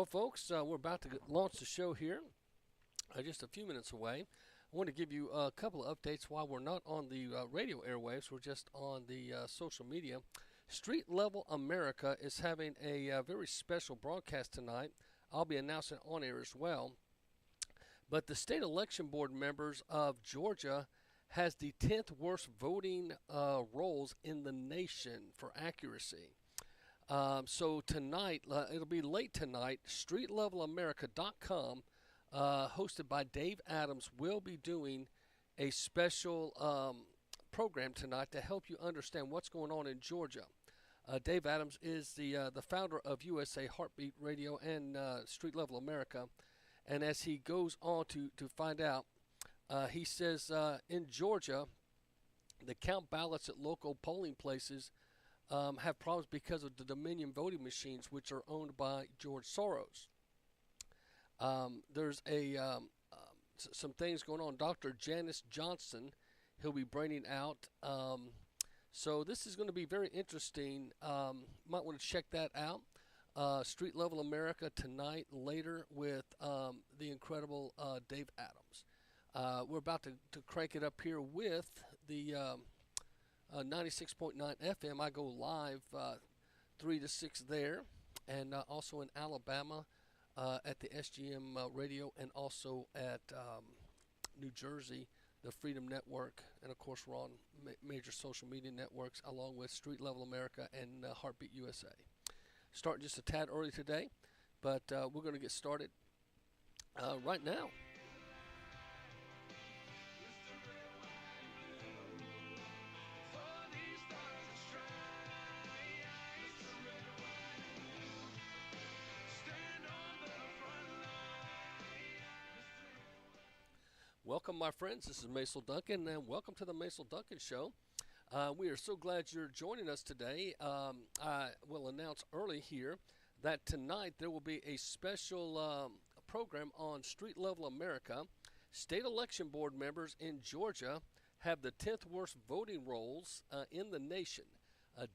Well, folks, we're about to launch the show here, just a few minutes away. I want to give you a couple of updates while we're not on the radio airwaves. We're just on the social media. Street Level America is having a very special broadcast tonight. I'll be announcing it on air as well. But the state election board members of Georgia has the 10th worst voting rolls in the nation for accuracy. So tonight, it'll be late tonight, streetlevelamerica.com, hosted by Dave Adams, will be doing a special program tonight to help you understand what's going on in Georgia. Dave Adams is the founder of USA Heartbeat Radio and Street Level America. And as he goes on to find out, he says in Georgia, the count ballots at local polling places have problems because of the Dominion voting machines, which are owned by George Soros. There's some things going on. Dr. Janice Johnson, he'll be bringing out. So this is going to be very interesting. Might want to check that out. Street Level America tonight, later with the incredible Dave Adams. We're about to crank it up here with the 96.9 FM. I go live 3 to 6 there, and also in Alabama at the SGM radio, and also at New Jersey, the Freedom Network, and of course we're on major social media networks along with Street Level America and Heartbeat USA. Starting just a tad early today, but we're going to get started right now. Welcome, my friends. This is Macil Duncan, and welcome to the Macil Duncan Show. We are so glad you're joining us today. I will announce early here that tonight there will be a special program on Street Level America. State election board members in Georgia have the 10th worst voting rolls in the nation.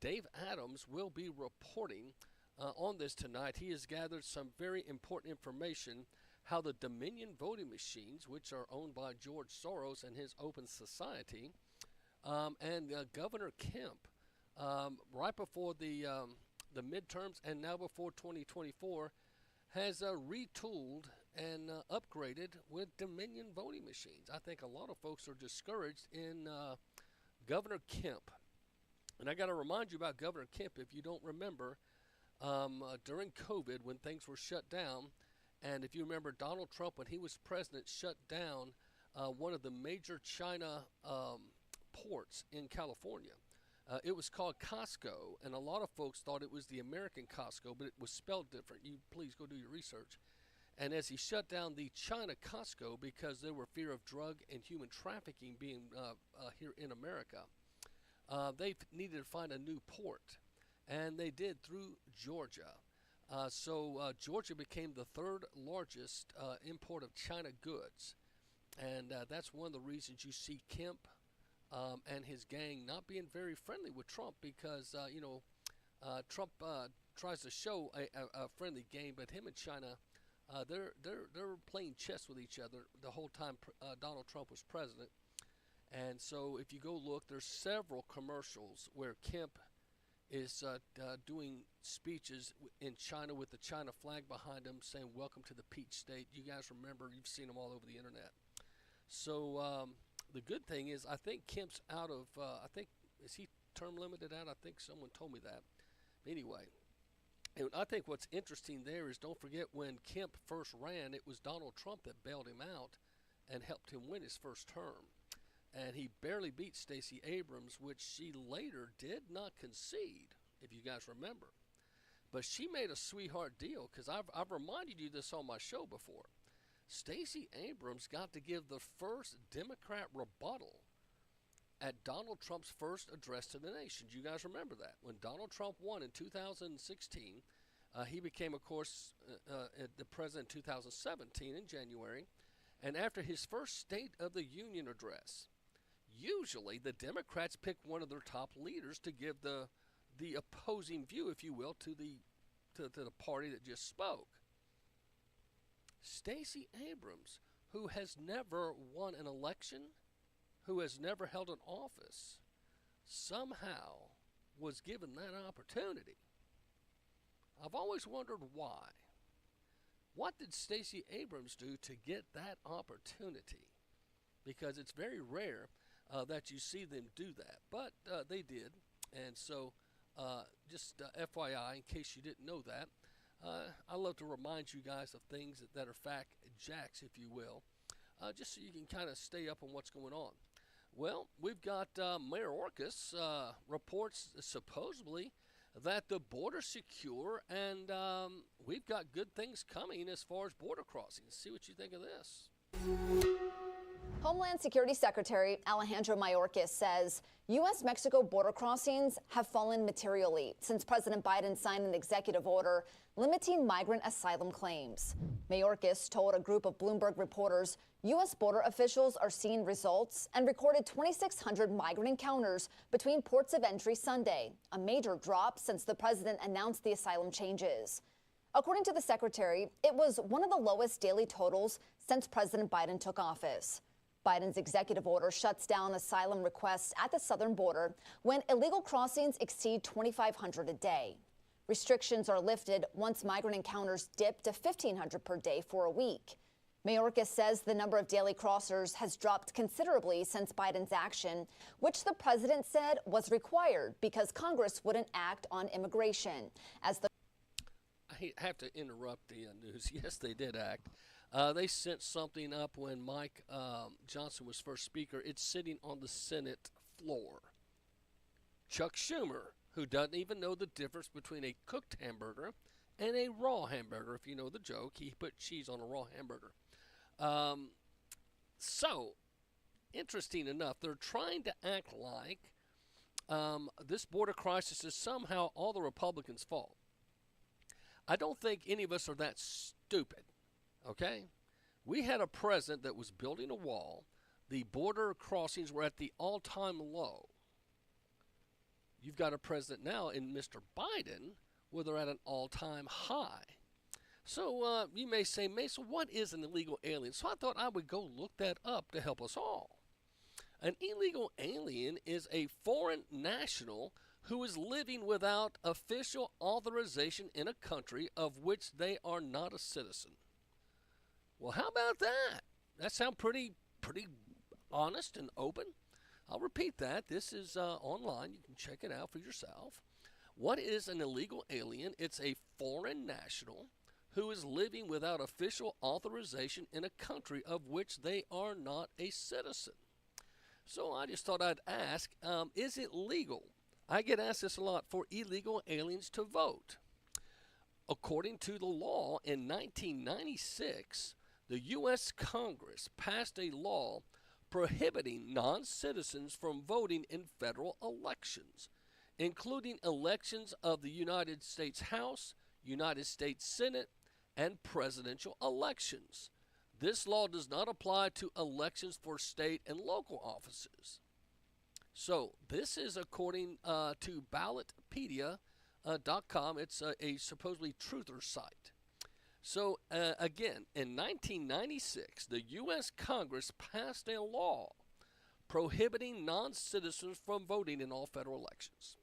Dave Adams will be reporting on this tonight. He has gathered some very important information how the Dominion voting machines, which are owned by George Soros and his Open Society, and Governor Kemp, right before the midterms and now before 2024, has retooled and upgraded with Dominion voting machines. I think a lot of folks are discouraged in Governor Kemp. And I got to remind you about Governor Kemp, if you don't remember, during COVID when things were shut down. And if you remember, Donald Trump, when he was president, shut down one of the major China ports in California. It was called Costco, and a lot of folks thought it was the American Costco, but it was spelled different. You please go do your research. And as he shut down the China Costco because there were fear of drug and human trafficking being here in America, they needed to find a new port, and they did through Georgia. So Georgia became the third largest import of China goods, and that's one of the reasons you see Kemp and his gang not being very friendly with Trump, because Trump tries to show a friendly game, but him and China, they're playing chess with each other the whole time Donald Trump was president. And so if you go look, there's several commercials where Kemp is doing speeches in China with the China flag behind him, saying "Welcome to the Peach State." You guys remember? You've seen them all over the internet. So the good thing is, I think Kemp's out of. I think is he term limited out? I think someone told me that. Anyway, and I think what's interesting there is, don't forget when Kemp first ran, it was Donald Trump that bailed him out and helped him win his first term. And he barely beat Stacey Abrams, which she later did not concede, if you guys remember. But she made a sweetheart deal, because I've reminded you this on my show before. Stacey Abrams got to give the first Democrat rebuttal at Donald Trump's first address to the nation. Do you guys remember that? When Donald Trump won in 2016, he became, of course, the president in 2017 in January. And after his first State of the Union address, usually the Democrats pick one of their top leaders to give the opposing view, if you will, to the party that just spoke. Stacey Abrams, who has never won an election, who has never held an office, somehow was given that opportunity. I've always wondered why. What did Stacey Abrams do to get that opportunity? Because it's very rare that you see them do that, but they did. And so, just FYI, in case you didn't know that, I love to remind you guys of things that are fact jacks, if you will, just so you can kind of stay up on what's going on. Well, we've got Mayorkas reports supposedly that the border's secure, and we've got good things coming as far as border crossings. See what you think of this. Homeland Security Secretary Alejandro Mayorkas says U.S.-Mexico border crossings have fallen materially since President Biden signed an executive order limiting migrant asylum claims. Mayorkas told a group of Bloomberg reporters U.S. border officials are seeing results and recorded 2,600 migrant encounters between ports of entry Sunday, a major drop since the president announced the asylum changes. According to the secretary, it was one of the lowest daily totals since President Biden took office. Biden's executive order shuts down asylum requests at the southern border when illegal crossings exceed 2,500 a day. Restrictions are lifted once migrant encounters dip to 1,500 per day for a week. Mayorkas says the number of daily crossers has dropped considerably since Biden's action, which the president said was required because Congress wouldn't act on immigration. I have to interrupt the news. Yes, they did act. They sent something up when Mike Johnson was first speaker. It's sitting on the Senate floor. Chuck Schumer, who doesn't even know the difference between a cooked hamburger and a raw hamburger. If you know the joke, he put cheese on a raw hamburger. So, interesting enough, they're trying to act like this border crisis is somehow all the Republicans' fault. I don't think any of us are that stupid, okay? We had a president that was building a wall. The border crossings were at the all-time low. You've got a president now in Mr. Biden where they're at an all-time high. So you may say, Mason, what is an illegal alien? So I thought I would go look that up to help us all. An illegal alien is a foreign national who is living without official authorization in a country of which they are not a citizen. Well, how about that? That sounds pretty honest and open. I'll repeat that. This is online. You can check it out for yourself. What is an illegal alien? It's a foreign national who is living without official authorization in a country of which they are not a citizen. So I just thought I'd ask, is it legal? I get asked this a lot, for illegal aliens to vote. According to the law, in 1996, the U.S. Congress passed a law prohibiting non-citizens from voting in federal elections, including elections of the United States House, United States Senate, and presidential elections. This law does not apply to elections for state and local offices. So this is according to ballotpedia.com. It's a supposedly truther site. So again, in 1996, the U.S. Congress passed a law prohibiting non-citizens from voting in all federal elections.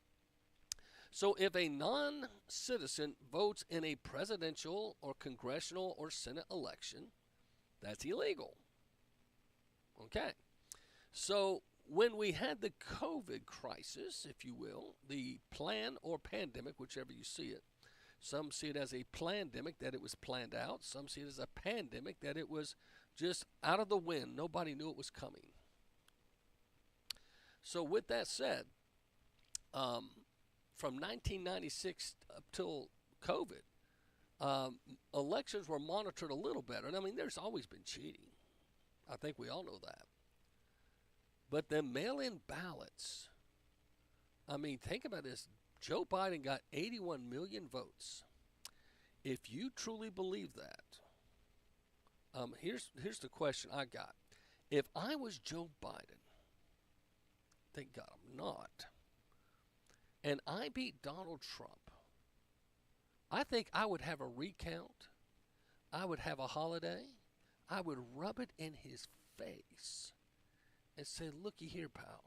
So if a non-citizen votes in a presidential or congressional or Senate election, that's illegal. Okay. So when we had the COVID crisis, if you will, the plan or pandemic, whichever you see it, some see it as a plandemic, that it was planned out. Some see it as a pandemic, that it was just out of the wind. Nobody knew it was coming. So with that said, from 1996 up till COVID, elections were monitored a little better. And I mean, there's always been cheating. I think we all know that. But the mail-in ballots, I mean, think about this. Joe Biden got 81 million votes. If you truly believe that, here's the question I got. If I was Joe Biden, thank God I'm not, and I beat Donald Trump, I think I would have a recount I would have a holiday, I would rub it in his face and say, looky here, pal,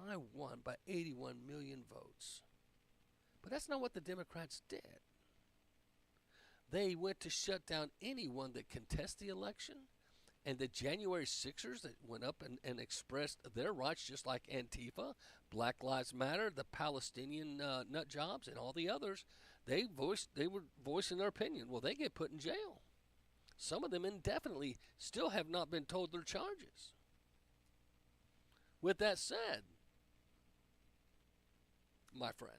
I won by 81 million votes. But that's not what the Democrats did. They went to shut down anyone that contested the election, and the January Sixers that went up and expressed their rights, just like Antifa, Black Lives Matter, the Palestinian nut jobs, and all the others. They were voicing their opinion. Well, they get put in jail. Some of them indefinitely still have not been told their charges. With that said, my friend,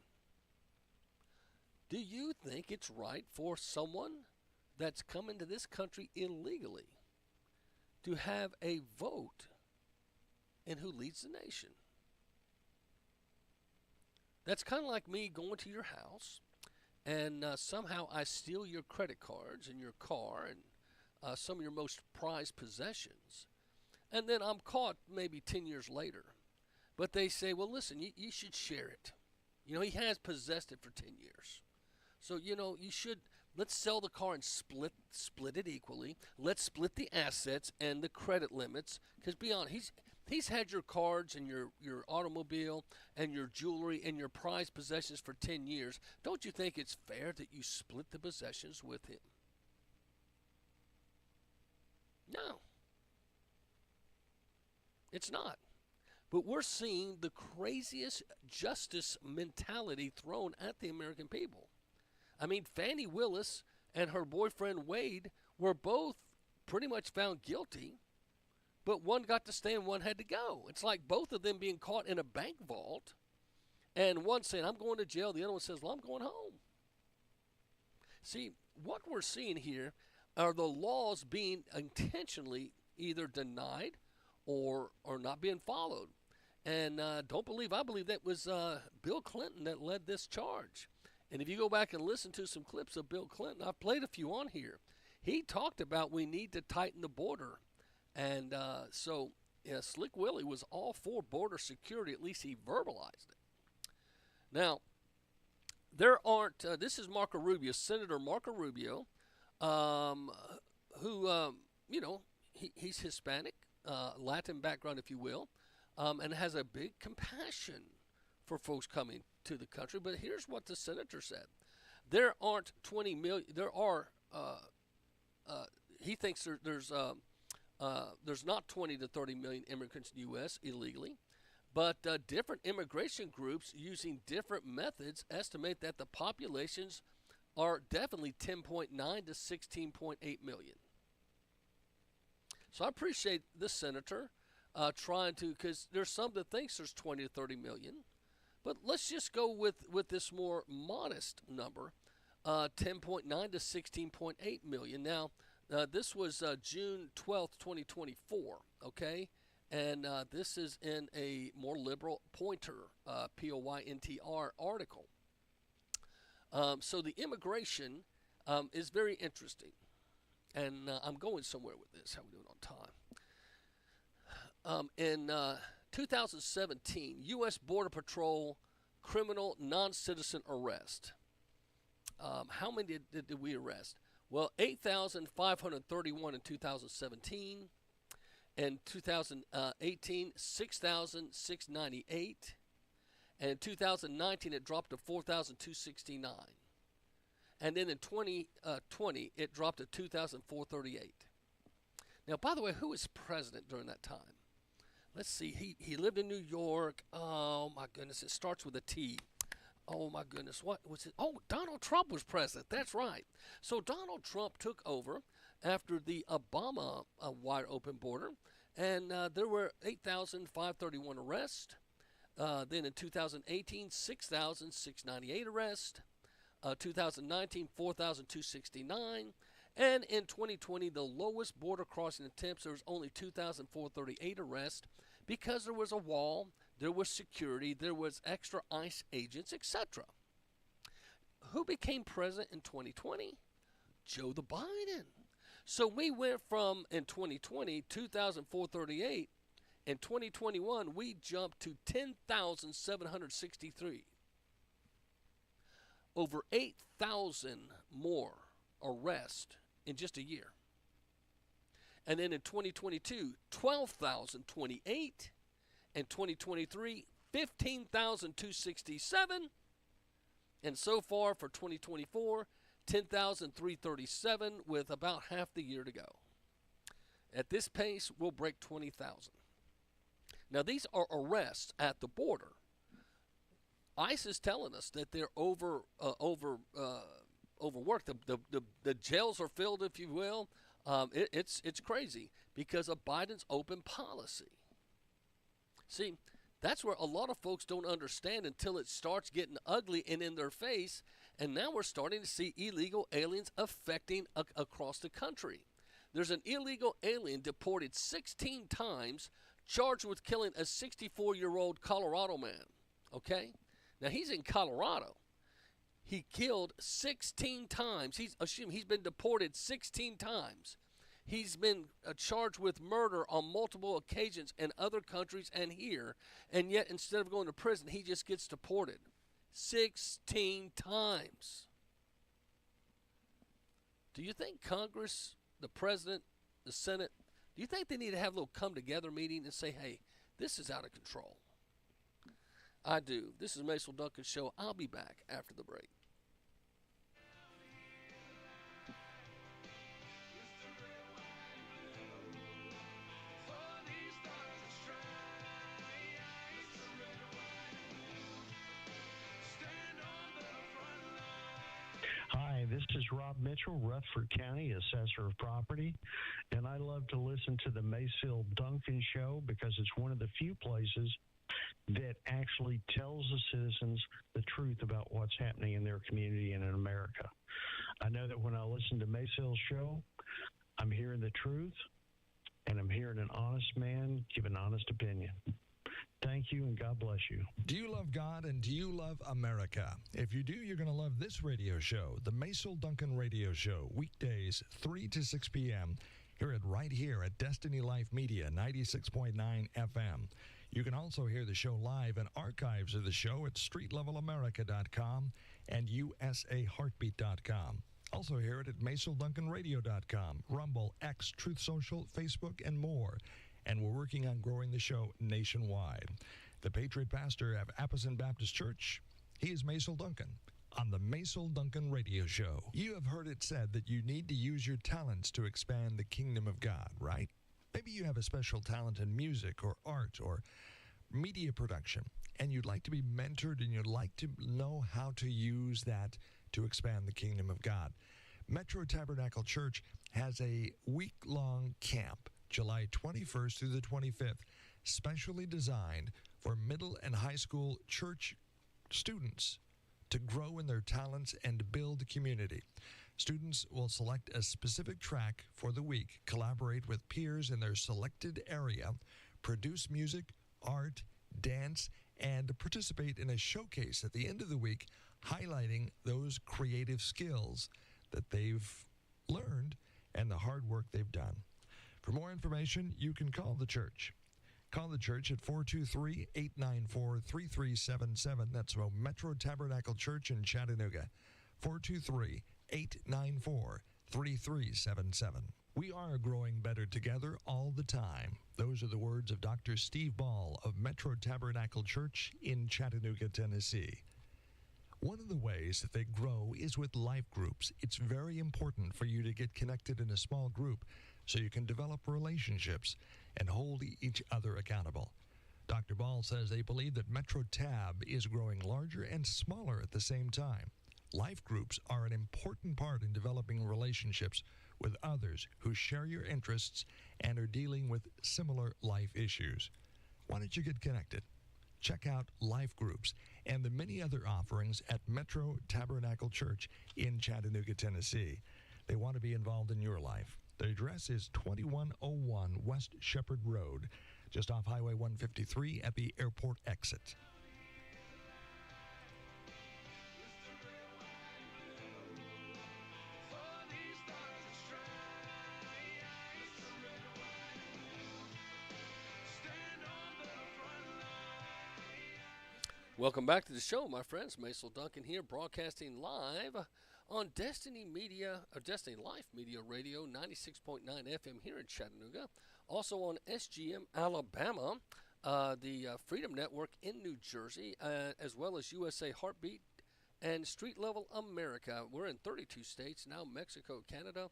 do you think it's right for someone that's come into this country illegally to have a vote in who leads the nation? That's kind of like me going to your house and somehow I steal your credit cards and your car and some of your most prized possessions. And then I'm caught maybe 10 years later. But they say, well, listen, you should share it. You know, he has possessed it for 10 years. So, you know, you should, let's sell the car and split it equally. Let's split the assets and the credit limits. Because be honest, he's had your cards and your automobile and your jewelry and your prized possessions for 10 years. Don't you think it's fair that you split the possessions with him? No. It's not. But we're seeing the craziest justice mentality thrown at the American people. I mean, Fannie Willis and her boyfriend Wade were both pretty much found guilty, but one got to stay and one had to go. It's like both of them being caught in a bank vault, and one saying, I'm going to jail. The other one says, well, I'm going home. See, what we're seeing here are the laws being intentionally either denied or not being followed. And I believe that was Bill Clinton that led this charge. And if you go back and listen to some clips of Bill Clinton, I've played a few on here. He talked about we need to tighten the border. And so Slick Willie was all for border security. At least he verbalized it. Now, there aren't, this is Marco Rubio, Senator Marco Rubio, who, you know, he's Hispanic, Latin background, if you will, and has a big compassion for folks coming to the country. But here's what the senator said. There aren't 20 million, there are, he thinks there's not 20 to 30 million immigrants in the U.S. illegally, but different immigration groups using different methods estimate that the populations are definitely 10.9 to 16.8 million. So I appreciate this senator trying to, because there's some that thinks there's 20 to 30 million, but let's just go with this more modest number, 10.9 to 16.8 million. Now, this was June 12th, 2024, okay? And this is in a more liberal Poynter, P-O-Y-N-T-R article. So the immigration is very interesting. And I'm going somewhere with this. How are we doing on time? In 2017, U.S. Border Patrol criminal non-citizen arrest. How many did we arrest? Well, 8,531 in 2017. In 2018, 6,698. And in 2019, it dropped to 4,269. And then in 2020, it dropped to 2,438. Now, by the way, who was president during that time? Let's see. He lived in New York. Oh, my goodness. It starts with a T. Oh, my goodness. What was it? Oh, Donald Trump was president. That's right. So Donald Trump took over after the Obama wide open border. And there were 8,531 arrests. Then in 2018, 6,698 arrests. 2019, 4,269. And in 2020, the lowest border crossing attempts, there was only 2,438 arrests because there was a wall, there was security, there was extra ICE agents, etc. Who became president in 2020? Joe Biden. So we went from, in 2020, 2,438. In 2021, we jumped to 10,763. Over 8,000 more arrests in just a year. And then in 2022, 12,028. In 2023, 15,267. And so far for 2024, 10,337 with about half the year to go. At this pace, we'll break 20,000. Now, these are arrests at the border. ICE is telling us that they're overworked. The jails are filled, if you will. It's crazy because of Biden's open policy. See, that's where a lot of folks don't understand until it starts getting ugly and in their face. And now we're starting to see illegal aliens affecting across the country. There's an illegal alien deported 16 times, charged with killing a 64-year-old Colorado man. Okay? Now, he's in Colorado. He killed 16 times. He's been deported 16 times. He's been charged with murder on multiple occasions in other countries and here. And yet, instead of going to prison, he just gets deported 16 times. Do you think Congress, the president, the Senate, do you think they need to have a little come-together meeting and say, hey, this is out of control? I do. This is Macil Duncan Show. I'll be back after the break. Hi, this is Rob Mitchell, Rutherford County Assessor of Property, and I love to listen to the Macil Duncan Show because it's one of the few places that actually tells the citizens the truth about what's happening in their community and in America. I know that when I listen to Macil's show, I'm hearing the truth, and I'm hearing an honest man give an honest opinion. Thank you, and God bless you. Do you love God and do you love America? If you do, you're going to love this radio show, the Macil Duncan Radio Show, weekdays 3 to 6 p.m. Right here at Destiny Life Media, 96.9 FM. You can also hear the show live and archives of the show at streetlevelamerica.com and usaheartbeat.com. Also hear it at macilduncanradio.com, Rumble, X, Truth Social, Facebook, and more. And we're working on growing the show nationwide. The Patriot Pastor of Apposon Baptist Church, he is Macil Duncan on the Macil Duncan Radio Show. You have heard it said that you need to use your talents to expand the kingdom of God, right? Maybe you have a special talent in music or art or media production, and you'd like to be mentored and you'd like to know how to use that to expand the kingdom of God. Metro Tabernacle Church has a week-long camp, July 21st through the 25th, specially designed for middle and high school church students to grow in their talents and build community. Students will select a specific track for the week, collaborate with peers in their selected area, produce music, art, dance, and participate in a showcase at the end of the week, highlighting those creative skills that they've learned and the hard work they've done. For more information, you can call the church. Call the church at 423-894-3377. That's Metro Tabernacle Church in Chattanooga. 423-894-3377. We are growing better together all the time. Those are the words of Dr. Steve Ball of Metro Tabernacle Church in Chattanooga, Tennessee. One of the ways that they grow is with life groups. It's very important for you to get connected in a small group so you can develop relationships and hold each other accountable. Dr. Ball says they believe that Metro Tab is growing larger and smaller at the same time. Life groups are an important part in developing relationships with others who share your interests and are dealing with similar life issues. Why don't you get connected? Check out life groups and the many other offerings at Metro Tabernacle Church in Chattanooga, Tennessee. They want to be involved in your life. The address is 2101 West Shepherd Road, just off Highway 153 at the airport exit. Welcome back to the show, my friends. Macil Duncan here, broadcasting live on Destiny Media, or Destiny Life Media Radio, 96.9 FM here in Chattanooga. Also on SGM Alabama, the Freedom Network in New Jersey, as well as USA Heartbeat and Street Level America. We're in 32 states, now Mexico, Canada,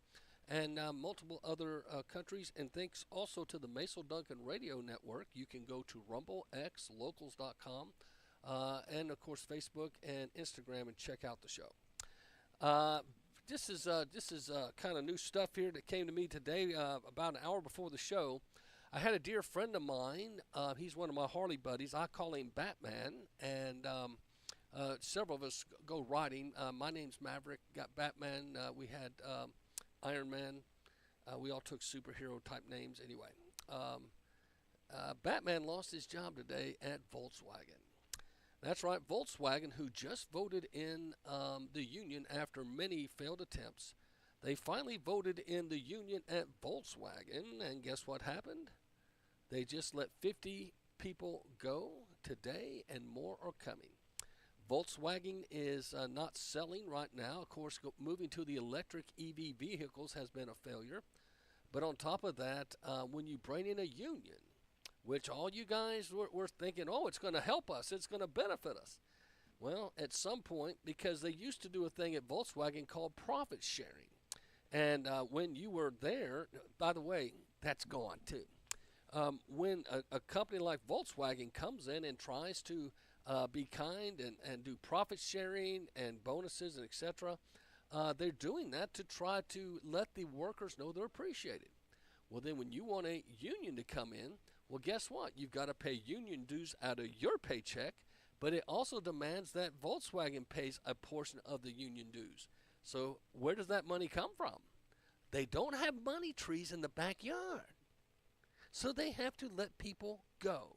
and multiple other countries. And thanks also to the Macil Duncan Radio Network. You can go to Rumble, X, Locals.com, and of course Facebook and Instagram and check out the show. This is kind of new stuff here that came to me today about an hour before the show. I had a dear friend of mine. He's one of my Harley buddies. I call him Batman, and several of us go riding. My name's Maverick. Got Batman. We had Iron Man. We all took superhero type names. Anyway, Batman lost his job today at Volkswagen. That's right, Volkswagen, who just voted in the union after many failed attempts. They finally voted in the union at Volkswagen, and guess what happened? They just let 50 people go today, and more are coming. Volkswagen is not selling right now. Of course, moving to the electric EV vehicles has been a failure. But on top of that, when you bring in a union, which all you guys were thinking, oh, it's going to help us, it's going to benefit us. Well, at some point, because they used to do a thing at Volkswagen called profit sharing. And when you were there, by the way, that's gone too. When a company like Volkswagen comes in and tries to be kind and do profit sharing and bonuses and etc., they're doing that to try to let the workers know they're appreciated. Well, then when you want a union to come in, well, guess what? You've got to pay union dues out of your paycheck, but it also demands that Volkswagen pays a portion of the union dues. So where does that money come from? They don't have money trees in the backyard. So they have to let people go.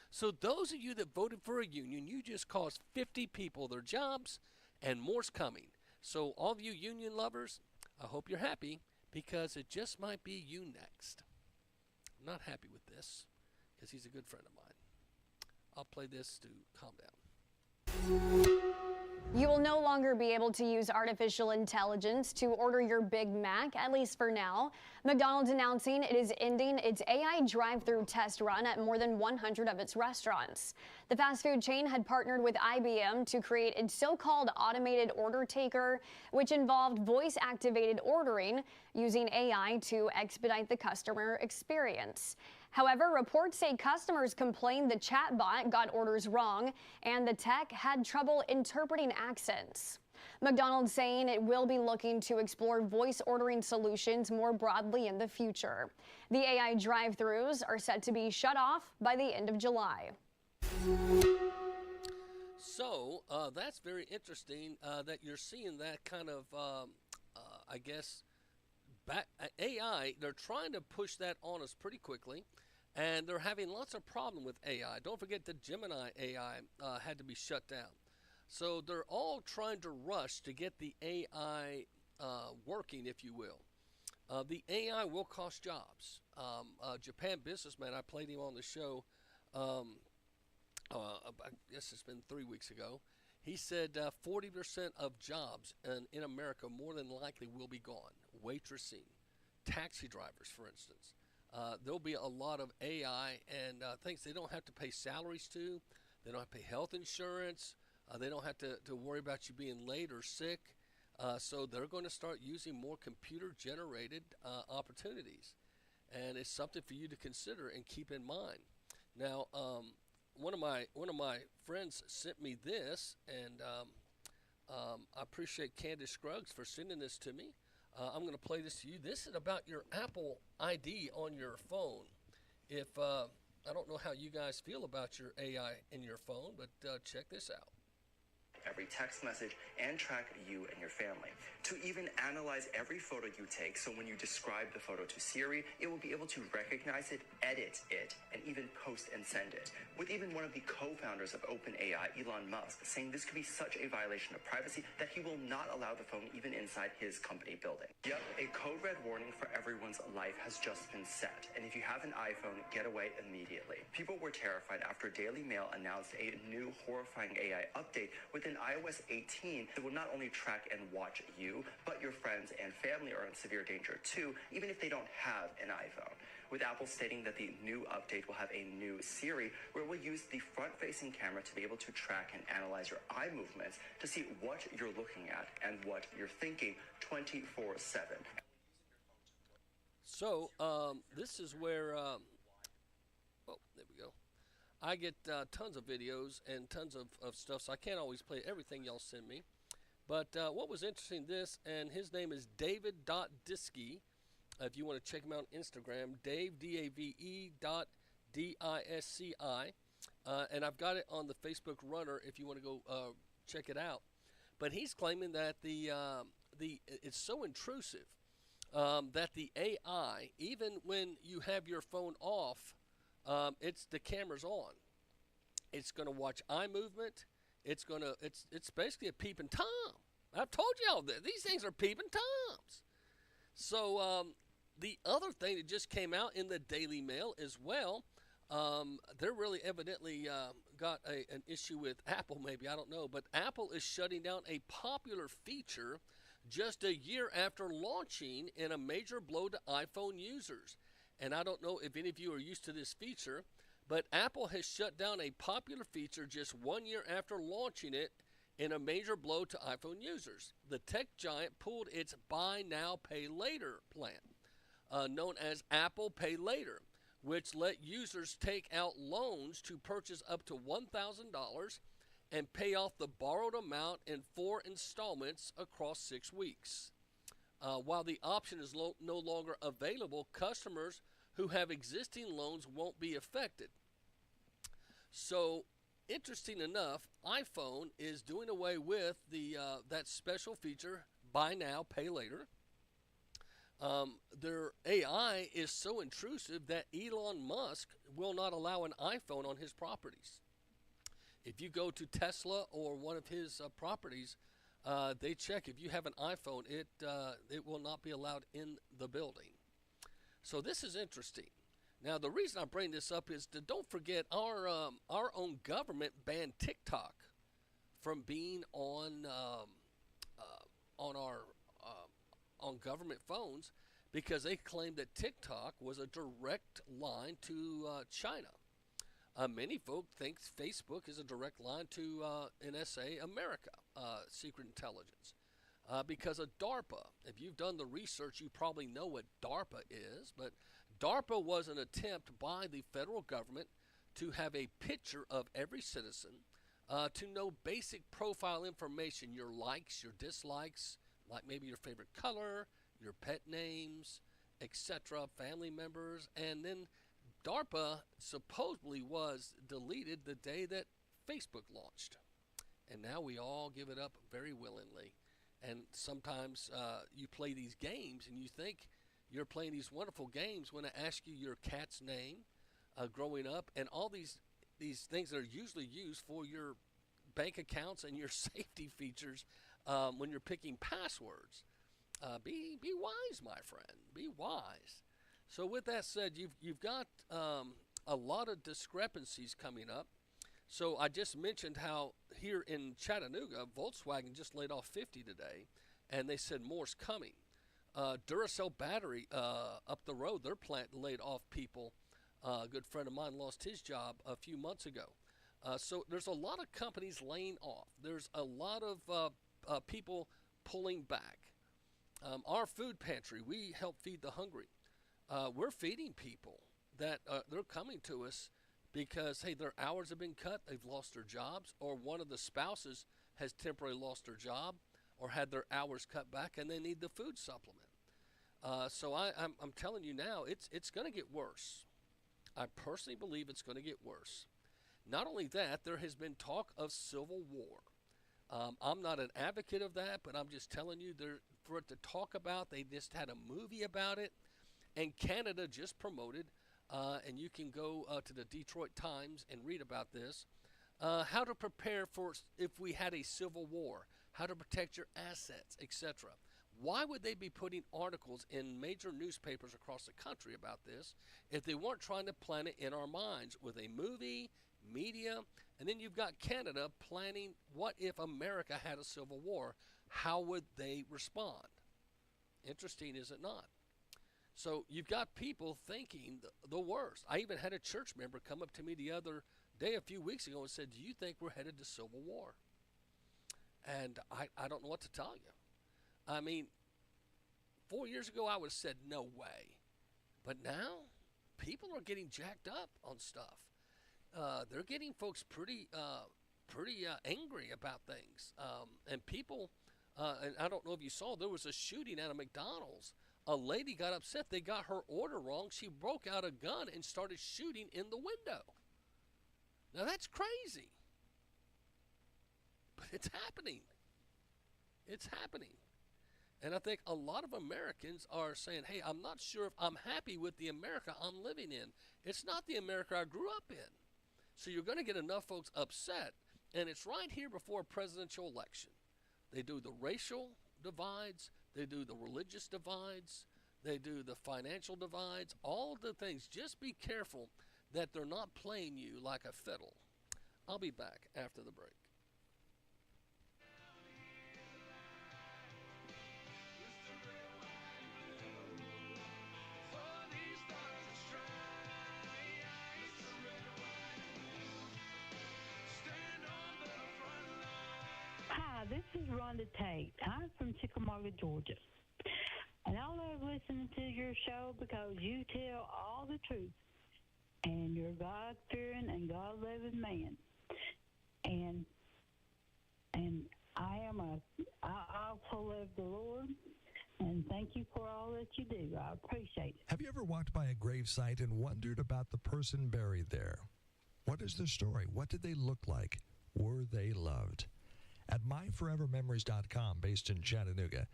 So those of you that voted for a union, you just cost 50 people their jobs, and more's coming. So all of you union lovers, I hope you're happy, because it just might be you next. I'm not happy with this, because he's a good friend of mine. I'll play this to calm down. You will no longer be able to use artificial intelligence to order your Big Mac, at least for now. McDonald's announcing it is ending its AI drive-through test run at more than 100 of its restaurants. The fast food chain had partnered with IBM to create its so-called automated order taker, which involved voice-activated ordering using AI to expedite the customer experience. However, reports say customers complained the chatbot got orders wrong and the tech had trouble interpreting accents. McDonald's saying it will be looking to explore voice ordering solutions more broadly in the future. The AI drive-thrus are set to be shut off by the end of July. So that's very interesting that you're seeing that kind of, I guess, AI. They're trying to push that on us pretty quickly. And they're having lots of problem with AI. Don't forget the Gemini AI had to be shut down. So they're all trying to rush to get the AI working, if you will. The AI will cost jobs. Japan businessman, I played him on the show, I guess it's been 3 weeks ago. He said 40% of jobs in America more than likely will be gone. Waitressing, taxi drivers, for instance. There'll be a lot of AI and things they don't have to pay salaries to. They don't have to pay health insurance. They don't have to worry about you being late or sick. So they're going to start using more computer-generated opportunities. And it's something for you to consider and keep in mind. Now, one of my friends sent me this, and I appreciate Candace Scruggs for sending this to me. I'm going to play this to you. This is about your Apple ID on your phone. If I don't know how you guys feel about your AI in your phone, but check this out. Every text message and track you and your family. To even analyze every photo you take, so when you describe the photo to Siri, it will be able to recognize it, edit it, and even post and send it. With even one of the co-founders of OpenAI, Elon Musk, saying this could be such a violation of privacy that he will not allow the phone even inside his company building. Yep, a code red warning for everyone's life has just been set, and if you have an iPhone, get away immediately. People were terrified after Daily Mail announced a new horrifying AI update with an in iOS 18, it will not only track and watch you, but your friends and family are in severe danger too, even if they don't have an iPhone. With Apple stating that the new update will have a new Siri, where it will use the front-facing camera to be able to track and analyze your eye movements to see what you're looking at and what you're thinking 24/7. So this is where, oh, there we go. I get tons of videos and tons of stuff, so I can't always play everything y'all send me. But what was interesting, this, and his name is David.Disky. If you want to check him out on Instagram, Dave, D-A-V-E .D-I-S-C-I. And I've got it on the Facebook Runner if you want to go check it out. But he's claiming that it's so intrusive that the AI, even when you have your phone off, the camera's on. It's going to watch eye movement. It's basically a peeping Tom. I've told you all that these things are peeping Toms. So the other thing that just came out in the Daily Mail as well, they're really evidently got an issue with Apple, maybe, I don't know, but Apple is shutting down a popular feature just a year after launching in a major blow to iPhone users. And I don't know if any of you are used to this feature, but Apple has shut down a popular feature just 1 year after launching it in a major blow to iPhone users. The tech giant pulled its Buy Now, Pay Later plan, known as Apple Pay Later, which let users take out loans to purchase up to $1,000 and pay off the borrowed amount in 4 installments across 6 weeks. While the option is no longer available, customers who have existing loans won't be affected. So, interesting enough, iPhone is doing away with that special feature, Buy Now, Pay Later. Their AI is so intrusive that Elon Musk will not allow an iPhone on his properties. If you go to Tesla or one of his properties, they check if you have an iPhone, it will not be allowed in the building. So this is interesting. Now the reason I bring this up is don't forget our own government banned TikTok from being on government phones because they claimed that TikTok was a direct line to China. Many folk think Facebook is a direct line to NSA America, Secret Intelligence, because of DARPA. If you've done the research, you probably know what DARPA is, but DARPA was an attempt by the federal government to have a picture of every citizen, to know basic profile information, your likes, your dislikes, like maybe your favorite color, your pet names, etc., family members, and then DARPA supposedly was deleted the day that Facebook launched. And now we all give it up very willingly. And sometimes you play these games and you think you're playing these wonderful games when I ask you your cat's name growing up, and all these things that are usually used for your bank accounts and your safety features when you're picking passwords. Be wise, my friend. Be wise. So with that said, you've got a lot of discrepancies coming up. So I just mentioned how here in Chattanooga, Volkswagen just laid off 50 today, and they said more's coming. Duracell Battery up the road, their plant laid off people. A good friend of mine lost his job a few months ago. So there's a lot of companies laying off. There's a lot of people pulling back. Our food pantry, we help feed the hungry. We're feeding people that they're coming to us because, hey, their hours have been cut, they've lost their jobs, or one of the spouses has temporarily lost their job or had their hours cut back and they need the food supplement. So I'm telling you now, it's going to get worse. I personally believe it's going to get worse. Not only that, there has been talk of civil war. I'm not an advocate of that, but I'm just telling you, for it to talk about, they just had a movie about it, and Canada just promoted, and you can go to the Detroit Times and read about this, how to prepare for if we had a civil war, how to protect your assets, etc. Why would they be putting articles in major newspapers across the country about this if they weren't trying to plant it in our minds with a movie media, and then you've got Canada planning what if America had a civil war? How would they respond? Interesting, is it not? So you've got people thinking the worst. I even had a church member come up to me the other day, a few weeks ago, and said, do you think we're headed to civil war? And I don't know what to tell you. I mean, 4 years ago, I would have said no way. But now, people are getting jacked up on stuff. They're getting folks pretty angry about things. And people, and I don't know if you saw, there was a shooting at a McDonald's. A lady got upset. They got her order wrong. She broke out a gun and started shooting in the window. Now, that's crazy. But it's happening. It's happening. And I think a lot of Americans are saying, hey, I'm not sure if I'm happy with the America I'm living in. It's not the America I grew up in. So you're going to get enough folks upset. And it's right here before a presidential election. They do the racial divides. They do the religious divides. They do the financial divides. All the things. Just be careful that they're not playing you like a fiddle. I'll be back after the break. Hi, this is Rhonda Tate. I'm from Chickamauga, Georgia. And I love listening to your show because you tell all the truth. And you're God-fearing and God-loving man. And I also love the Lord. And thank you for all that you do. I appreciate it. Have you ever walked by a gravesite and wondered about the person buried there? What is their story? What did they look like? Were they loved? At myforevermemories.com, based in Chattanooga,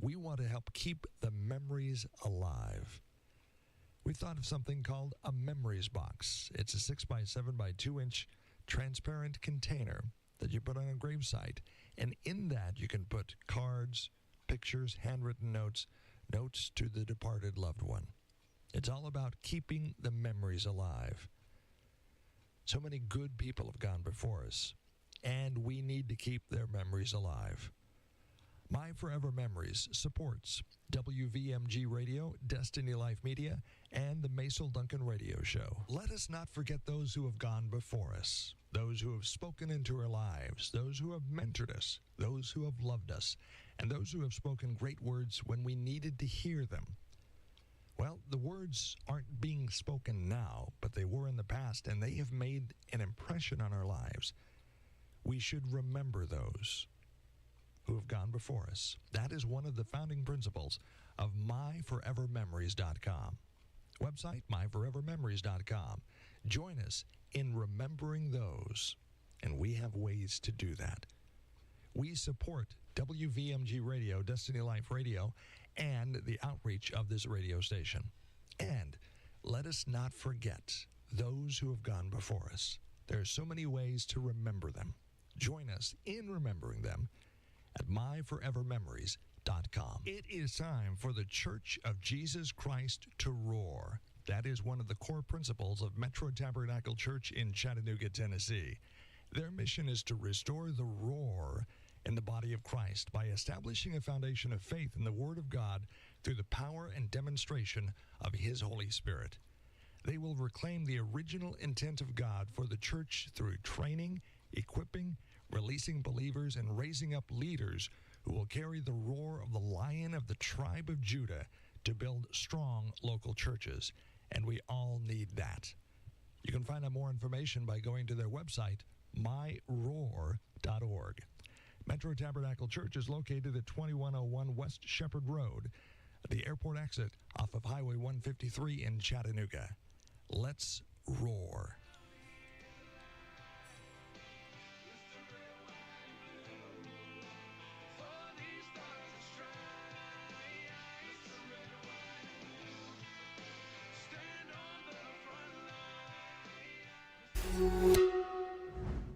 we want to help keep the memories alive. We thought of something called a memories box. It's a 6x7 by 2 inch transparent container that you put on a gravesite. And in that, you can put cards, pictures, handwritten notes, notes to the departed loved one. It's all about keeping the memories alive. So many good people have gone before us, and we need to keep their memories alive. My Forever Memories supports WVMG Radio, Destiny Life Media, and the Macil Duncan Radio Show. Let us not forget those who have gone before us, those who have spoken into our lives, those who have mentored us, those who have loved us, and those who have spoken great words when we needed to hear them. Well, the words aren't being spoken now, but they were in the past, and they have made an impression on our lives. We should remember those who have gone before us. That is one of the founding principles of myforevermemories.com. Website, myforevermemories.com. Join us in remembering those, and we have ways to do that. We support WVMG Radio, Destiny Life Radio, and the outreach of this radio station. And let us not forget those who have gone before us. There are so many ways to remember them. Join us in remembering them at myforevermemories.com. It is time for the Church of Jesus Christ to roar. That is one of the core principles of Metro Tabernacle Church in Chattanooga, Tennessee. Their mission is to restore the roar in the body of Christ by establishing a foundation of faith in the Word of God through the power and demonstration of His Holy Spirit. They will reclaim the original intent of God for the church through training, equipping, releasing believers, and raising up leaders who will carry the roar of the Lion of the tribe of Judah to build strong local churches. And we all need that. You can find out more information by going to their website, myroar.org. Metro Tabernacle Church is located at 2101 West Shepherd Road, the airport exit off of Highway 153 in Chattanooga. Let's roar.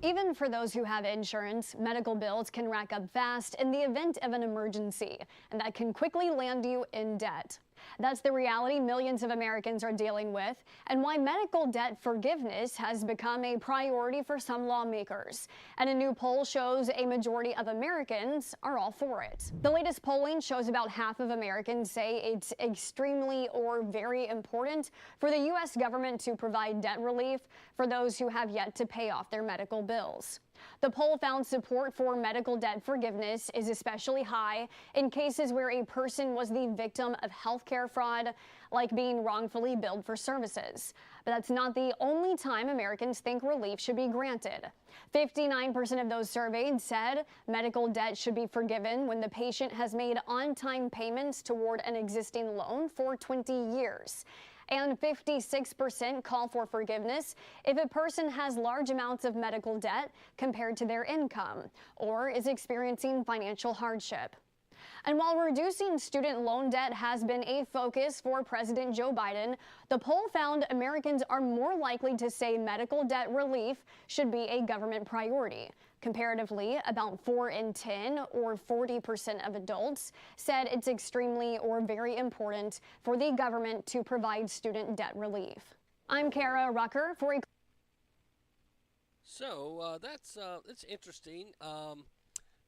Even for those who have insurance, medical bills can rack up fast in the event of an emergency, and that can quickly land you in debt. That's the reality millions of Americans are dealing with, and why medical debt forgiveness has become a priority for some lawmakers. And a new poll shows a majority of Americans are all for it. The latest polling shows about half of Americans say it's extremely or very important for the U.S. government to provide debt relief for those who have yet to pay off their medical bills. The poll found support for medical debt forgiveness is especially high in cases where a person was the victim of healthcare fraud, like being wrongfully billed for services. But that's not the only time Americans think relief should be granted. 59% of those surveyed said medical debt should be forgiven when the patient has made on-time payments toward an existing loan for 20 years. And 56% call for forgiveness if a person has large amounts of medical debt compared to their income or is experiencing financial hardship. And while reducing student loan debt has been a focus for President Joe Biden, the poll found Americans are more likely to say medical debt relief should be a government priority. Comparatively, about 4 in 10, or 40% of adults, said it's extremely or very important for the government to provide student debt relief. I'm Kara Rucker for a... So that's interesting.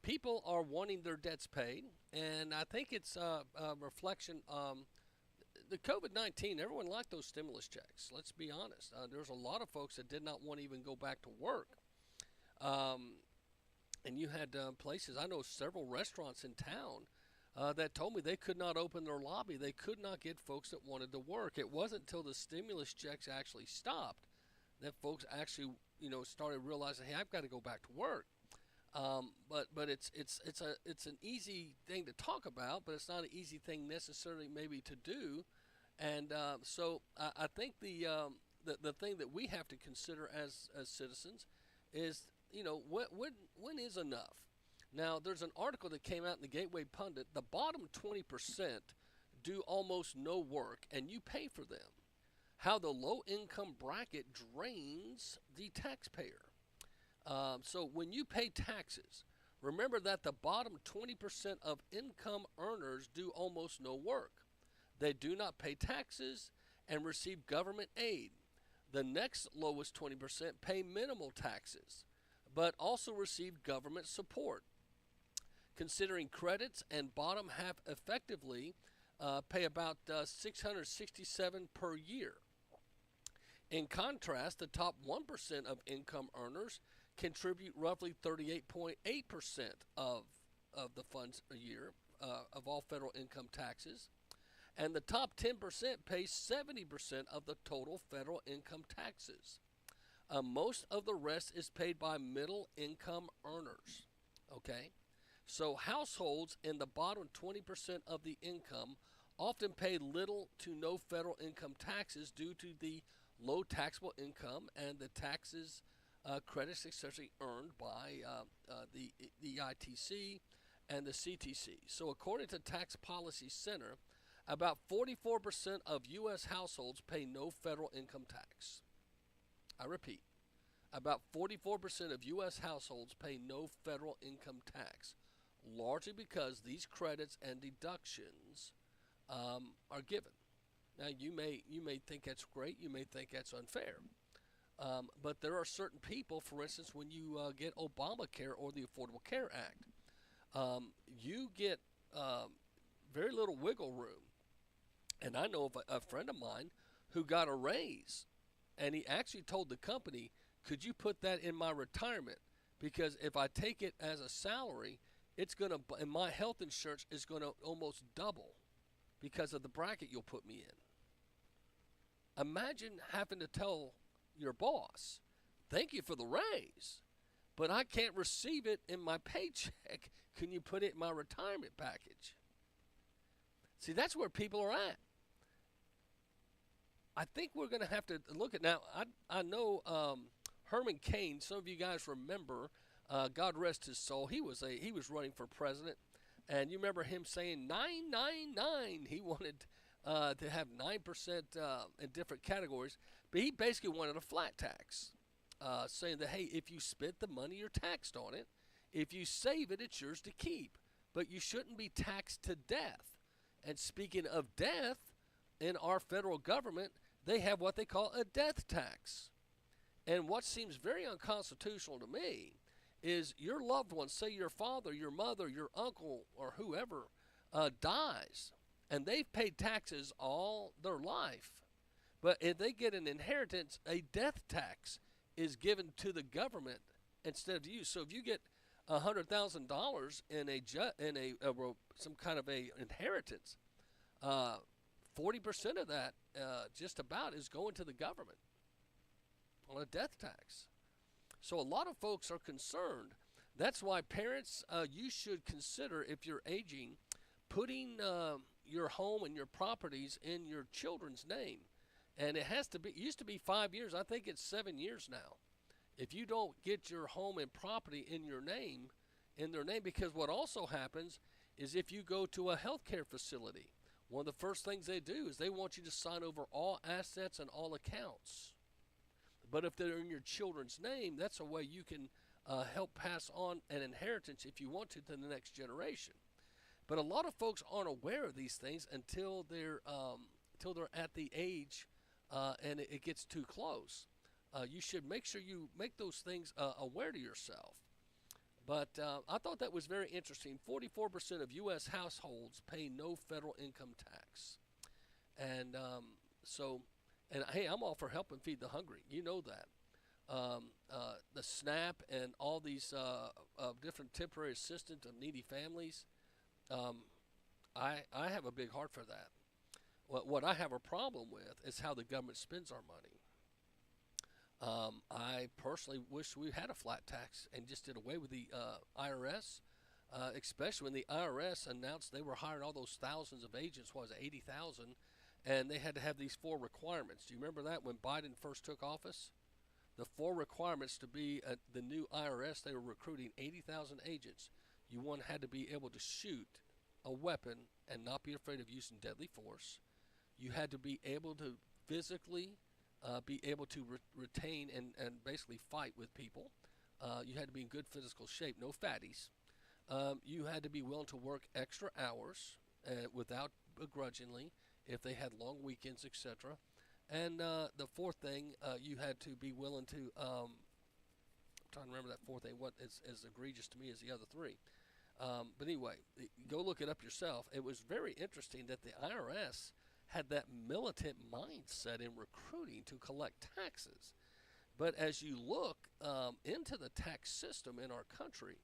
People are wanting their debts paid, and I think it's a reflection. The COVID-19, everyone liked those stimulus checks. Let's be honest. There's a lot of folks that did not want to even go back to work. And you had places, I know several restaurants in town that told me they could not open their lobby. They could not get folks that wanted to work. It wasn't until the stimulus checks actually stopped that folks actually, started realizing, hey, I've got to go back to work. But it's an easy thing to talk about, but it's not an easy thing necessarily maybe to do. And so I think the thing that we have to consider as citizens is, when is enough? Now, there's an article that came out in the Gateway Pundit. The bottom 20% do almost no work, and you pay for them. How the low-income bracket drains the taxpayer. So when you pay taxes, remember that the bottom 20% of income earners do almost no work. They do not pay taxes and receive government aid. The next lowest 20% pay minimal taxes, but also receive government support. Considering credits, and bottom half effectively pay about $667 per year. In contrast, the top 1% of income earners contribute roughly 38.8% of the funds a year of all federal income taxes, and the top 10% pay 70% of the total federal income taxes. Most of the rest is paid by middle income earners. Okay, so households in the bottom 20% of the income often pay little to no federal income taxes due to the low taxable income and the taxes credits essentially earned by the ITC and the CTC. So according to Tax Policy Center, about 44% of U.S. households pay no federal income tax. I repeat, about 44% of U.S. households pay no federal income tax, largely because these credits and deductions are given. Now, you may think that's great. You may think that's unfair. But there are certain people, for instance, when you get Obamacare or the Affordable Care Act, you get very little wiggle room. And I know of a friend of mine who got a raise, and he actually told the company, could you put that in my retirement? Because if I take it as a salary, it's going to, and my health insurance is going to almost double because of the bracket you'll put me in. Imagine having to tell your boss, thank you for the raise, but I can't receive it in my paycheck. Can you put it in my retirement package? See, that's where people are at. I think we're going to have to look at, now, I know Herman Cain, some of you guys remember, God rest his soul, he was running for president, and you remember him saying 999. He wanted to have 9% in different categories, but he basically wanted a flat tax, saying that, hey, if you spent the money, you're taxed on it. If you save it, it's yours to keep, but you shouldn't be taxed to death. And speaking of death, in our federal government, they have what they call a death tax. And what seems very unconstitutional to me is your loved one, say your father, your mother, your uncle, or whoever, dies, and they've paid taxes all their life. But if they get an inheritance, a death tax is given to the government instead of you. So if you get $100,000 in some kind of a inheritance, 40% of that just about is going to the government on a death tax. So a lot of folks are concerned. That's why parents, you should consider, if you're aging, putting your home and your properties in your children's name. And it has to be, it used to be 5 years. I think it's 7 years now. If you don't get your home and property in your name, in their name, because what also happens is if you go to a healthcare facility, one of the first things they do is they want you to sign over all assets and all accounts. But if they're in your children's name, that's a way you can help pass on an inheritance if you want to the next generation. But a lot of folks aren't aware of these things until they're at the age and it gets too close. You should make sure you make those things aware to yourself. But I thought that was very interesting. 44% of U.S. households pay no federal income tax. And and hey, I'm all for helping feed the hungry. You know that. The SNAP and all these different temporary assistance of needy families, I have a big heart for that. What I have a problem with is how the government spends our money. I personally wish we had a flat tax and just did away with the IRS, especially when the IRS announced they were hiring all those thousands of agents, 80,000, and they had to have these 4 requirements. Do you remember that when Biden first took office? The 4 requirements to be the new IRS, they were recruiting 80,000 agents. You had to be able to shoot a weapon and not be afraid of using deadly force. You had to be able to physically be able to retain and basically fight with people. You had to be in good physical shape, no fatties. You had to be willing to work extra hours without begrudgingly if they had long weekends, etc. And the 4th thing, you had to be willing to, I'm trying to remember that 4th thing, what is as egregious to me as the other 3. But anyway, go look it up yourself. It was very interesting that the IRS had that militant mindset in recruiting to collect taxes. But as you look into the tax system in our country,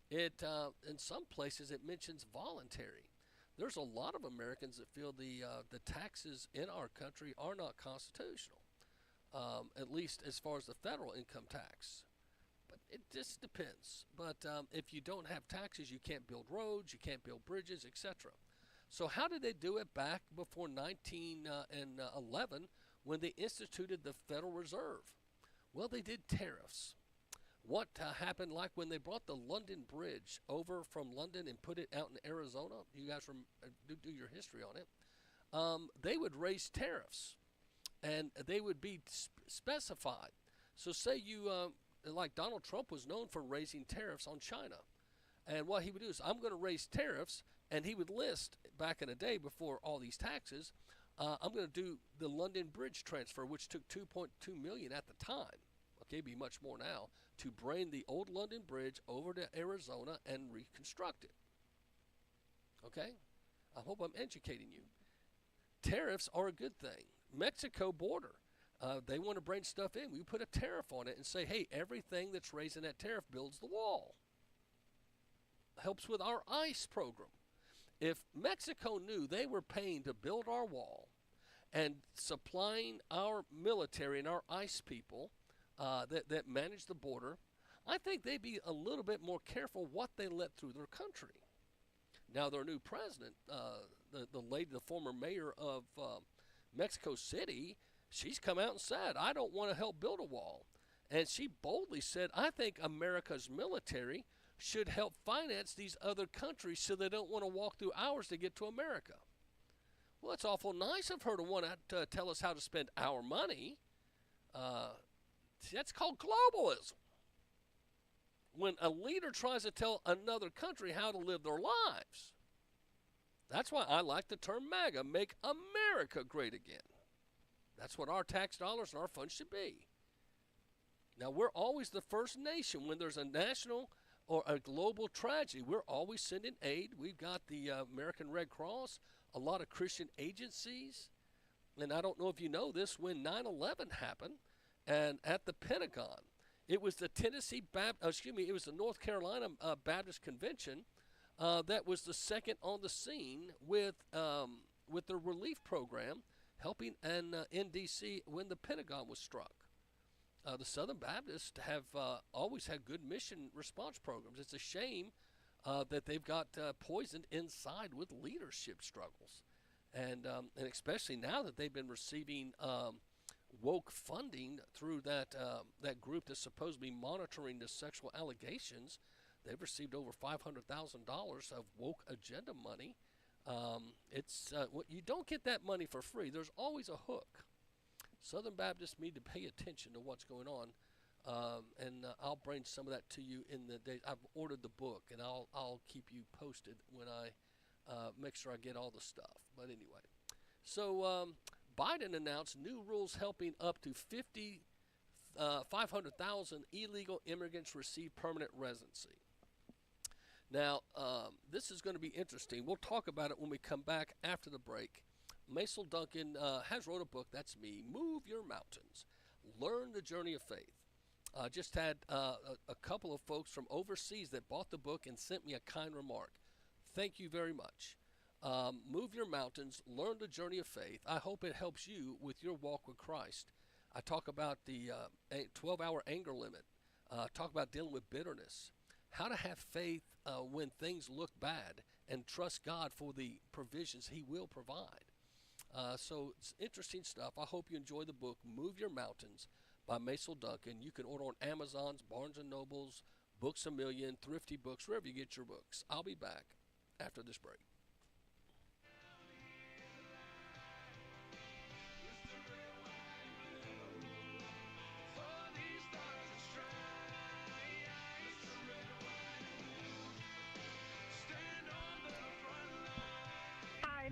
it in some places it mentions voluntary. There's a lot of Americans that feel the taxes in our country are not constitutional, at least as far as the federal income tax. But it just depends. But if you don't have taxes, you can't build roads, you can't build bridges, etc. So how did they do it back before 1911 when they instituted the Federal Reserve? Well, they did tariffs. What happened like when they brought the London Bridge over from London and put it out in Arizona? You guys do your history on it. They would raise tariffs, and they would be specified. So say you, like Donald Trump was known for raising tariffs on China. And what he would do is, I'm going to raise tariffs, and he would list, back in the day before all these taxes, I'm going to do the London Bridge transfer, which took $2.2 million at the time. Okay, be much more now, to bring the old London Bridge over to Arizona and reconstruct it. Okay? I hope I'm educating you. Tariffs are a good thing. Mexico border, they want to bring stuff in. We put a tariff on it and say, hey, everything that's raising that tariff builds the wall. Helps with our ICE program. If Mexico knew they were paying to build our wall and supplying our military and our ICE people that manage the border, I think they'd be a little bit more careful what they let through their country. Now, their new president, the former mayor of Mexico City, she's come out and said, I don't want to help build a wall. And she boldly said, I think America's military should help finance these other countries so they don't want to walk through ours to get to America. Well, it's awful nice of her to want to tell us how to spend our money. That's called globalism. When a leader tries to tell another country how to live their lives. That's why I like the term MAGA, Make America Great Again. That's what our tax dollars and our funds should be. Now, we're always the first nation when there's a national or a global tragedy. We're always sending aid. We've got the American Red Cross, a lot of Christian agencies. And I don't know if you know this, when 9/11 happened, and at the Pentagon, it was the it was the North Carolina Baptist Convention that was the second on the scene with the relief program, helping in D.C. when the Pentagon was struck. The Southern Baptists have always had good mission response programs. It's a shame that they've got poisoned inside with leadership struggles. And especially now that they've been receiving woke funding through that group that's supposed to be monitoring the sexual allegations. They've received over $500,000 of woke agenda money. You don't get that money for free. There's always a hook. Southern Baptists need to pay attention to what's going on, and I'll bring some of that to you in the days. I've ordered the book, and I'll keep you posted when I make sure I get all the stuff. But anyway, so Biden announced new rules helping up to 500,000 illegal immigrants receive permanent residency. Now, this is going to be interesting. We'll talk about it when we come back after the break. Macil Duncan has wrote a book, that's me, Move Your Mountains, Learn the Journey of Faith. Just had a couple of folks from overseas that bought the book and sent me a kind remark. Thank you very much. Move Your Mountains, Learn the Journey of Faith. I hope it helps you with your walk with Christ. I talk about the 12-hour anger limit, talk about dealing with bitterness, how to have faith when things look bad, and trust God for the provisions He will provide. So it's interesting stuff. I hope you enjoy the book, Move Your Mountains by Macil Duncan. You can order on Amazon's, Barnes & Noble's, Books A Million, Thrifty Books, wherever you get your books. I'll be back after this break.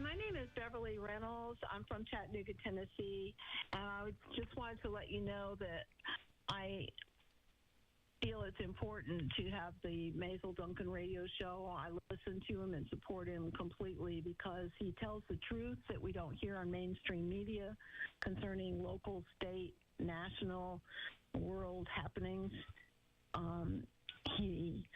My name is Beverly Reynolds. I'm from Chattanooga, Tennessee, and I just wanted to let you know that I feel it's important to have the Macil Duncan radio show. I listen to him and support him completely because he tells the truth that we don't hear on mainstream media concerning local, state, national, world happenings. He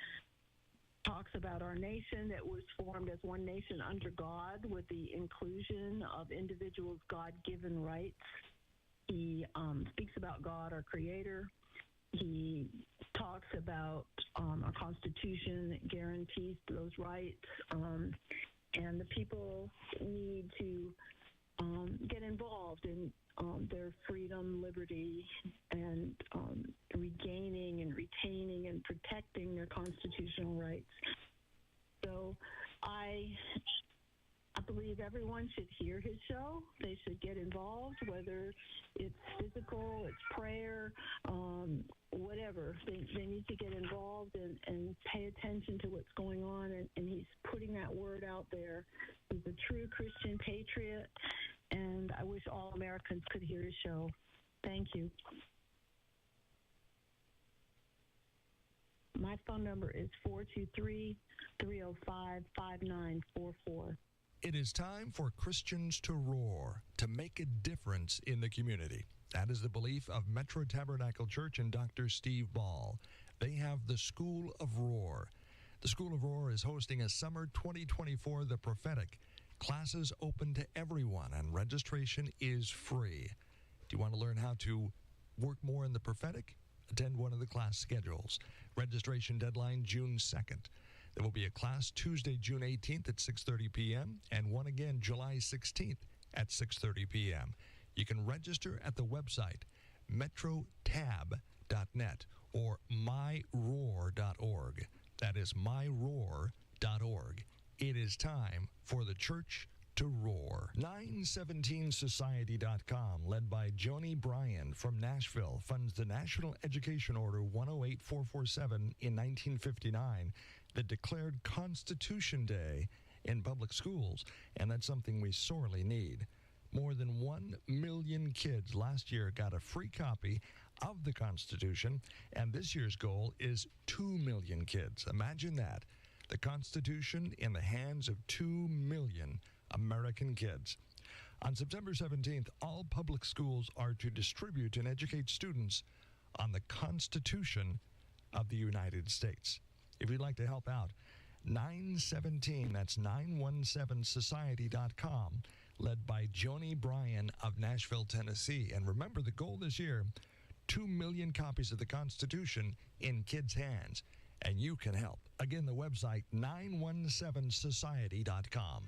talks about our nation that was formed as one nation under God with the inclusion of individuals' God-given rights. He speaks about God, our creator. He talks about our Constitution that guarantees those rights. And the people need to get involved in their freedom, liberty, and regaining and retaining and protecting their constitutional rights. So I believe everyone should hear his show. They should get involved, whether it's physical, it's prayer, whatever. They need to get involved and pay attention to what's going on, and he's putting that word out there. He's a true Christian patriot, and I wish all Americans could hear his show. Thank you. My phone number is 423-305-5944. It is time for Christians to roar, to make a difference in the community. That is the belief of Metro Tabernacle Church and Dr. Steve Ball. They have the School of Roar. The School of Roar is hosting a summer 2024 The Prophetic. Classes open to everyone, and registration is free. Do you want to learn how to work more in the prophetic? Attend one of the class schedules. Registration deadline June 2nd. There will be a class Tuesday, June 18th at 6:30 p.m. and one again July 16th at 6:30 p.m. You can register at the website metrotab.net or myroar.org. That is myroar.org. It is time for the church to roar. 917society.com, led by Joni Bryan from Nashville, funds the National Education Order 108447 in 1959 that declared Constitution Day in public schools, and that's something we sorely need. More than 1 million kids last year got a free copy of the Constitution, and this year's goal is 2 million kids. Imagine that. The Constitution in the hands of 2 million American kids. On September 17th, all public schools are to distribute and educate students on the Constitution of the United States. If you'd like to help out, 917, that's 917society.com, led by Joni Bryan of Nashville, Tennessee. And remember, the goal this year, 2 million copies of the Constitution in kids' hands. And you can help. Again, the website, 917society.com.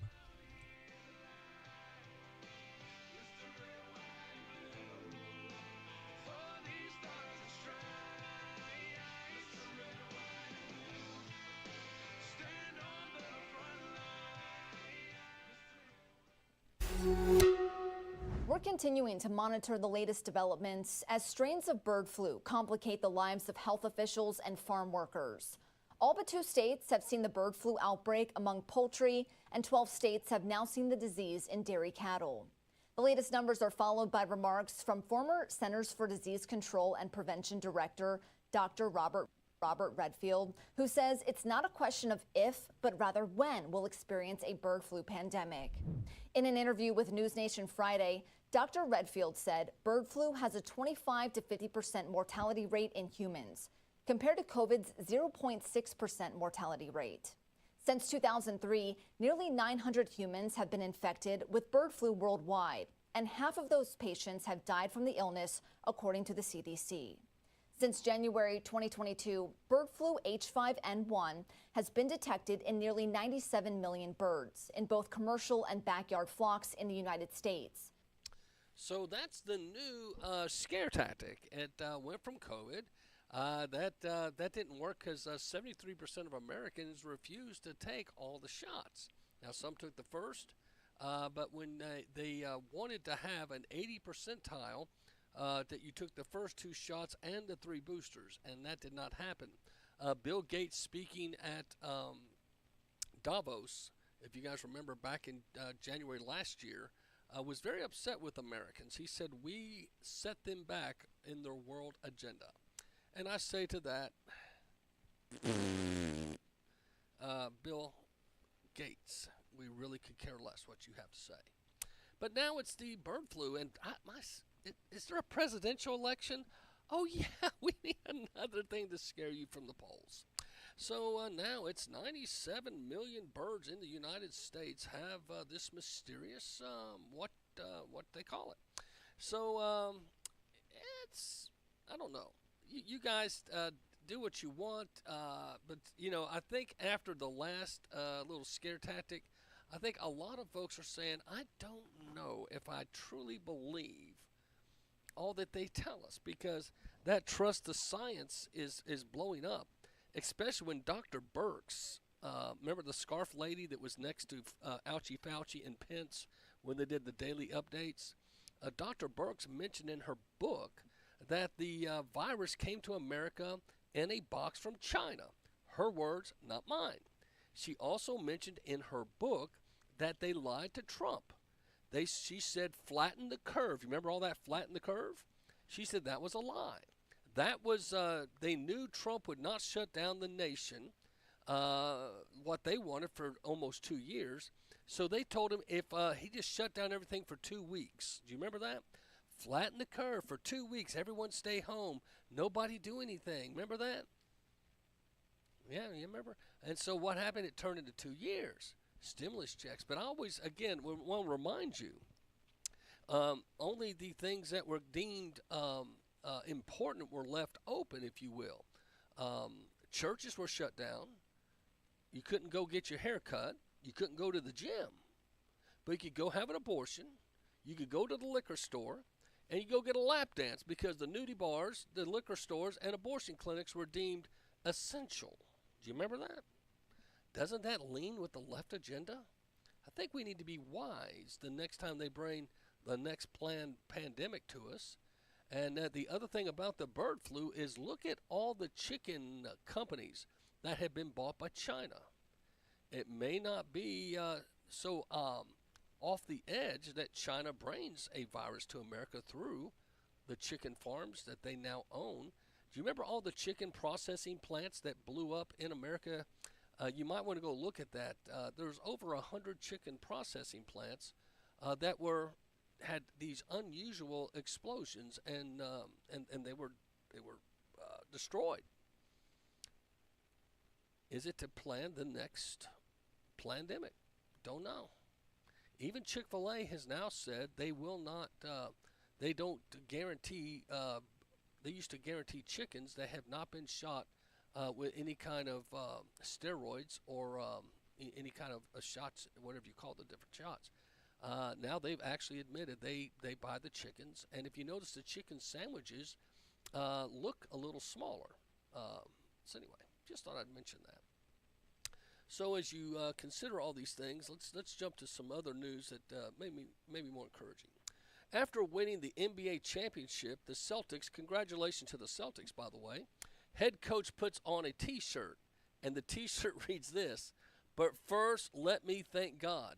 We're continuing to monitor the latest developments as strains of bird flu complicate the lives of health officials and farm workers. All but 2 states have seen the bird flu outbreak among poultry, and 12 states have now seen the disease in dairy cattle. The latest numbers are followed by remarks from former Centers for Disease Control and Prevention Director Dr. Robert Redfield, who says it's not a question of if, but rather when we'll experience a bird flu pandemic. In an interview with News Nation Friday, Dr. Redfield said bird flu has a 25 to 50% mortality rate in humans, compared to COVID's 0.6% mortality rate. Since 2003, nearly 900 humans have been infected with bird flu worldwide, and half of those patients have died from the illness, according to the CDC. Since January 2022, bird flu H5N1 has been detected in nearly 97 million birds in both commercial and backyard flocks in the United States. So that's the new scare tactic. It went from COVID. That didn't work because 73% of Americans refused to take all the shots. Now, some took the first, but when they wanted to have an 80 percentile, that you took the first 2 shots and the 3 boosters, and that did not happen. Bill Gates speaking at Davos, if you guys remember back in January last year, was very upset with Americans. He said, we set them back in their world agenda. And I say to that, Bill Gates, we really could care less what you have to say. But now it's the bird flu, and is there a presidential election? Oh, yeah, we need another thing to scare you from the polls. So now it's 97 million birds in the United States have this mysterious, what they call it. So it's, I don't know. You guys do what you want, but, I think after the last little scare tactic, I think a lot of folks are saying, I don't know if I truly believe all that they tell us, because that trust the science is blowing up, especially when Dr. Birx, remember the scarf lady that was next to Ouchie Fauci and Pence when they did the daily updates? Dr. Birx mentioned in her book that the virus came to America in a box from China. Her words, not mine. She also mentioned in her book that they lied to Trump. She said flatten the curve. You remember all that flatten the curve? She said that was a lie. That was, they knew Trump would not shut down the nation, what they wanted for almost 2 years. So they told him if he just shut down everything for 2 weeks. Do you remember that? Flatten the curve for 2 weeks. Everyone stay home. Nobody do anything. Remember that? Yeah, you remember? And so what happened? It turned into 2 years. Stimulus checks. But I always, again, want to remind you, only the things that were deemed important were left open, if you will. Churches were shut down. You couldn't go get your hair cut. You couldn't go to the gym. But you could go have an abortion. You could go to the liquor store. And you go get a lap dance, because the nudie bars, the liquor stores, and abortion clinics were deemed essential. Do you remember that? Doesn't that lean with the left agenda? I think we need to be wise the next time they bring the next planned pandemic to us. And the other thing about the bird flu is look at all the chicken companies that have been bought by China. it may not be so off the edge that China brings a virus to America through the chicken farms that they now own. Do you remember all the chicken processing plants that blew up in America? You might want to go look at that. There's over 100 chicken processing plants that had these unusual explosions, and they were destroyed. Is it to plan the next pandemic? Don't know. Even Chick-fil-A has now said they will not. They don't guarantee. They used to guarantee chickens that have not been shot with any kind of steroids or any kind of shots, whatever you call the different shots. Now they've actually admitted they buy the chickens, and if you notice, the chicken sandwiches look a little smaller. So anyway, just thought I'd mention that. So as you consider all these things, let's jump to some other news that maybe more encouraging. After winning the NBA championship, the Celtics, congratulations to the Celtics, by the way, head coach puts on a T-shirt, and the T-shirt reads this: "But first, let me thank God."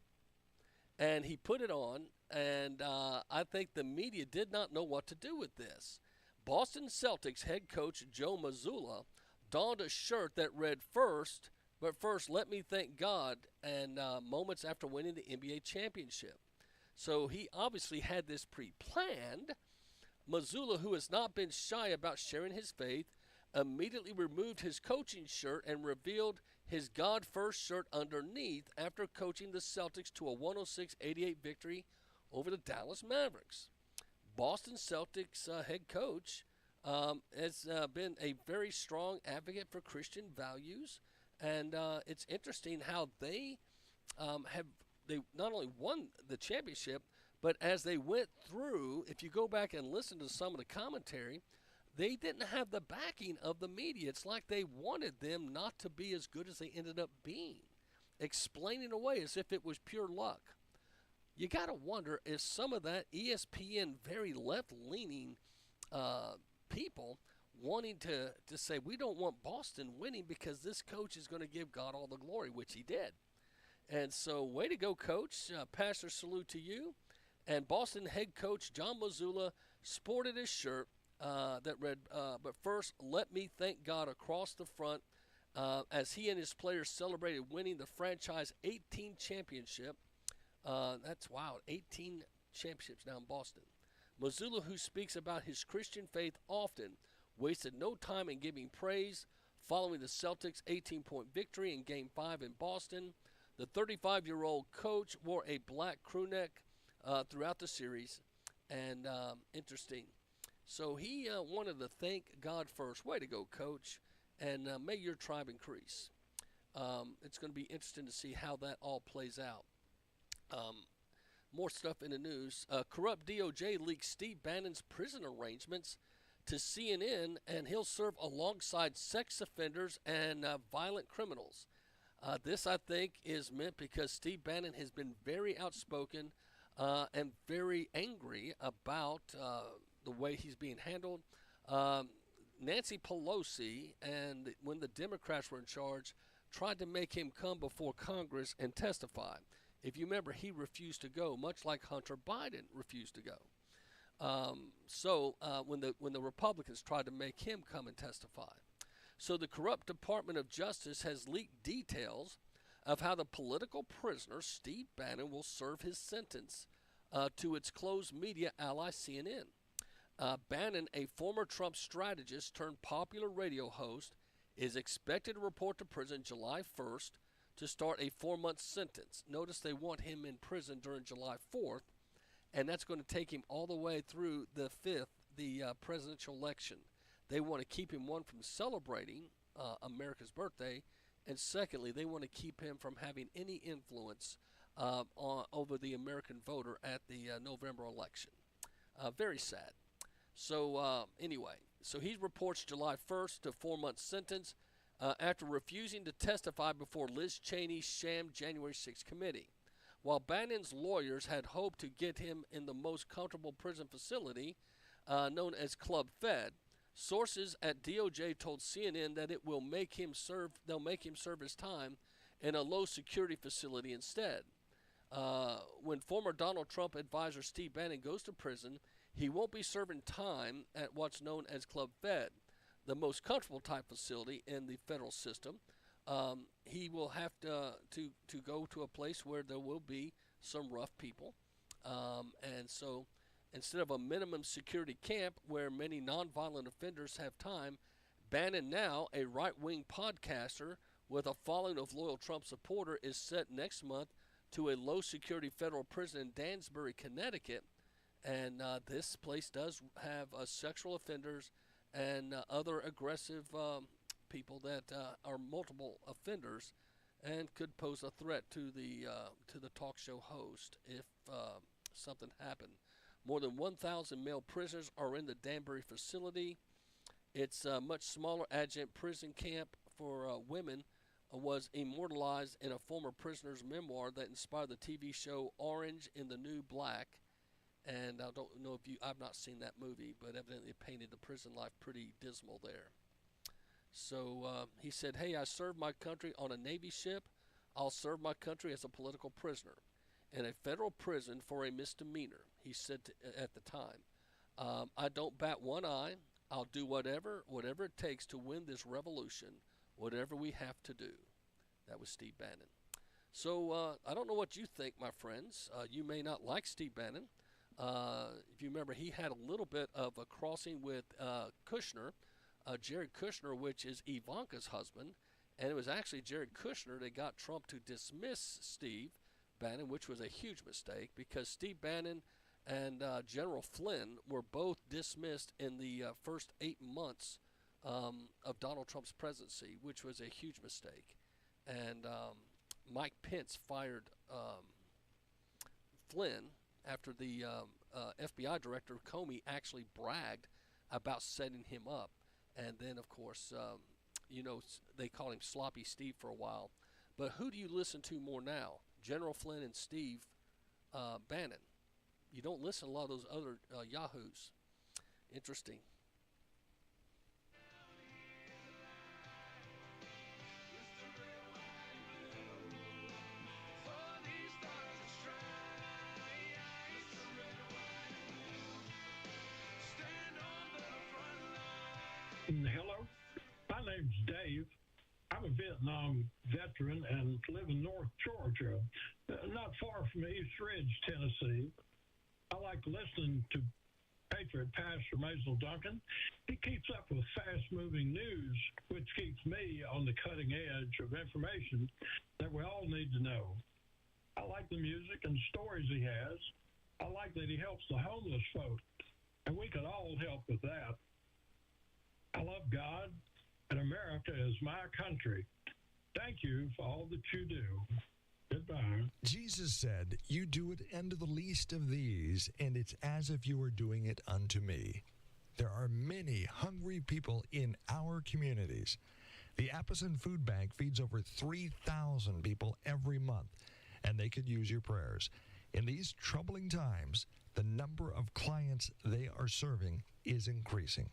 And he put it on, and I think the media did not know what to do with this. Boston Celtics head coach Joe Mazzulla donned a shirt that read but first, let me thank God, and moments after winning the NBA championship. So he obviously had this pre-planned. Mazzulla, who has not been shy about sharing his faith, immediately removed his coaching shirt and revealed his God First shirt underneath after coaching the Celtics to a 106-88 victory over the Dallas Mavericks. Boston Celtics head coach has been a very strong advocate for Christian values, and it's interesting how they not only won the championship, but as they went through, if you go back and listen to some of the commentary, they didn't have the backing of the media. It's like they wanted them not to be as good as they ended up being, explaining away as if it was pure luck. You got to wonder if some of that ESPN very left-leaning people wanting to say, we don't want Boston winning because this coach is going to give God all the glory, which he did. And so, way to go, Coach. Pastor, salute to you. And Boston head coach John Mazzulla sported his shirt that read, "But first, let me thank God," across the front as he and his players celebrated winning the franchise 18 championship. That's wow, 18 championships now in Boston. Mazzulla, who speaks about his Christian faith often, wasted no time in giving praise following the Celtics' 18-point victory in Game 5 in Boston. The 35-year-old coach wore a black crew neck throughout the series, and interesting. So he wanted to thank God first. Way to go, Coach, and may your tribe increase. It's going to be interesting to see how that all plays out. More stuff in the news. Corrupt DOJ leaks Steve Bannon's prison arrangements to CNN, and he'll serve alongside sex offenders and violent criminals. This, I think, is meant because Steve Bannon has been very outspoken and very angry about the way he's being handled. Nancy Pelosi, and when the Democrats were in charge, tried to make him come before Congress and testify. If you remember, he refused to go, much like Hunter Biden refused to go. When the Republicans tried to make him come and testify. So the corrupt Department of Justice has leaked details of how the political prisoner Steve Bannon will serve his sentence to its closed media ally CNN. Bannon, a former Trump strategist turned popular radio host, is expected to report to prison July 1st to start a 4-month sentence. Notice they want him in prison during July 4th, and that's going to take him all the way through the 5th, the presidential election. They want to keep him, one, from celebrating America's birthday, and secondly, they want to keep him from having any influence over the American voter at the November election. Very sad. So anyway, so he reports July 1st to 4-month sentence after refusing to testify before Liz Cheney's sham January 6th committee. While Bannon's lawyers had hoped to get him in the most comfortable prison facility, known as Club Fed, sources at DOJ told CNN that they'll make him serve his time in a low security facility instead. When former Donald Trump advisor Steve Bannon goes to prison, he won't be serving time at what's known as Club Fed, the most comfortable type facility in the federal system. He will have to go to a place where there will be some rough people. And so instead of a minimum security camp where many nonviolent offenders have time, Bannon, now a right-wing podcaster with a following of loyal Trump supporter, is set next month to a low-security federal prison in Danbury, Connecticut. And this place does have sexual offenders and other aggressive people that are multiple offenders and could pose a threat to the talk show host if something happened. More than 1,000 male prisoners are in the Danbury facility. Its much smaller adjunct prison camp for women was immortalized in a former prisoner's memoir that inspired the TV show Orange in the New Black. And I don't know if I've not seen that movie, but evidently it painted the prison life pretty dismal there. So he said, "Hey, I served my country on a Navy ship. I'll serve my country as a political prisoner in a federal prison for a misdemeanor," he said at the time. "I don't bat one eye. I'll do whatever it takes to win this revolution, whatever we have to do." That was Steve Bannon. So I don't know what you think, my friends. You may not like Steve Bannon. If you remember, he had a little bit of a crossing with Kushner, Jared Kushner, which is Ivanka's husband. And it was actually Jared Kushner that got Trump to dismiss Steve Bannon, which was a huge mistake because Steve Bannon and General Flynn were both dismissed in the first 8 months of Donald Trump's presidency, which was a huge mistake. And Mike Pence fired Flynn after the FBI director Comey actually bragged about setting him up. And then, of course, they called him Sloppy Steve for a while. But who do you listen to more now? General Flynn and Steve Bannon. You don't listen to a lot of those other yahoos. Interesting. Hello, my name's Dave. I'm a Vietnam veteran and live in North Georgia, not far from East Ridge, Tennessee. I like listening to Patriot Pastor Macil Duncan. He keeps up with fast-moving news, which keeps me on the cutting edge of information that we all need to know. I like the music and stories he has. I like that he helps the homeless folk, and we could all help with that. I love God, and America is my country. Thank you for all that you do. Goodbye. Jesus said, "You do it unto the least of these, and it's as if you were doing it unto me." There are many hungry people in our communities. The Appleton Food Bank feeds over 3,000 people every month, and they could use your prayers. In these troubling times, the number of clients they are serving is increasing.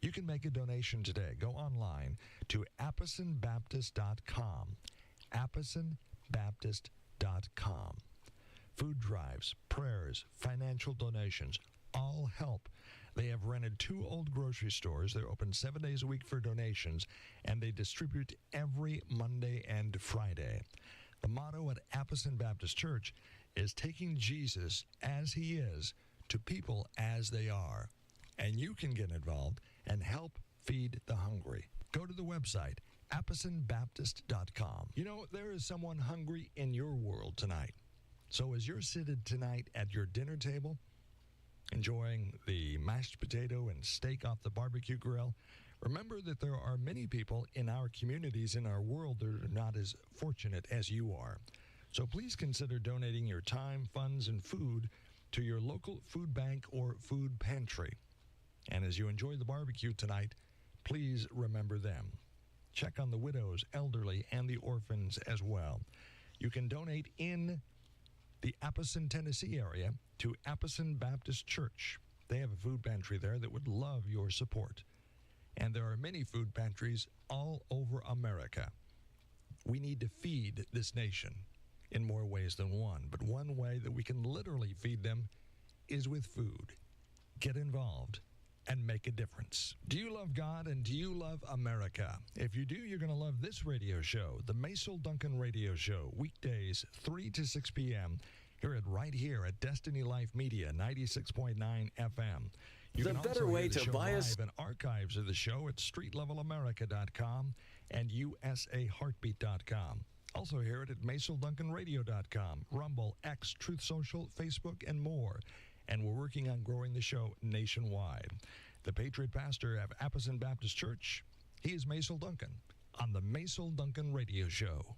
You can make a donation today. Go online to appisonbaptist.com. appisonbaptist.com. Food drives, prayers, financial donations, all help. They have rented 2 old grocery stores. They're open 7 days a week for donations, and they distribute every Monday and Friday. The motto at Appleton Baptist Church is taking Jesus as he is to people as they are. And you can get involved and help feed the hungry. Go to the website, appisonbaptist.com. You know, there is someone hungry in your world tonight. So as you're seated tonight at your dinner table, enjoying the mashed potato and steak off the barbecue grill, remember that there are many people in our communities, in our world, that are not as fortunate as you are. So please consider donating your time, funds, and food to your local food bank or food pantry. And as you enjoy the barbecue tonight, please remember them. Check on the widows, elderly, and the orphans as well. You can donate in the Appleton, Tennessee area to Appleton Baptist Church. They have a food pantry there that would love your support. And there are many food pantries all over America. We need to feed this nation in more ways than one. But one way that we can literally feed them is with food. Get involved and make a difference. Do you love God and do you love America? If you do, you're going to love this radio show, the Macil Duncan Radio Show, weekdays 3 to 6 p.m. Right here at Destiny Life Media, 96.9 FM. You can also hear the show live and archives of the show at streetlevelamerica.com and usaheartbeat.com. Also hear it at MacilDuncanRadio.com, Rumble, X, Truth Social, Facebook, and more. And we're working on growing the show nationwide. The Patriot Pastor of Apposon Baptist Church, he is Macil Duncan on the Macil Duncan Radio Show.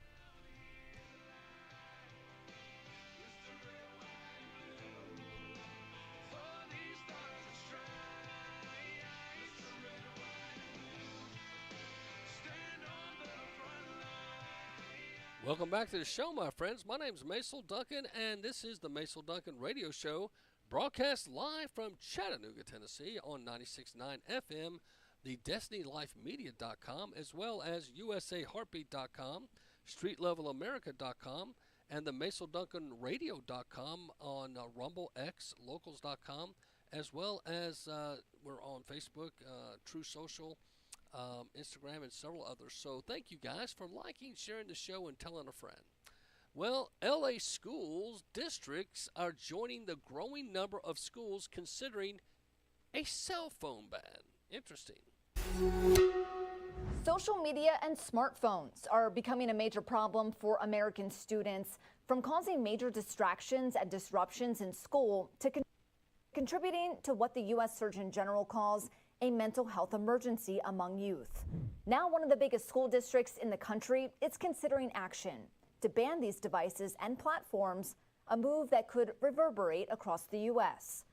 Welcome back to the show, my friends. My name is Macil Duncan, and this is the Macil Duncan Radio Show, broadcast live from Chattanooga, Tennessee on 96.9 FM, the DestinyLifeMedia.com, as well as USAHeartbeat.com, StreetLevelAmerica.com, and the MacilDuncanRadio.com on Rumble, X, Locals.com, as well as we're on Facebook, True Social, Instagram, and several others. So thank you guys for liking, sharing the show, and telling a friend. Well, LA schools districts are joining the growing number of schools considering a cell phone ban. Interesting. Social media and smartphones are becoming a major problem for American students, from causing major distractions and disruptions in school to contributing to what the U.S. Surgeon General calls a mental health emergency among youth. Now, one of the biggest school districts in the country is considering action to ban these devices and platforms, a move that could reverberate across the U.S.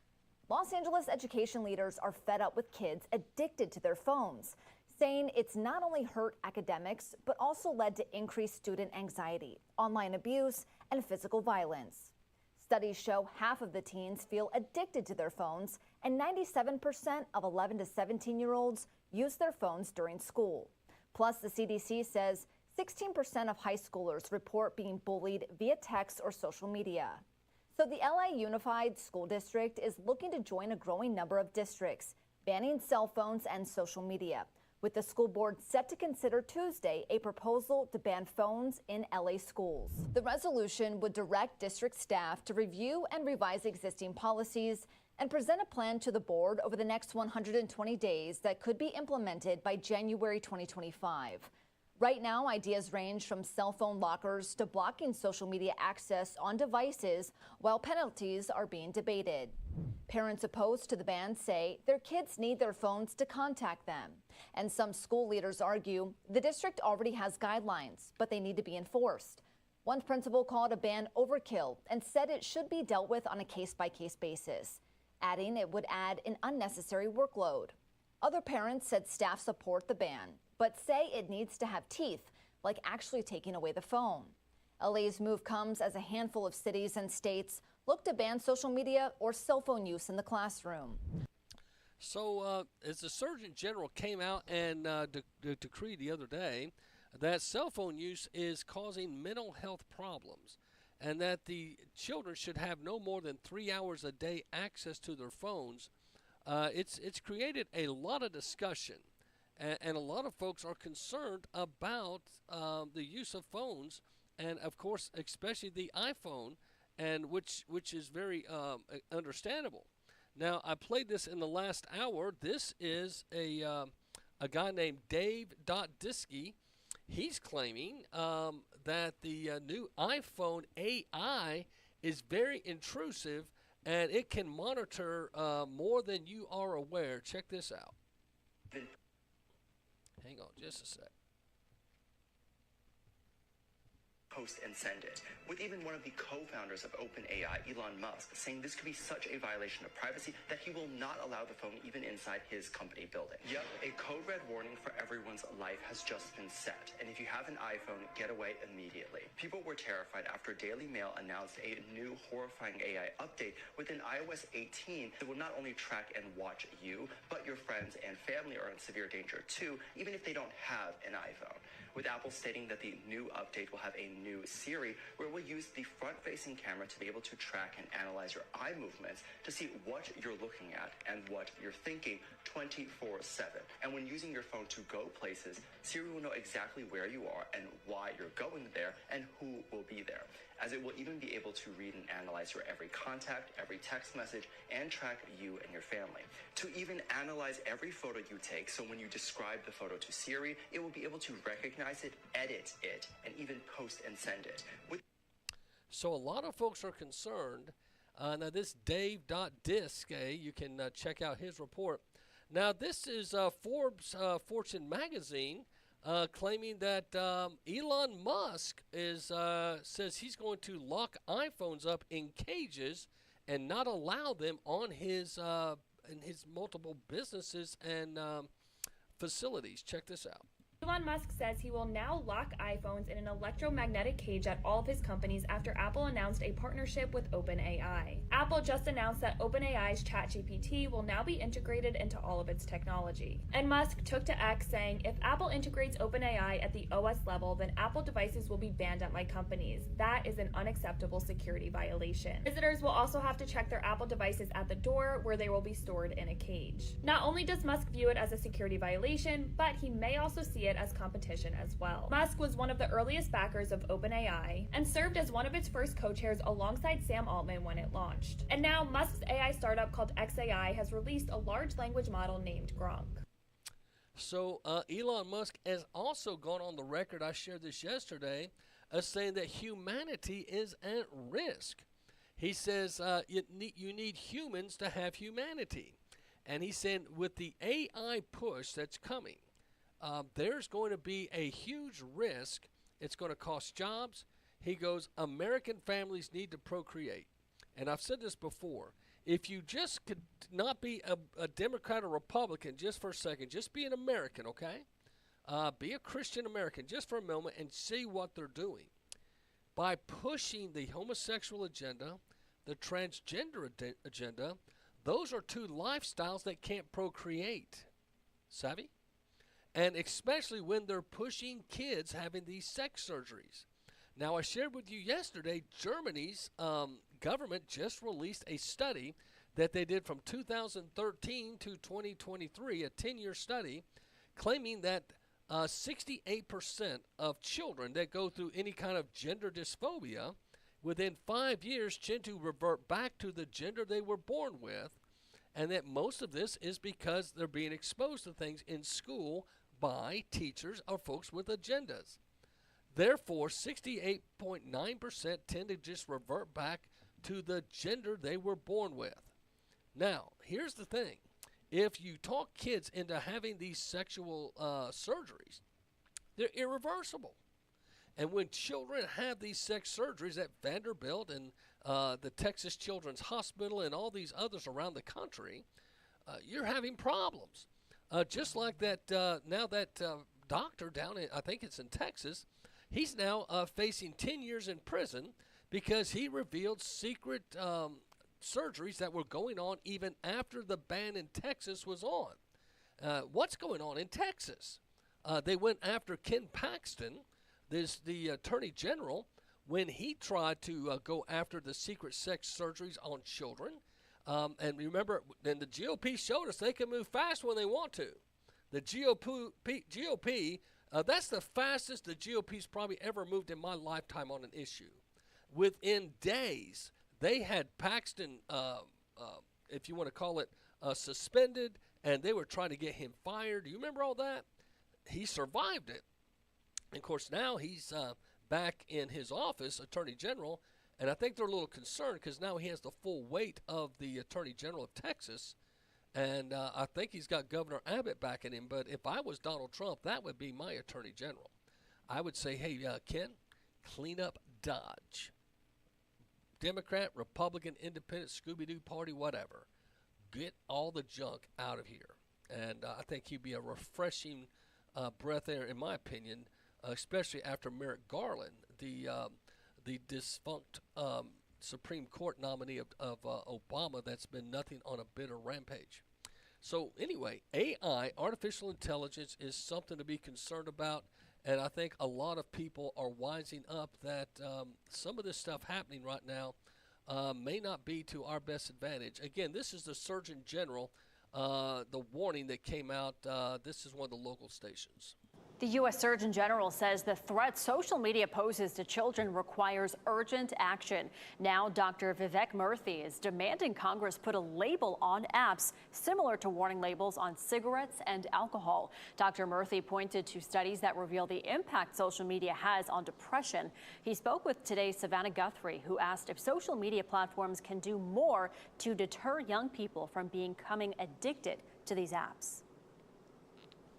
Los Angeles education leaders are fed up with kids addicted to their phones, saying it's not only hurt academics, but also led to increased student anxiety, online abuse, and physical violence. Studies show half of the teens feel addicted to their phones, and 97% of 11 to 17-year-olds use their phones during school. Plus, the CDC says 16% of high schoolers report being bullied via text or social media. So the LA Unified School District is looking to join a growing number of districts, banning cell phones and social media, with the school board set to consider Tuesday a proposal to ban phones in LA schools. The resolution would direct district staff to review and revise existing policies and present a plan to the board over the next 120 days that could be implemented by January 2025. Right now, ideas range from cell phone lockers to blocking social media access on devices, while penalties are being debated. Parents opposed to the ban say their kids need their phones to contact them. And some school leaders argue the district already has guidelines, but they need to be enforced. One principal called a ban overkill and said it should be dealt with on a case-by-case basis, adding it would add an unnecessary workload. Other parents said staff support the ban, but say it needs to have teeth, like actually taking away the phone. LA's move comes as a handful of cities and states look to ban social media or cell phone use in the classroom. So as the Surgeon General came out and decreed the other day that cell phone use is causing mental health problems, and that the children should have no more than 3 hours a day access to their phones, it's created a lot of discussion. And a lot of folks are concerned about the use of phones, and of course, especially the iPhone, and which is very understandable. Now, I played this in the last hour. This is a guy named Dave Diskey. He's claiming that the new iPhone AI is very intrusive, and it can monitor more than you are aware. Check this out. Hang on just a sec. Post and send it, with even one of the co-founders of OpenAI, Elon Musk, saying this could be such a violation of privacy that he will not allow the phone even inside his company building. Yep, a code red warning for everyone's life has just been set, and if you have an iPhone, get away immediately. People were terrified after Daily Mail announced a new horrifying AI update within iOS 18 that will not only track and watch you, but your friends and family are in severe danger too, even if they don't have an iPhone. with Apple stating that the new update will have a new Siri where it will use the front-facing camera to be able to track and analyze your eye movements to see what you're looking at and what you're thinking 24/7. And when using your phone to go places, Siri will know exactly where you are and why you're going there and who will be there, as it will even be able to read and analyze your every contact, every text message, and track you and your family. To even analyze every photo you take, so when you describe the photo to Siri, it will be able to recognize it, edit it, and even post and send it. So a lot of folks are concerned. Now this Dave.Disc, you can check out his report. Now this is Forbes Fortune magazine claiming that Elon Musk says he's going to lock iPhones up in cages and not allow them on his in his multiple businesses and facilities. Check this out. Elon Musk says he will now lock iPhones in an electromagnetic cage at all of his companies after Apple announced a partnership with OpenAI. Apple just announced that OpenAI's ChatGPT will now be integrated into all of its technology. And Musk took to X saying, if Apple integrates OpenAI at the OS level, then Apple devices will be banned at my companies. That is an unacceptable security violation. Visitors will also have to check their Apple devices at the door, where they will be stored in a cage. Not only does Musk view it as a security violation, but he may also see it as competition as well. Musk was one of the earliest backers of OpenAI and served as one of its first co-chairs alongside Sam Altman when it launched. And now Musk's AI startup called XAI has released a large language model named Gronk. So Elon Musk has also gone on the record, I shared this yesterday, as saying that humanity is at risk. He says you need humans to have humanity. And he's saying with the AI push that's coming, there's going to be a huge risk. It's going to cost jobs. He goes, American families need to procreate. And I've said this before. If you just could not be a Democrat or Republican just for a second, just be an American, okay? Be a Christian American just for a moment and see what they're doing. By pushing the homosexual agenda, the transgender agenda, those are two lifestyles that can't procreate. Savvy? And especially when they're pushing kids having these sex surgeries. Now, I shared with you yesterday, Germany's government just released a study that they did from 2013 to 2023, a 10-year study, claiming that 68% of children that go through any kind of gender dysphoria within 5 years tend to revert back to the gender they were born with, and that most of this is because they're being exposed to things in school by teachers or folks with agendas. Therefore, 68.9% tend to just revert back to the gender they were born with. Now, here's the thing. If you talk kids into having these sexual surgeries, they're irreversible. And when children have these sex surgeries at Vanderbilt and the Texas Children's Hospital and all these others around the country, you're having problems. Just like that, now that doctor down in, I think it's in Texas, he's now facing 10 years in prison because he revealed secret surgeries that were going on even after the ban in Texas was on. What's going on in Texas? They went after Ken Paxton, the attorney general, when he tried to go after the secret sex surgeries on children. And remember, then the GOP showed us they can move fast when they want to. The GOP, that's the fastest the GOP's probably ever moved in my lifetime on an issue. Within days, they had Paxton, if you want to call it, suspended, and they were trying to get him fired. Do you remember all that? He survived it. And of course, now he's back in his office, Attorney General, and I think they're a little concerned because now he has the full weight of the Attorney General of Texas, and I think he's got Governor Abbott backing him. But if I was Donald Trump, that would be my Attorney General. I would say, hey, Ken, clean up Dodge. Democrat, Republican, Independent, Scooby-Doo party, whatever. Get all the junk out of here. And I think he'd be a refreshing breath air, in my opinion, especially after Merrick Garland, the defunct Supreme Court nominee of Obama that's been nothing on a bitter rampage. So anyway, AI, artificial intelligence, is something to be concerned about. And I think a lot of people are wising up that some of this stuff happening right now may not be to our best advantage. Again, this is the Surgeon General, the warning that came out. This is one of the local stations. The U.S. Surgeon General says the threat social media poses to children requires urgent action. Now, Dr. Vivek Murthy is demanding Congress put a label on apps similar to warning labels on cigarettes and alcohol. Dr. Murthy pointed to studies that reveal the impact social media has on depression. He spoke with today's Savannah Guthrie, who asked if social media platforms can do more to deter young people from becoming addicted to these apps.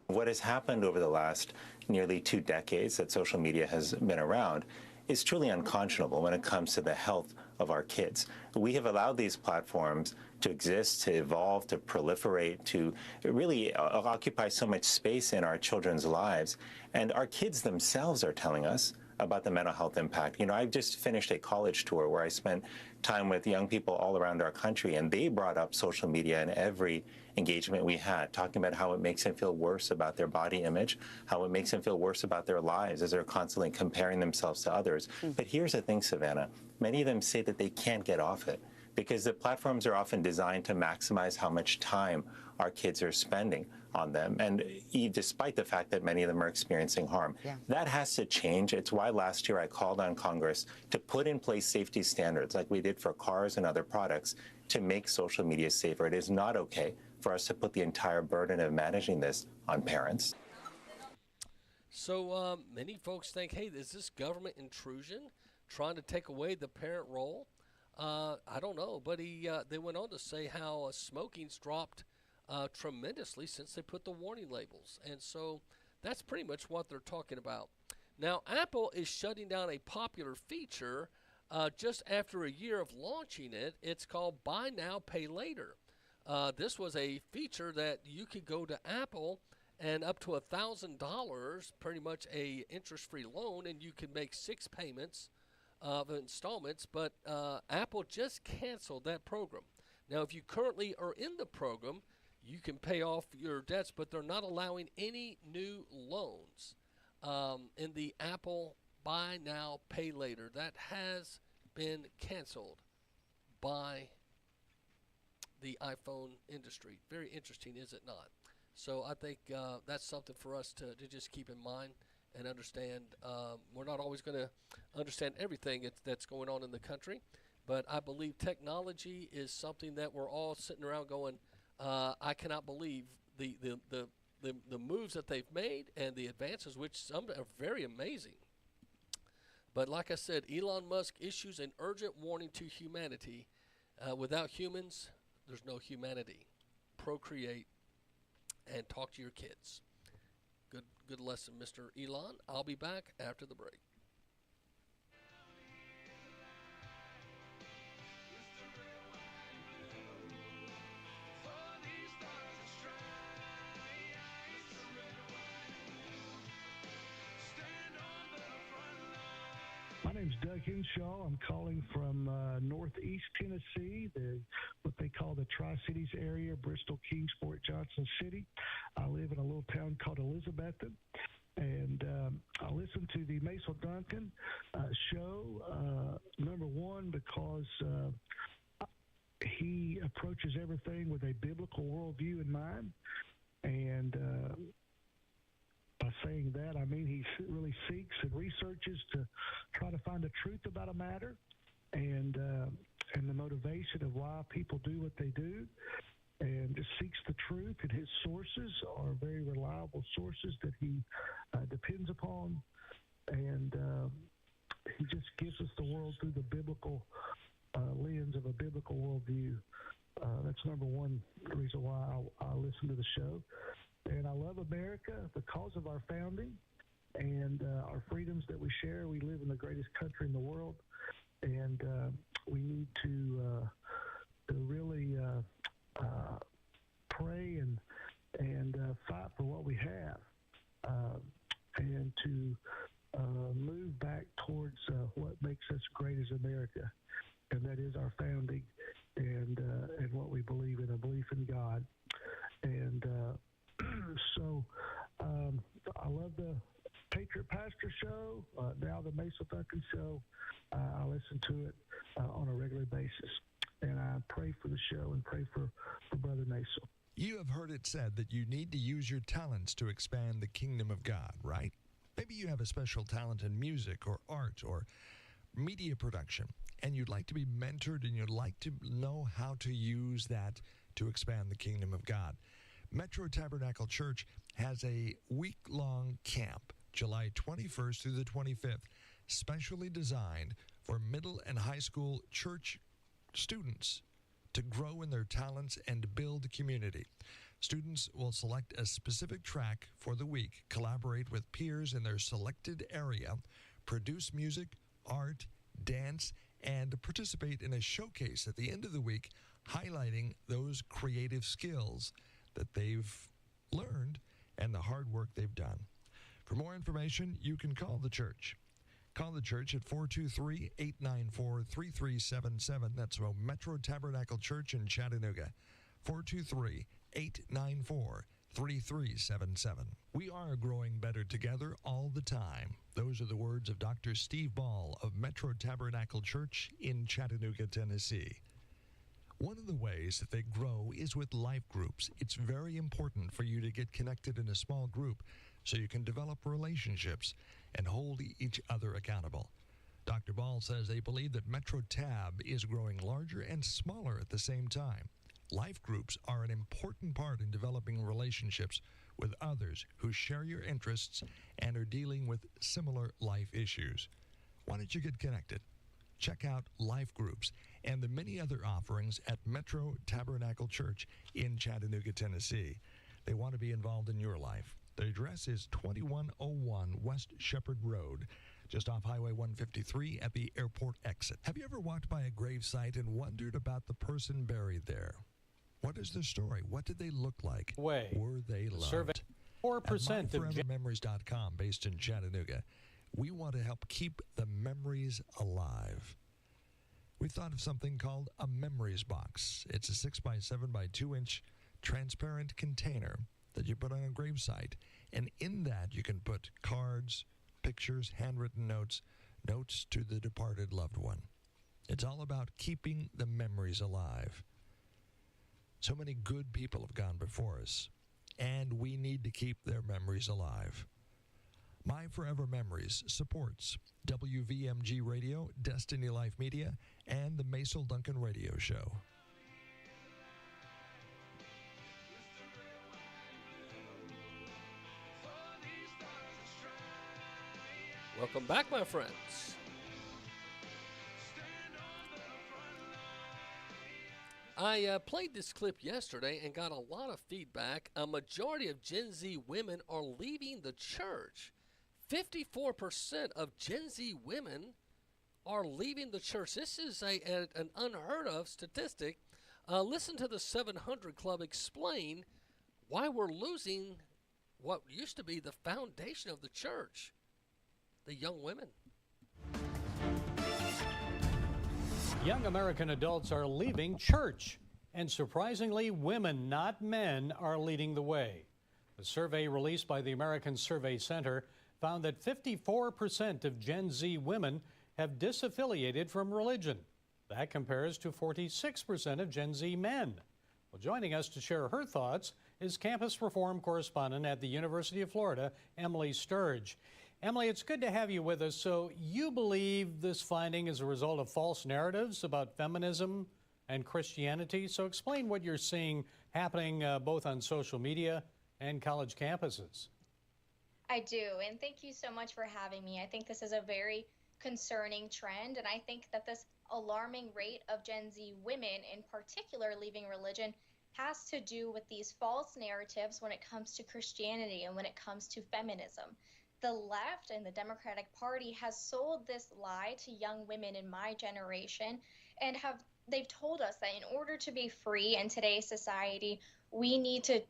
What has happened over the last nearly 2 decades that social media has been around is truly unconscionable when it comes to the health of our kids. We have allowed these platforms to exist, to evolve, to proliferate, to really occupy so much space in our children's lives. And our kids themselves are telling us about the mental health impact. You know, I've just finished a college tour where I spent time with young people all around our country, and they brought up social media in every engagement we had, talking about how it makes them feel worse about their body image, how it makes them feel worse about their lives as they're constantly comparing themselves to others. But here's the thing, Savannah, many of them say that they can't get off it because the platforms are often designed to maximize how much time our kids are spending on them, and despite the fact that many of them are experiencing harm. That has to change. It's why last year I called on Congress to put in place safety standards like we did for cars and other products to make social media safer. It is not okay for us to put the entire burden of managing this on parents. So many folks think, hey, is this government intrusion trying to take away the parent role? I don't know, but they went on to say how smoking's dropped tremendously since they put the warning labels. And so that's pretty much what they're talking about. Now, Apple is shutting down a popular feature just after a year of launching it. It's called Buy Now, Pay Later. This was a feature that you could go to Apple and up to $1,000, pretty much a interest-free loan, and you can make 6 payments of installments. But Apple just canceled that program. Now, if you currently are in the program, you can pay off your debts, but they're not allowing any new loans in the Apple Buy Now, Pay Later. That has been canceled by the iPhone industry. Very interesting, is it not? So I think that's something for us to just keep in mind and understand. We're not always going to understand everything that's going on in the country, but I believe technology is something that we're all sitting around going, I cannot believe the moves that they've made and the advances, which some are very amazing. But like I said, Elon Musk issues an urgent warning to humanity. Without humans, there's no humanity. Procreate and talk to your kids. Good lesson, Mr. Elon. I'll be back after the break. My name's Doug Henshaw. I'm calling from northeast Tennessee, what they call the Tri-Cities area, Bristol, Kingsport, Johnson City. I live in a little town called Elizabethton, and I listen to the Macil Duncan show, number one, because he approaches everything with a biblical worldview in mind, and by saying that, I mean he really seeks and researches to try to find the truth about a matter, and the motivation of why people do what they do, and just seeks the truth. And his sources are very reliable sources that he depends upon, and he just gives us the world through the biblical lens of a biblical worldview. That's number one reason why I listen to the show. And I love America because of our founding and our freedoms that we share. We live in the greatest country in the world, and we need to really pray and fight for what we have, and to move back towards what makes us great as America, and that is our founding and what we believe in, a belief in God. And so I love the Patriot Duncan show. I listen to it on a regular basis. And I pray for the show and pray for Brother Macil. You have heard it said that you need to use your talents to expand the kingdom of God, right? Maybe you have a special talent in music or art or media production, and you'd like to be mentored and you'd like to know how to use that to expand the kingdom of God. Metro Tabernacle Church has a week-long camp, July 21st through the 25th, specially designed for middle and high school church students to grow in their talents and build community. Students will select a specific track for the week, collaborate with peers in their selected area, produce music, art, dance, and participate in a showcase at the end of the week, highlighting those creative skills that they've learned and the hard work they've done. For more information, you can call the church. Call the church at 423-894-3377. That's Metro Tabernacle Church in Chattanooga. 423-894-3377. We are growing better together all the time. Those are the words of Dr. Steve Ball of Metro Tabernacle Church in Chattanooga, Tennessee. One of the ways that they grow is with life groups. It's very important for you to get connected in a small group so you can develop relationships and hold each other accountable. Dr. Ball says they believe that Metro Tab is growing larger and smaller at the same time. Life groups are an important part in developing relationships with others who share your interests and are dealing with similar life issues. Why don't you get connected? Check out life groups and the many other offerings at Metro Tabernacle Church in Chattanooga, Tennessee. They want to be involved in your life. The address is 2101 West Shepherd Road, just off Highway 153 at the airport exit. Have you ever walked by a gravesite and wondered about the person buried there? What is their story? What did they look like? Were they loved? Survey 4% of MyForeverMemories.com, based in Chattanooga. We want to help keep the memories alive. We thought of something called a Memories Box. It's a 6x7 by 2 inch transparent container that you put on a gravesite, and in that you can put cards, pictures, handwritten notes, notes to the departed loved one. It's all about keeping the memories alive. So many good people have gone before us, and we need to keep their memories alive. My Forever Memories supports WVMG Radio, Destiny Life Media, and the Macil Duncan Radio Show. Welcome back, my friends. I played this clip yesterday and got a lot of feedback. A majority of Gen Z women are leaving the church. 54% of Gen Z women are leaving the church. This is an unheard of statistic. Listen to the 700 Club explain why we're losing what used to be the foundation of the church, the young women. Young American adults are leaving church, and surprisingly, women, not men, are leading the way. A survey released by the American Survey Center found that 54% of Gen Z women have disaffiliated from religion. That compares to 46% of Gen Z men. Well, joining us to share her thoughts is campus reform correspondent at the University of Florida, Emily Sturge. Emily, it's good to have you with us. So you believe this finding is a result of false narratives about feminism and Christianity. So explain what you're seeing happening both on social media and college campuses. I do, and thank you so much for having me. I think this is a very concerning trend, and I think that this alarming rate of Gen Z women in particular leaving religion has to do with these false narratives when it comes to Christianity and when it comes to feminism. The left and the Democratic Party has sold this lie to young women in my generation, and they've told us that in order to be free in today's society, we need to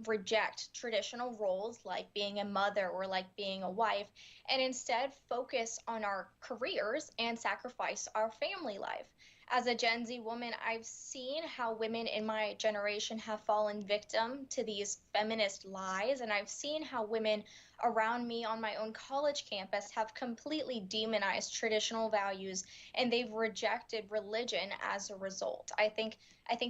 reject traditional roles like being a mother or like being a wife, and instead focus on our careers and sacrifice our family life. As a Gen Z woman, I've seen how women in my generation have fallen victim to these feminist lies, and I've seen how women around me on my own college campus have completely demonized traditional values, and they've rejected religion as a result. I think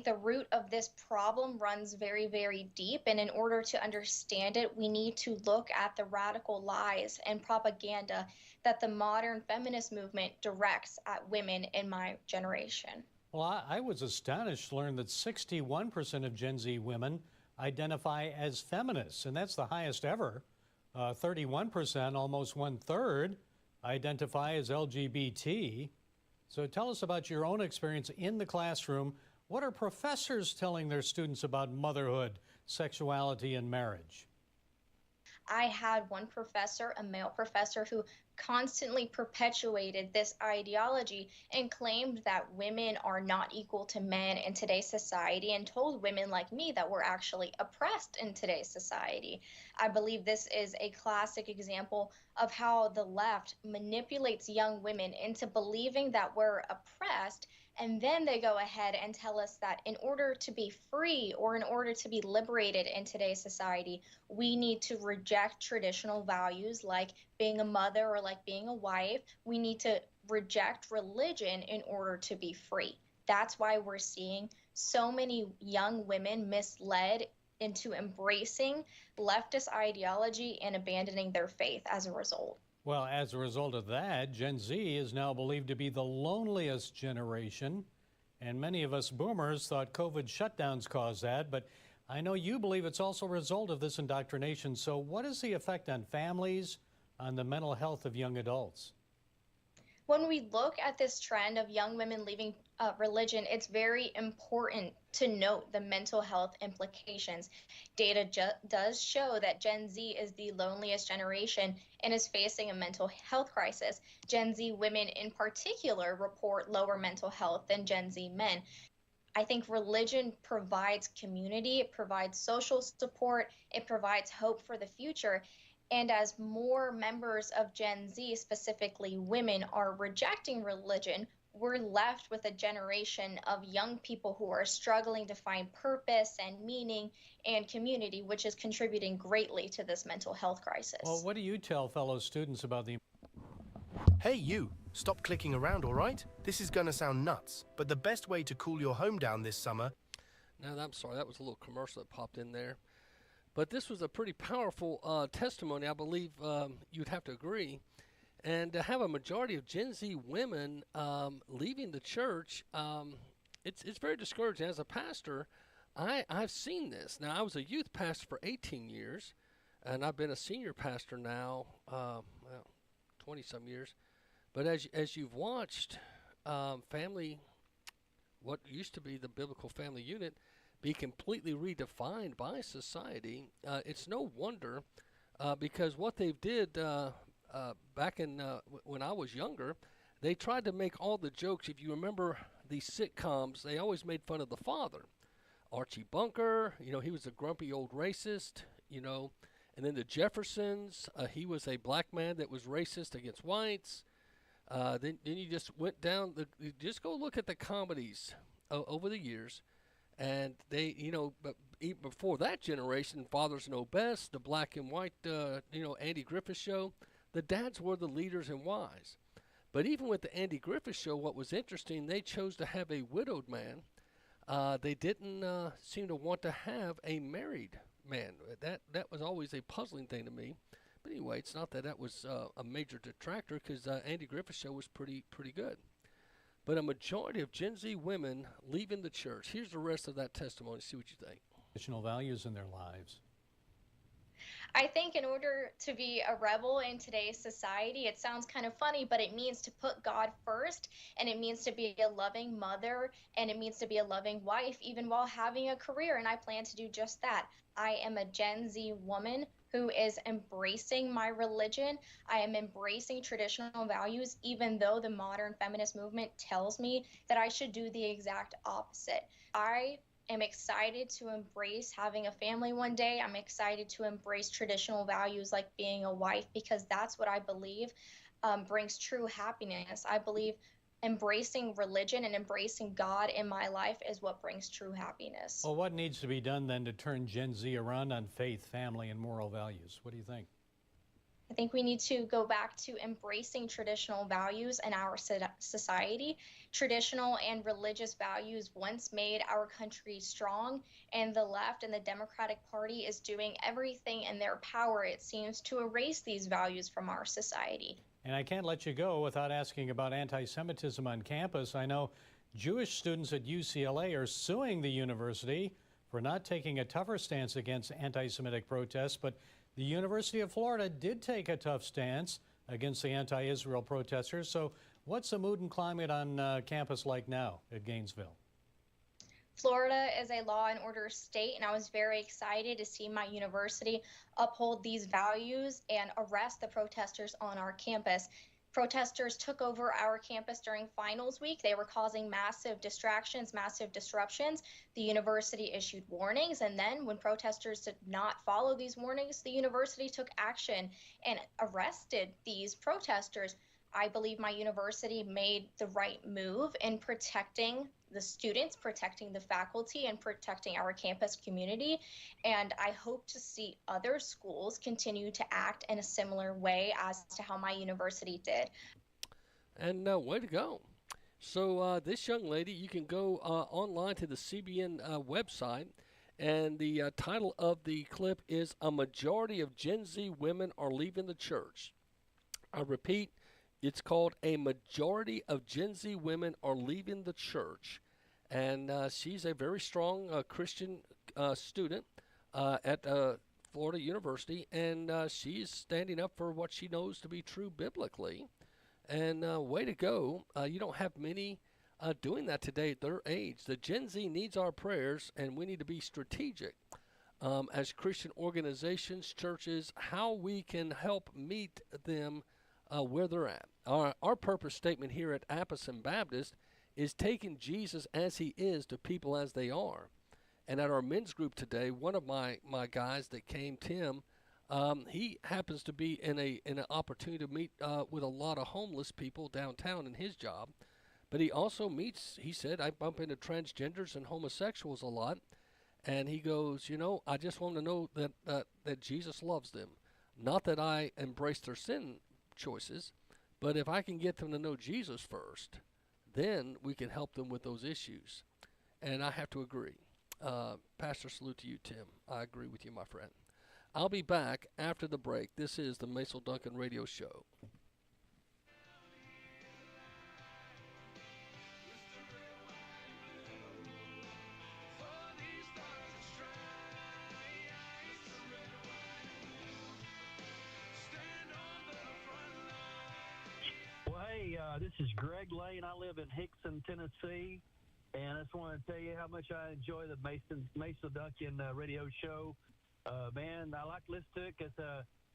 the root of this problem runs very, very deep, and in order to understand it, we need to look at the radical lies and propaganda that the modern feminist movement directs at women in my generation. Well, I was astonished to learn that 61% of Gen Z women identify as feminists, and that's the highest ever. 31%, almost 1/3, identify as LGBT. So tell us about your own experience in the classroom. What are professors telling their students about motherhood, sexuality, and marriage? I had one professor, a male professor, who constantly perpetuated this ideology and claimed that women are not equal to men in today's society and told women like me that we're actually oppressed in today's society. I believe this is a classic example of how the left manipulates young women into believing that we're oppressed, and then they go ahead and tell us that in order to be free or in order to be liberated in today's society, we need to reject traditional values like being a mother or like being a wife. We need to reject religion in order to be free. That's why we're seeing so many young women misled into embracing leftist ideology and abandoning their faith as a result. Well, as a result of that, Gen Z is now believed to be the loneliest generation, and many of us boomers thought COVID shutdowns caused that, but I know you believe it's also a result of this indoctrination. So what is the effect on families, on the mental health of young adults? When we look at this trend of young women leaving religion, it's very important to note the mental health implications. Data does show that Gen Z is the loneliest generation and is facing a mental health crisis. Gen Z women in particular report lower mental health than Gen Z men. I think religion provides community, it provides social support, it provides hope for the future. And as more members of Gen Z, specifically women, are rejecting religion, we're left with a generation of young people who are struggling to find purpose and meaning and community, which is contributing greatly to this mental health crisis. Well, what do you tell fellow students about the... Hey, you! Stop clicking around, all right? This is gonna sound nuts, but the best way to cool your home down this summer... No, I'm sorry, that was a little commercial that popped in there. But this was a pretty powerful testimony, I believe you'd have to agree. And to have a majority of Gen Z women leaving the church, it's very discouraging. As a pastor, I've seen this. Now, I was a youth pastor for 18 years, and I've been a senior pastor now, 20-some years. But as you've watched family, what used to be the biblical family unit, be completely redefined by society, it's no wonder because what they did back in when I was younger, they tried to make all the jokes. If you remember these sitcoms, they always made fun of the father. Archie Bunker, he was a grumpy old racist, and then the Jeffersons, he was a black man that was racist against whites. Then you just went down, just go look at the comedies over the years. And they, but even before that generation, Fathers Know Best, the black and white, Andy Griffith Show, the dads were the leaders and wise. But even with the Andy Griffith Show, what was interesting, they chose to have a widowed man. They didn't seem to want to have a married man. That was always a puzzling thing to me. But anyway, it's not that was a major detractor because Andy Griffith Show was pretty good. But a majority of Gen Z women leaving the church. Here's the rest of that testimony. See what you think. Traditional values in their lives. I think in order to be a rebel in today's society, it sounds kind of funny, but it means to put God first, and it means to be a loving mother, and it means to be a loving wife, even while having a career, and I plan to do just that. I am a Gen Z woman who is embracing my religion. I am embracing traditional values, even though the modern feminist movement tells me that I should do the exact opposite. I am excited to embrace having a family one day. I'm excited to embrace traditional values like being a wife, because that's what I believe brings true happiness. I believe embracing religion and embracing God in my life is what brings true happiness. Well, what needs to be done then to turn Gen Z around on faith, family, and moral values? What do you think? I think we need to go back to embracing traditional values in our society. Traditional and religious values once made our country strong, and the left and the Democratic Party is doing everything in their power, it seems, to erase these values from our society. And I can't let you go without asking about anti-Semitism on campus. I know Jewish students at UCLA are suing the university for not taking a tougher stance against anti-Semitic protests, but the University of Florida did take a tough stance against the anti-Israel protesters. So what's the mood and climate on campus like now at Gainesville? Florida is a law and order state, and I was very excited to see my university uphold these values and arrest the protesters on our campus. Protesters took over our campus during finals week. They were causing massive distractions, massive disruptions. The university issued warnings, and then when protesters did not follow these warnings, the university took action and arrested these protesters. I believe my university made the right move in protecting the students, protecting the faculty, and protecting our campus community. And I hope to see other schools continue to act in a similar way as to how my university did. And way to go. So this young lady, you can go online to the CBN website, and the title of the clip is "A Majority of Gen Z Women Are Leaving the Church." I repeat, it's called "A Majority of Gen Z Women Are Leaving the Church." And she's a very strong Christian student at Florida University, and she's standing up for what she knows to be true biblically. And way to go. You don't have many doing that today at their age. The Gen Z needs our prayers, and we need to be strategic as Christian organizations, churches, how we can help meet them where they're at. Our purpose statement here at Appleton Baptist is taking Jesus as he is to people as they are. And at our men's group today, one of my guys that came, Tim, he happens to be in an opportunity to meet with a lot of homeless people downtown in his job. But he also meets, he said, I bump into transgenders and homosexuals a lot. And he goes, I just want to know that Jesus loves them. Not that I embrace their sin choices, but if I can get them to know Jesus first, then we can help them with those issues. And I have to agree. Pastor, salute to you, Tim. I agree with you, my friend. I'll be back after the break. This is the Macil Duncan Radio Show. This is Greg Lane. I live in Hickson, Tennessee, and I just want to tell you how much I enjoy the Macil Duncan radio show. Man, I like to listen to it because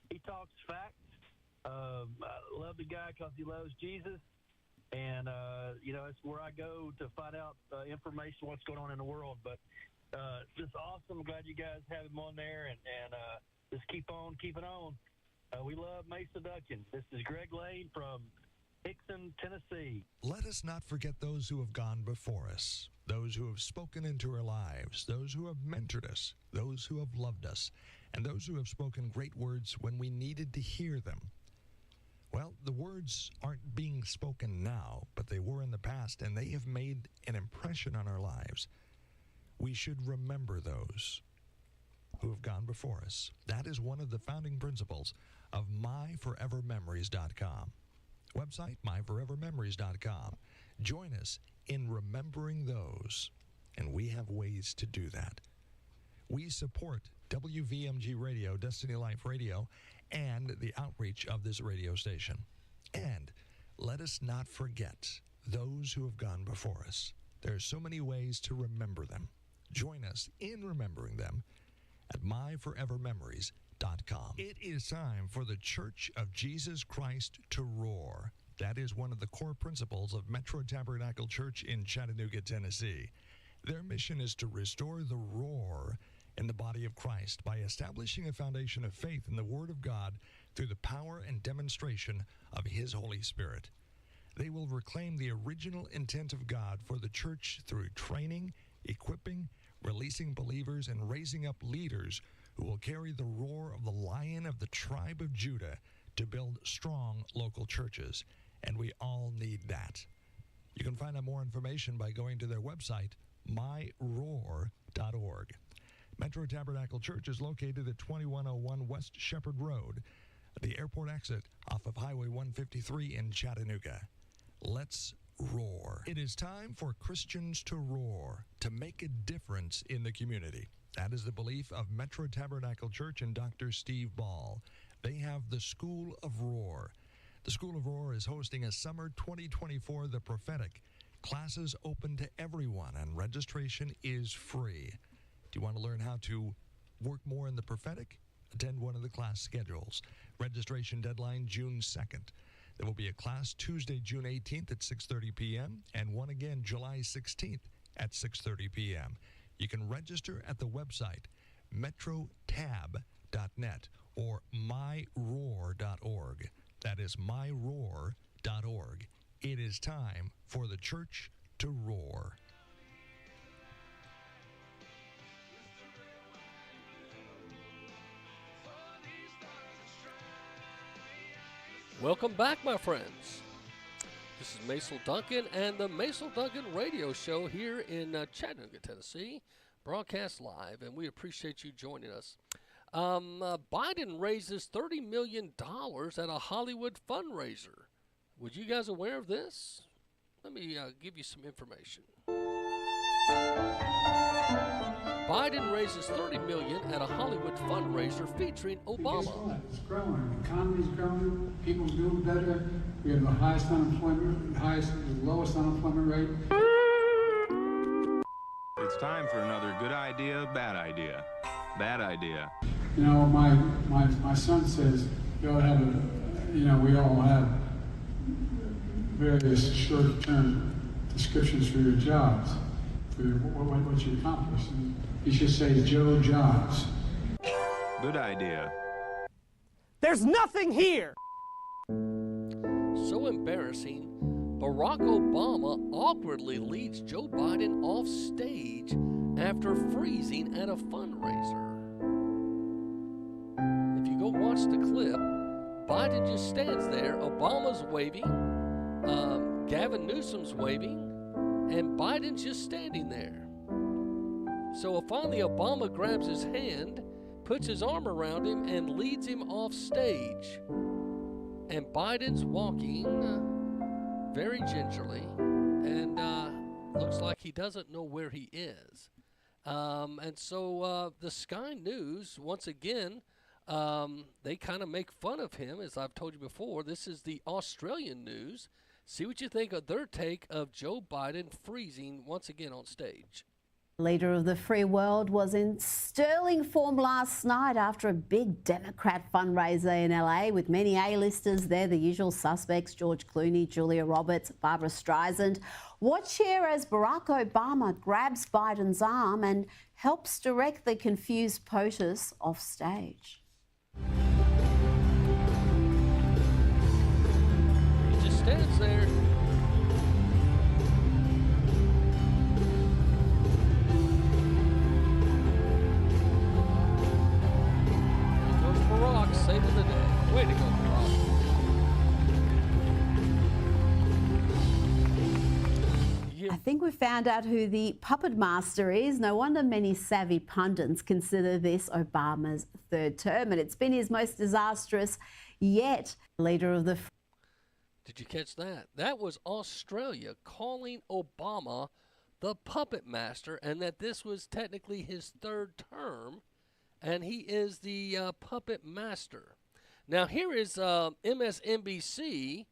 he talks facts. I love the guy because he loves Jesus, and it's where I go to find out information, what's going on in the world. But just awesome. I'm glad you guys have him on there, and just keep on keeping on. We love Macil Duncan. This is Greg Lane from Hickson, Tennessee. Let us not forget those who have gone before us, those who have spoken into our lives, those who have mentored us, those who have loved us, and those who have spoken great words when we needed to hear them. Well, the words aren't being spoken now, but they were in the past, and they have made an impression on our lives. We should remember those who have gone before us. That is one of the founding principles of myforevermemories.com. Website, myforevermemories.com. Join us in remembering those, and we have ways to do that. We support WVMG Radio, Destiny Life Radio, and the outreach of this radio station. And let us not forget those who have gone before us. There are so many ways to remember them. Join us in remembering them at myforevermemories.com. It is time for the Church of Jesus Christ to roar. That is one of the core principles of Metro Tabernacle Church in Chattanooga, Tennessee. Their mission is to restore the roar in the body of Christ by establishing a foundation of faith in the Word of God through the power and demonstration of His Holy Spirit. They will reclaim the original intent of God for the church through training, equipping, releasing believers, and raising up leaders who will carry the roar of the Lion of the tribe of Judah to build strong local churches. And we all need that. You can find out more information by going to their website, myroar.org. Metro Tabernacle Church is located at 2101 West Shepherd Road, the airport exit off of Highway 153 in Chattanooga. Let's roar. It is time for Christians to roar, to make a difference in the community. That is the belief of Metro Tabernacle Church and Dr. Steve Ball. They have the School of Roar. The School of Roar is hosting a summer 2024 The Prophetic. Classes open to everyone and registration is free. Do you want to learn how to work more in the prophetic? Attend one of the class schedules. Registration deadline June 2nd. There will be a class Tuesday, June 18th at 6:30 p.m. and one again July 16th at 6:30 p.m. You can register at the website metrotab.net or myroar.org. That is myroar.org. It is time for the church to roar. Welcome back, my friends. This is Macil Duncan and the Macil Duncan Radio Show here in Chattanooga, Tennessee, broadcast live, and we appreciate you joining us. Biden raises $30 million at a Hollywood fundraiser. Were you guys aware of this? Let me give you some information. Biden raises $30 million at a Hollywood fundraiser featuring Obama. It's growing. The economy's growing. People doing better. We have the highest unemployment, the lowest unemployment rate. It's time for another good idea, bad idea. Bad idea. You know, my son says you ought to have we all have various short-term descriptions for your jobs, for what you accomplished. And you should say Joe Jobs. Good idea. There's nothing here. So embarrassing, Barack Obama awkwardly leads Joe Biden off stage after freezing at a fundraiser. If you go watch the clip, Biden just stands there, Obama's waving, Gavin Newsom's waving, and Biden's just standing there. So finally Obama grabs his hand, puts his arm around him, and leads him off stage. And Biden's walking very gingerly, and looks like he doesn't know where he is. And so the Sky News, once again, they kind of make fun of him, as I've told you before. This is the Australian news. See what you think of their take of Joe Biden freezing once again on stage. Leader of the free world was in sterling form last night after a big Democrat fundraiser in LA with many A-listers there, the usual suspects, George Clooney, Julia Roberts, Barbara Streisand. Watch here as Barack Obama grabs Biden's arm and helps direct the confused POTUS off stage. He just stands there. Barack saving the day. Way to go, Barack. I think we found out who the puppet master is. No wonder many savvy pundits consider this Obama's third term, and it's been his most disastrous yet. Leader of the... Did you catch that? That was Australia calling Obama the puppet master, and that this was technically his third term. And he is the puppet master. Now, here is MSNBC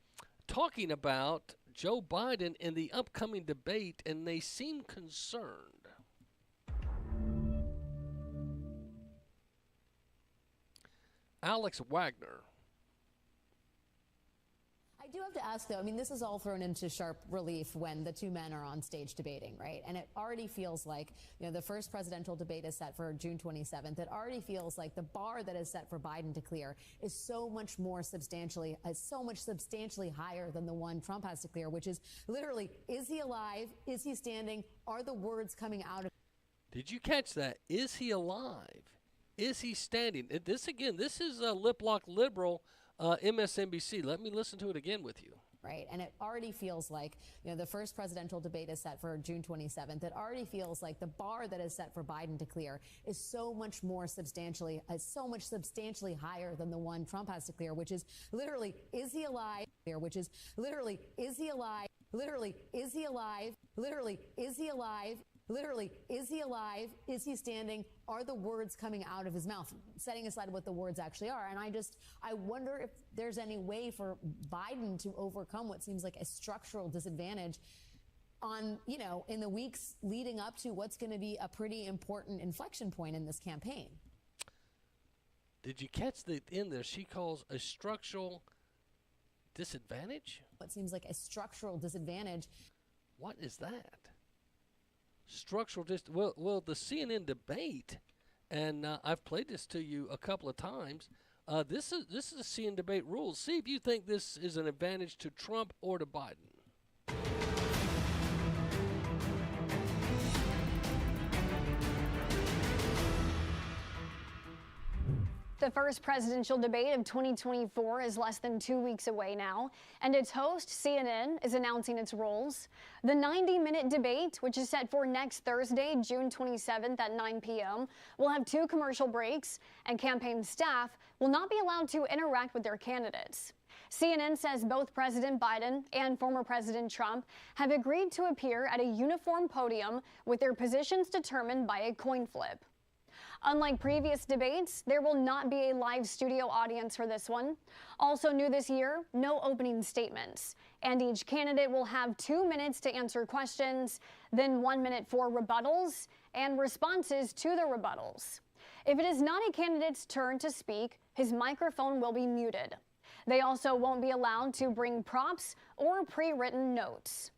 talking about Joe Biden in the upcoming debate, and they seem concerned. I do have to ask, though, I mean, this is all thrown into sharp relief when the two men are on stage debating, right? And it already feels like, the first presidential debate is set for June 27th. It already feels like the bar that is set for Biden to clear is so much substantially higher than the one Trump has to clear, which is literally, is he alive? Is he standing? Are the words coming out of... Did you catch that? Is he alive? Is he standing? This is a lip lock liberal MSNBC. Let me listen to it again with you. Right. And it already feels like, the first presidential debate is set for June 27th. It already feels like the bar that is set for Biden to clear is so much substantially higher than the one Trump has to clear, which is literally, is he alive? Which is literally, is he alive? Literally, is he alive? Literally, is he alive? Literally, is he alive? Is he standing? Are the words coming out of his mouth? Setting aside what the words actually are. And I wonder if there's any way for Biden to overcome what seems like a structural disadvantage on, in the weeks leading up to what's going to be a pretty important inflection point in this campaign. Did you catch the end there? She calls a structural disadvantage? What seems like a structural disadvantage. What is that? Structural well, the CNN debate, and I've played this to you a couple of times. This is a CNN debate rules. See if you think this is an advantage to Trump or to Biden. The first presidential debate of 2024 is less than 2 weeks away now, and its host, CNN, is announcing its rules. The 90-minute debate, which is set for next Thursday, June 27th at 9 p.m., will have 2 commercial breaks, and campaign staff will not be allowed to interact with their candidates. CNN says both President Biden and former President Trump have agreed to appear at a uniform podium with their positions determined by a coin flip. Unlike previous debates, there will not be a live studio audience for this one. Also new this year, no opening statements. And each candidate will have 2 minutes to answer questions, then 1 minute for rebuttals and responses to the rebuttals. If it is not a candidate's turn to speak, his microphone will be muted. They also won't be allowed to bring props or pre-written notes.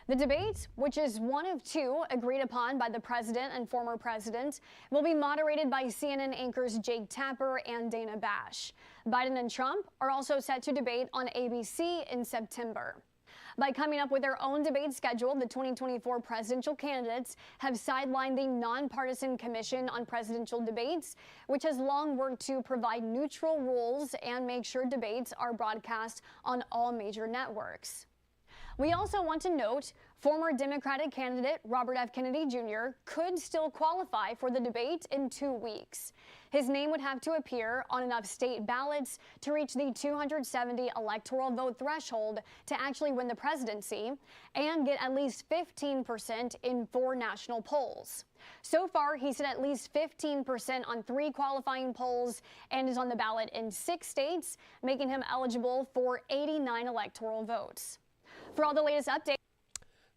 The debate, which is one of 2 agreed upon by the president and former president, will be moderated by CNN anchors Jake Tapper and Dana Bash. Biden and Trump are also set to debate on ABC in September. By coming up with their own debate schedule, the 2024 presidential candidates have sidelined the Nonpartisan Commission on Presidential Debates, which has long worked to provide neutral rules and make sure debates are broadcast on all major networks. We also want to note former Democratic candidate Robert F. Kennedy Jr. could still qualify for the debate in 2 weeks. His name would have to appear on enough state ballots to reach the 270 electoral vote threshold to actually win the presidency and get at least 15% in 4 national polls. So far, he's at least 15% on 3 qualifying polls and is on the ballot in 6 states, making him eligible for 89 electoral votes. For all the latest updates.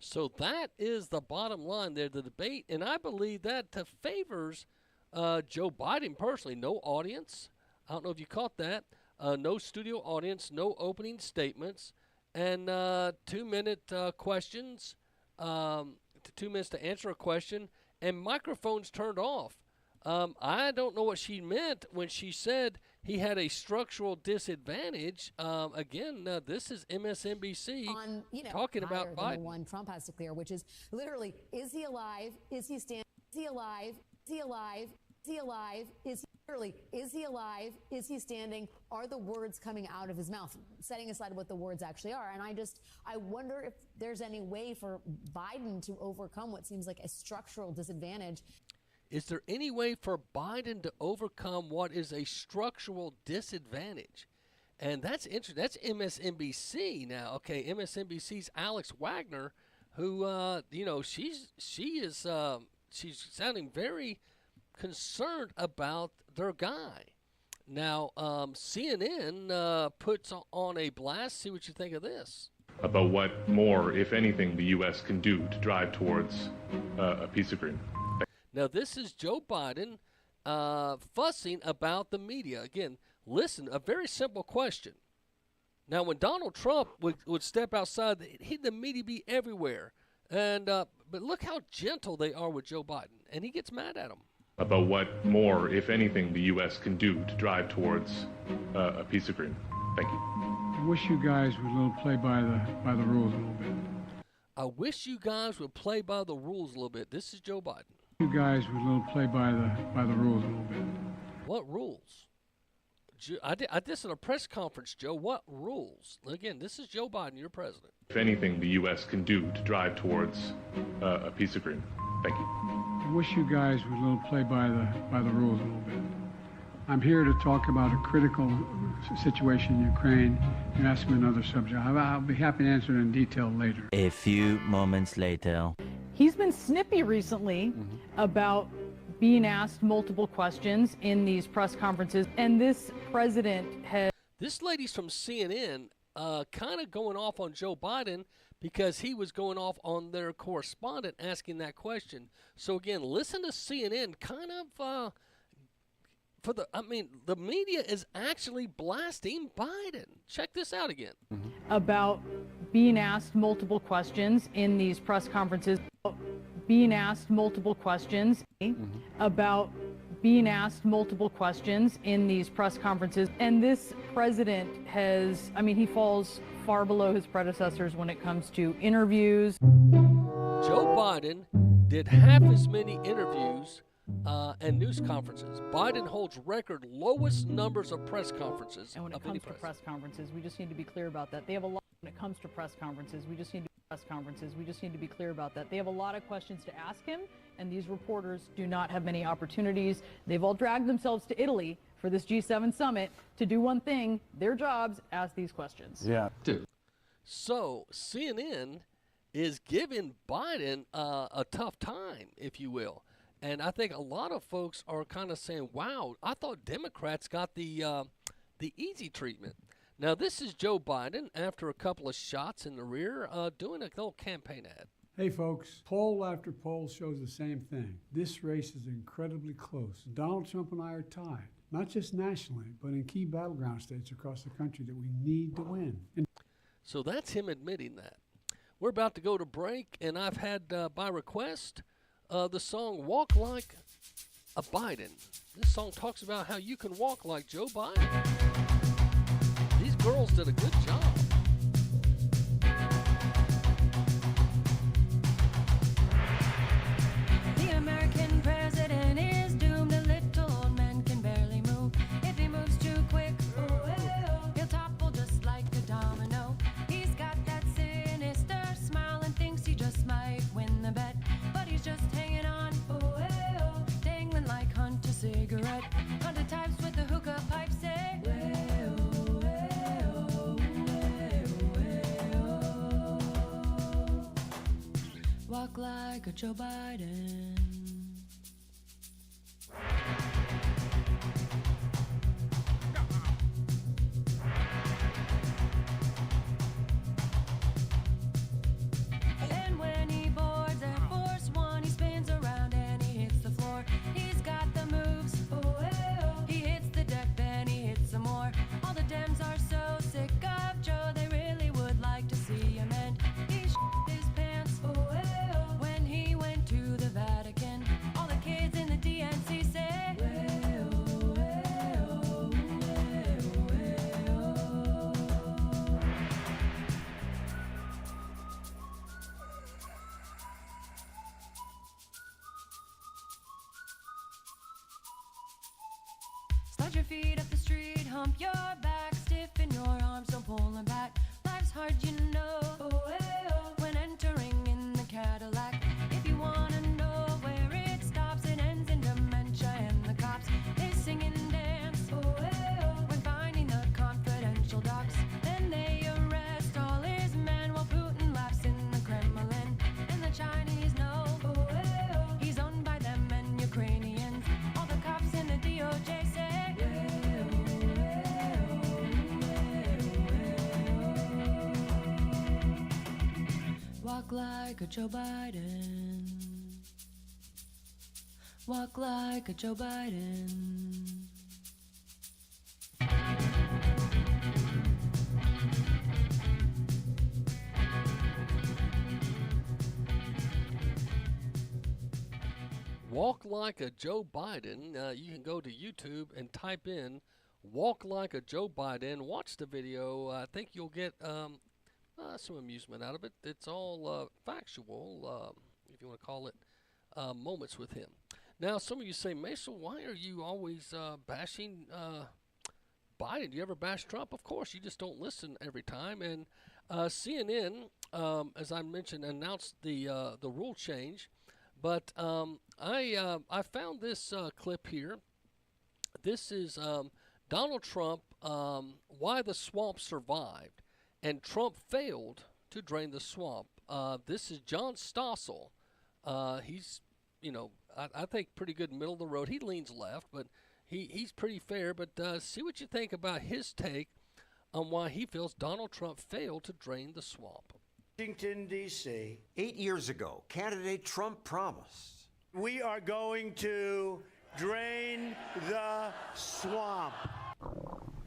So that is the bottom line there, the debate, and I believe that favors Joe Biden personally. No audience. I don't know if you caught that. No studio audience, no opening statements, and 2-minute questions, 2 minutes to answer a question, and microphones turned off. I don't know what she meant when she said he had a structural disadvantage. Again, this is MSNBC talking about Biden. The one Trump has to clear, which is literally, is he alive? Is he standing? Is he alive? Is he alive? Is he alive? Is he literally? Is he alive? Is he standing? Are the words coming out of his mouth? Setting aside what the words actually are. And I wonder if there's any way for Biden to overcome what seems like a structural disadvantage. Is there any way for Biden to overcome what is a structural disadvantage? And that's interesting. That's MSNBC now. Okay, MSNBC's Alex Wagner, who she's sounding very concerned about their guy. Now, CNN puts on a blast. See what you think of this. About what more, if anything, the U.S. can do to drive towards a peace agreement. Now, this is Joe Biden fussing about the media. Again, listen, a very simple question. Now, when Donald Trump would step outside, the media be everywhere. And but look how gentle they are with Joe Biden, and he gets mad at them. About what more, if anything, the U.S. can do to drive towards a peace agreement. Thank you. I wish you guys would play by the rules a little bit. I wish you guys would play by the rules a little bit. This is Joe Biden. You guys would play by the rules a little bit. What rules? I did this in a press conference, Joe. What rules? Again, this is Joe Biden, your president. If anything, the U.S. can do to drive towards a peace agreement. Thank you. I wish you guys would play by the rules a little bit. I'm here to talk about a critical situation in Ukraine. You ask me another subject. I'll be happy to answer it in detail later. A few moments later. He's been snippy recently about being asked multiple questions in these press conferences, and this president has... This lady's from CNN kind of going off on Joe Biden because he was going off on their correspondent asking that question. So again, listen to CNN kind of... the media is actually blasting Biden. Check this out again. About being asked multiple questions in these press conferences. Being asked multiple questions about being asked multiple questions in these press conferences. And this president has, he falls far below his predecessors when it comes to interviews. Joe Biden did half as many interviews and news conferences. Biden holds record lowest numbers of press conferences. And when it comes to press conferences, we just need to be clear about that. They have a lot when it comes to press conferences. We just need to be clear about that. They have a lot of questions to ask him, and these reporters do not have many opportunities. They've all dragged themselves to Italy for this G7 summit to do one thing, their jobs, ask these questions. Yeah. So CNN is giving Biden a tough time, if you will. And I think a lot of folks are kind of saying, wow, I thought Democrats got the easy treatment. Now, this is Joe Biden after a couple of shots in the rear doing a little campaign ad. Hey, folks, poll after poll shows the same thing. This race is incredibly close. Donald Trump and I are tied, not just nationally, but in key battleground states across the country that we need to win. So that's him admitting that. We're about to go to break, and I've had, by request, the song Walk Like a Biden. This song talks about how you can walk like Joe Biden. These girls did a good job. The American president is doomed. A little old man can barely move. If he moves too quick, he'll topple just like a domino. He's got that sinister smile and thinks he just might win the bet. But he's just hanging on, dangling like Hunter cigarette. Hunter types with the hookah pipe say, walk like a Joe Biden. And when he boards Air Force One, he spins around and he hits the floor. He's got the moves. He hits the deck, then he hits some more. All the Dems are so sick of Joe, they really would like to see him end. He his pants when he went to the Vatican. All the kids in the DNC say, slide your feet up the street, hump your back, stiffen your arms, don't pull them back. Life's hard, you know, when entering in the Cadillac. If you wanna know where it stops, it ends in dementia and the cops, they sing and dance when finding the confidential docs. Then they arrest all his men while Putin laughs in the Kremlin. And the Chinese know he's owned by them and Ukrainians. All the cops in the DOJ say, walk like a Joe Biden. Walk like a Joe Biden. Walk Like a Joe Biden. You can go to YouTube and type in Walk Like a Joe Biden. Watch the video. I think you'll get some amusement out of it. It's all factual, if you want to call it, moments with him. Now, some of you say, Macil, why are you always bashing Biden? Do you ever bash Trump? Of course, you just don't listen every time. And CNN, as I mentioned, announced the rule change. But I found this clip here. This is Donald Trump, why the swamp survived, and Trump failed to drain the swamp. This is John Stossel. He's, I think pretty good middle of the road. He leans left, but he's pretty fair. But see what you think about his take on why he feels Donald Trump failed to drain the swamp. Washington, D.C. 8 years ago, candidate Trump promised, we are going to drain the swamp.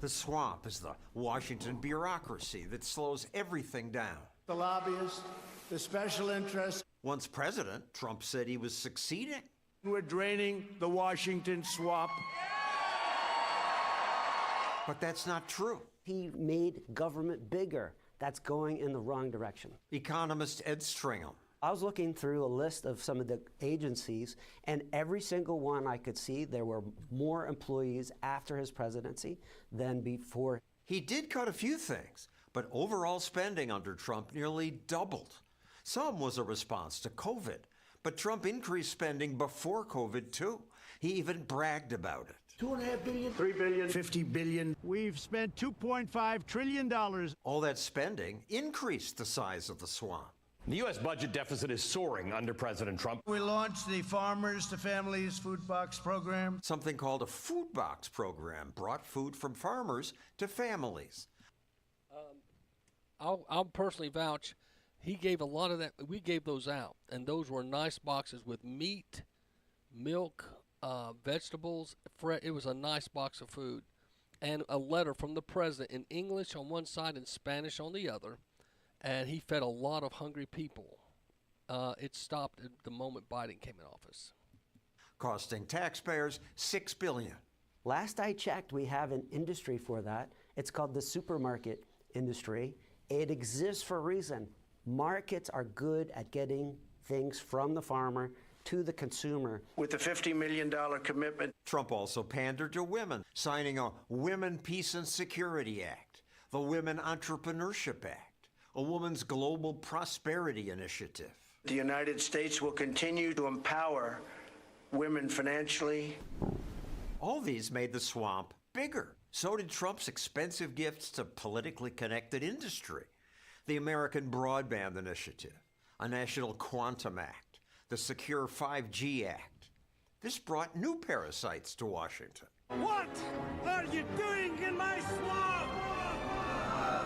The swamp is the Washington bureaucracy that slows everything down. The lobbyists, the special interests. Once president, Trump said he was succeeding. We're draining the Washington swamp. But that's not true. He made government bigger. That's going in the wrong direction. Economist Ed Stringham. I was looking through a list of some of the agencies, and every single one I could see, there were more employees after his presidency than before. He did cut a few things, but overall spending under Trump nearly doubled. Some was a response to COVID, but Trump increased spending before COVID too. He even bragged about it. $2.5 billion, $3 billion, $50 billion. We've spent $2.5 trillion. All that spending increased the size of the swamp. The U.S. budget deficit is soaring under President Trump. We launched the Farmers to Families Food Box Program. Something called a food box program brought food from farmers to families. I'll personally vouch. He gave a lot of that. We gave those out, and those were nice boxes with meat, milk, vegetables. It was a nice box of food, and a letter from the president in English on one side and Spanish on the other, and he fed a lot of hungry people. It stopped at the moment Biden came in office. Costing taxpayers $6 billion. Last I checked, we have an industry for that. It's called the supermarket industry. It exists for a reason. Markets are good at getting things from the farmer to the consumer. With the $50 million commitment. Trump also pandered to women, signing a Women, Peace, and Security Act, the Women Entrepreneurship Act, a Women's Global Prosperity Initiative. The United States will continue to empower women financially. All these made the swamp bigger. So did Trump's expensive gifts to politically connected industry. The American Broadband Initiative, a National Quantum Act, the Secure 5G Act. This brought new parasites to Washington. What are you doing in my swamp?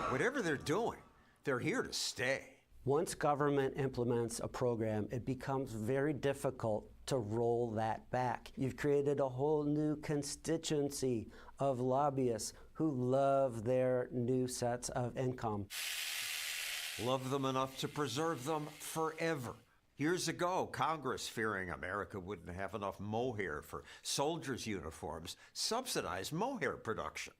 Whatever they're doing, they're here to stay. Once government implements a program, it becomes very difficult to roll that back. You've created a whole new constituency of lobbyists who love their new sets of income. Love them enough to preserve them forever. Years ago, Congress, fearing America wouldn't have enough mohair for soldiers' uniforms, subsidized mohair production.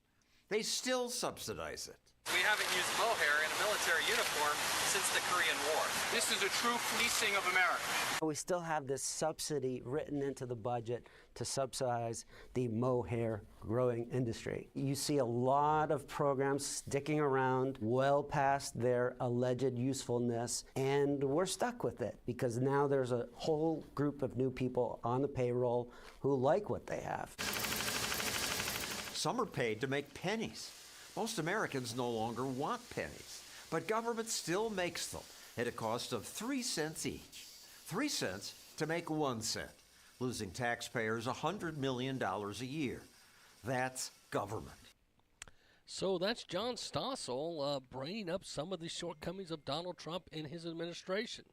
They still subsidize it. We haven't used mohair in a military uniform since the Korean War. This is a true fleecing of America. We still have this subsidy written into the budget to subsidize the mohair growing industry. You see a lot of programs sticking around well past their alleged usefulness, and we're stuck with it because now there's a whole group of new people on the payroll who like what they have. Some are paid to make pennies. Most Americans no longer want pennies, but government still makes them at a cost of 3 cents each. 3 cents to make 1 cent, losing taxpayers $100 million a year. That's government. So that's John Stossel bringing up some of the shortcomings of Donald Trump in his administration.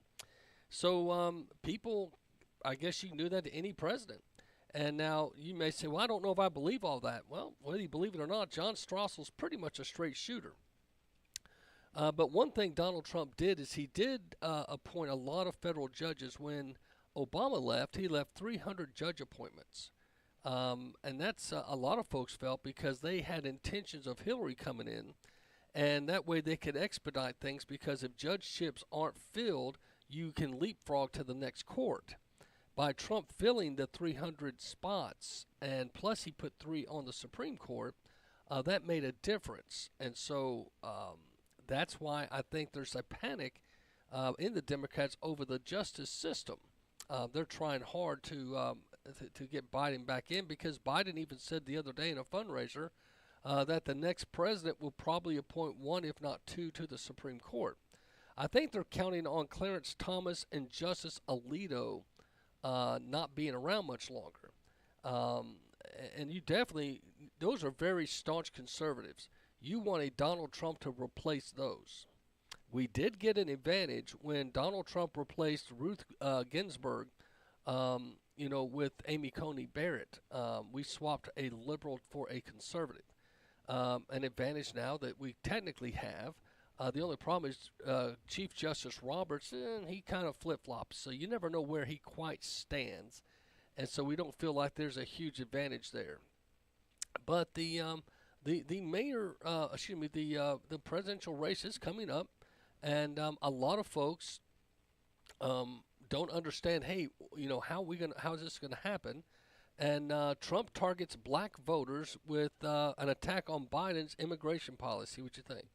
So people, I guess you knew that to any president. And now you may say, well, I don't know if I believe all that. Well, whether you believe it or not, John Stossel's pretty much a straight shooter. But one thing Donald Trump did is he did appoint a lot of federal judges when Obama left, he left 300 judge appointments. And that's a lot of folks felt because they had intentions of Hillary coming in, and that way they could expedite things because if judgeships aren't filled, you can leapfrog to the next court. By Trump filling the 300 spots, and plus he put 3 on the Supreme Court, that made a difference. And so that's why I think there's a panic in the Democrats over the justice system. They're trying hard to get Biden back in because Biden even said the other day in a fundraiser that the next president will probably appoint 1, if not 2, to the Supreme Court. I think they're counting on Clarence Thomas and Justice Alito not being around much longer. And you definitely, those are very staunch conservatives. You want a Donald Trump to replace those. We did get an advantage when Donald Trump replaced Ruth Ginsburg, with Amy Coney Barrett. We swapped a liberal for a conservative. An advantage now that we technically have. The only problem is Chief Justice Roberts, he kind of flip-flops, so you never know where he quite stands. And so we don't feel like there's a huge advantage there. But the presidential race is coming up, and a lot of folks don't understand. Hey, how is this going to happen? And Trump targets black voters with an attack on Biden's immigration policy. What you think?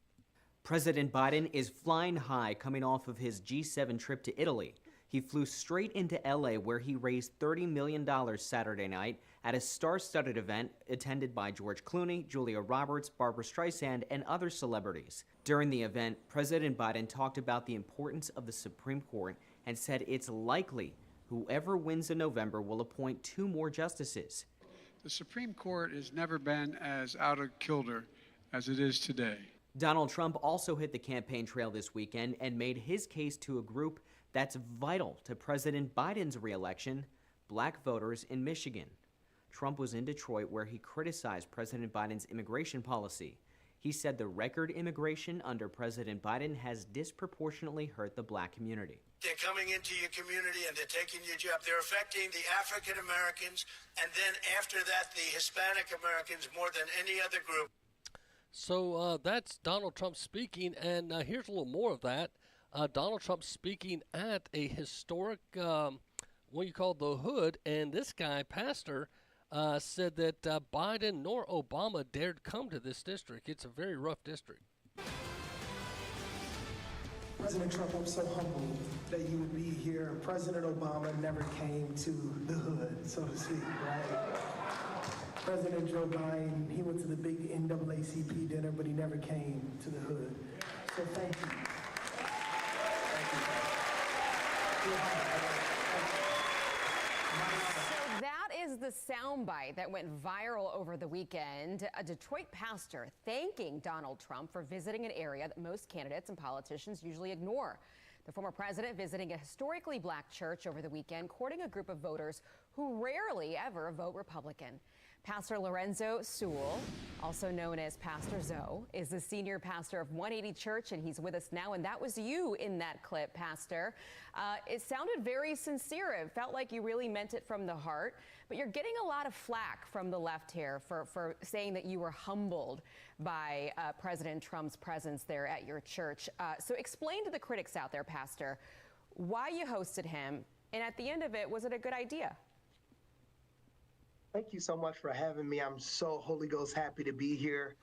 President Biden is flying high coming off of his G7 trip to Italy. He flew straight into L.A., where he raised $30 million Saturday night at a star-studded event attended by George Clooney, Julia Roberts, Barbra Streisand, and other celebrities. During the event, President Biden talked about the importance of the Supreme Court and said it's likely whoever wins in November will appoint 2 more justices. The Supreme Court has never been as out of kilter as it is today. Donald Trump also hit the campaign trail this weekend and made his case to a group that's vital to President Biden's reelection, black voters in Michigan. Trump was in Detroit, where he criticized President Biden's immigration policy. He said the record immigration under President Biden has disproportionately hurt the black community. They're coming into your community and they're taking your job. They're affecting the African Americans, and then after that, the Hispanic Americans more than any other group. So that's Donald Trump speaking, and here's a little more of that. Donald Trump speaking at a historic, what you call the hood, and this guy, pastor, said that Biden nor Obama dared come to this district. It's a very rough district. President Trump, I'm so humbled that you would be here. President Obama never came to the hood, so to speak, right? President Joe Biden, he went to the big NAACP dinner, but he never came to the hood. So thank you. So that is the soundbite that went viral over the weekend. A Detroit pastor thanking Donald Trump for visiting an area that most candidates and politicians usually ignore. The former president visiting a historically black church over the weekend, courting a group of voters who rarely ever vote Republican. Pastor Lorenzo Sewell, also known as Pastor Zoe, is the senior pastor of 180 Church, and he's with us now. And that was you in that clip, Pastor. It sounded very sincere. It felt like you really meant it from the heart. But you're getting a lot of flack from the left here for saying that you were humbled by President Trump's presence there at your church. So explain to the critics out there, Pastor, why you hosted him. And at the end of it, was it a good idea? Thank you so much for having me. I'm so Holy Ghost happy to be here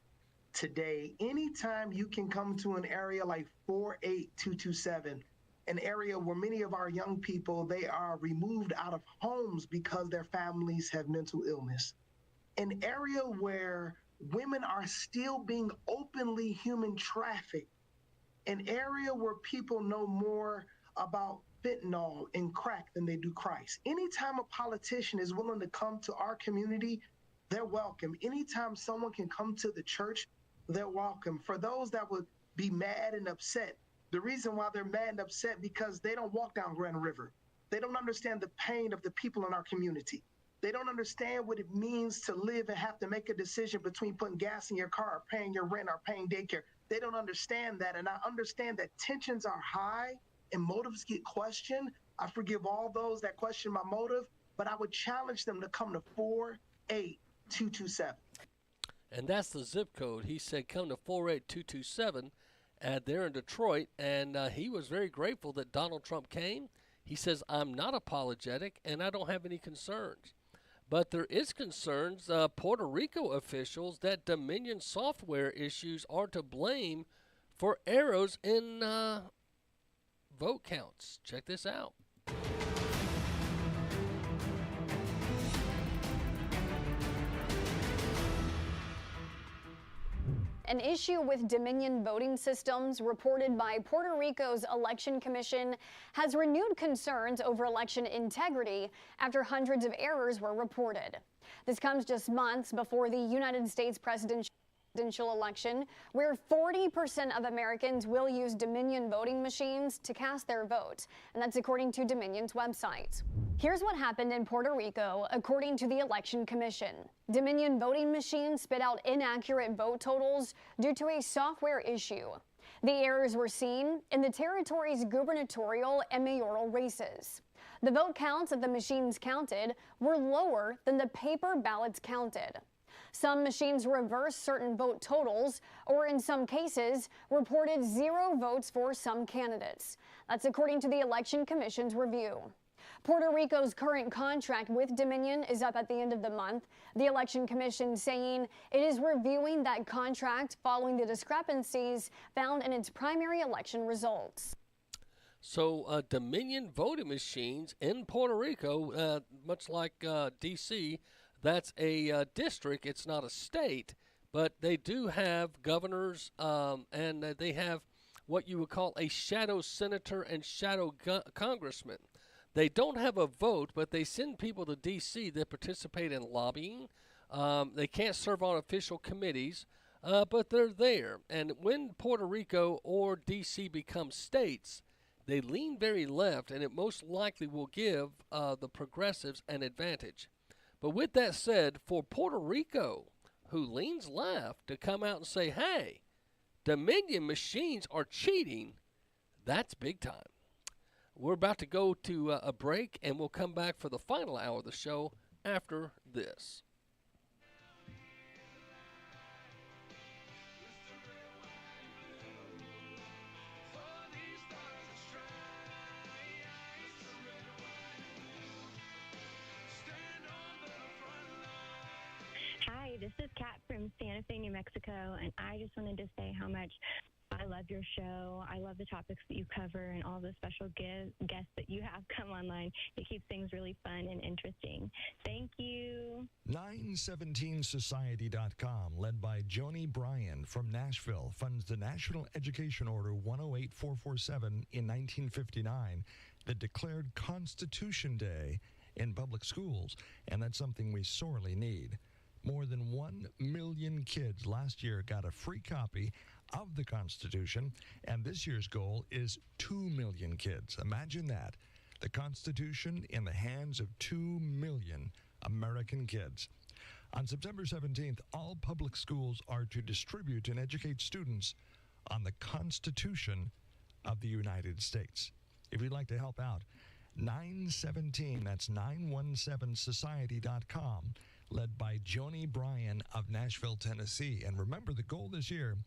today. Anytime you can come to an area like 48227, an area where many of our young people, they are removed out of homes because their families have mental illness. An area where women are still being openly human trafficked. An area where people know more about fentanyl and crack than they do Christ. Anytime a politician is willing to come to our community, they're welcome. Anytime someone can come to the church, they're welcome. For those that would be mad and upset, the reason why they're mad and upset because they don't walk down Grand River. They don't understand the pain of the people in our community. They don't understand what it means to live and have to make a decision between putting gas in your car or paying your rent or paying daycare. They don't understand that. And I understand that tensions are high and motives get questioned. I forgive all those that question my motive, but I would challenge them to come to 48227. And that's the zip code. He said come to 48227 there in Detroit, and he was very grateful that Donald Trump came. He says, I'm not apologetic, and I don't have any concerns. But there is concerns, Puerto Rico officials, that Dominion software issues are to blame for errors in vote counts. Check this out. An issue with Dominion voting systems reported by Puerto Rico's Election Commission has renewed concerns over election integrity after hundreds of errors were reported. This comes just months before the United States presidential election, where 40% of Americans will use Dominion voting machines to cast their vote, and that's according to Dominion's website. Here's what happened in Puerto Rico, according to the Election Commission. Dominion voting machines spit out inaccurate vote totals due to a software issue. The errors were seen in the territory's gubernatorial and mayoral races. The vote counts that the machines counted were lower than the paper ballots counted. Some machines reversed certain vote totals, or in some cases, reported 0 votes for some candidates. That's according to the Election Commission's review. Puerto Rico's current contract with Dominion is up at the end of the month. The Election Commission saying it is reviewing that contract following the discrepancies found in its primary election results. So Dominion voting machines in Puerto Rico, much like D.C., that's a district. It's not a state, but they do have governors, and they have what you would call a shadow senator and shadow congressman. They don't have a vote, but they send people to D.C. that participate in lobbying. They can't serve on official committees, but they're there. And when Puerto Rico or D.C. become states, they lean very left, and it most likely will give the progressives an advantage. But with that said, for Puerto Rico, who leans left, to come out and say, hey, Dominion machines are cheating, that's big time. We're about to go to a break, and we'll come back for the final hour of the show after this. Hi, this is Kat from Santa Fe, New Mexico, and I just wanted to say how much I love your show. I love the topics that you cover and all the special guests that you have come online. It keeps things really fun and interesting. Thank you. 917society.com, led by Joni Bryan from Nashville, funds the National Education Order 108447 in 1959 that declared Constitution Day in public schools, and that's something we sorely need. More than 1 million kids last year got a free copy of the Constitution, and this year's goal is 2 million kids. Imagine that. The Constitution in the hands of 2 million American kids. On September 17th, all public schools are to distribute and educate students on the Constitution of the United States. If you'd like to help out, 917, that's 917society.com, led by Joni Bryan of Nashville, Tennessee. And remember, the goal this year,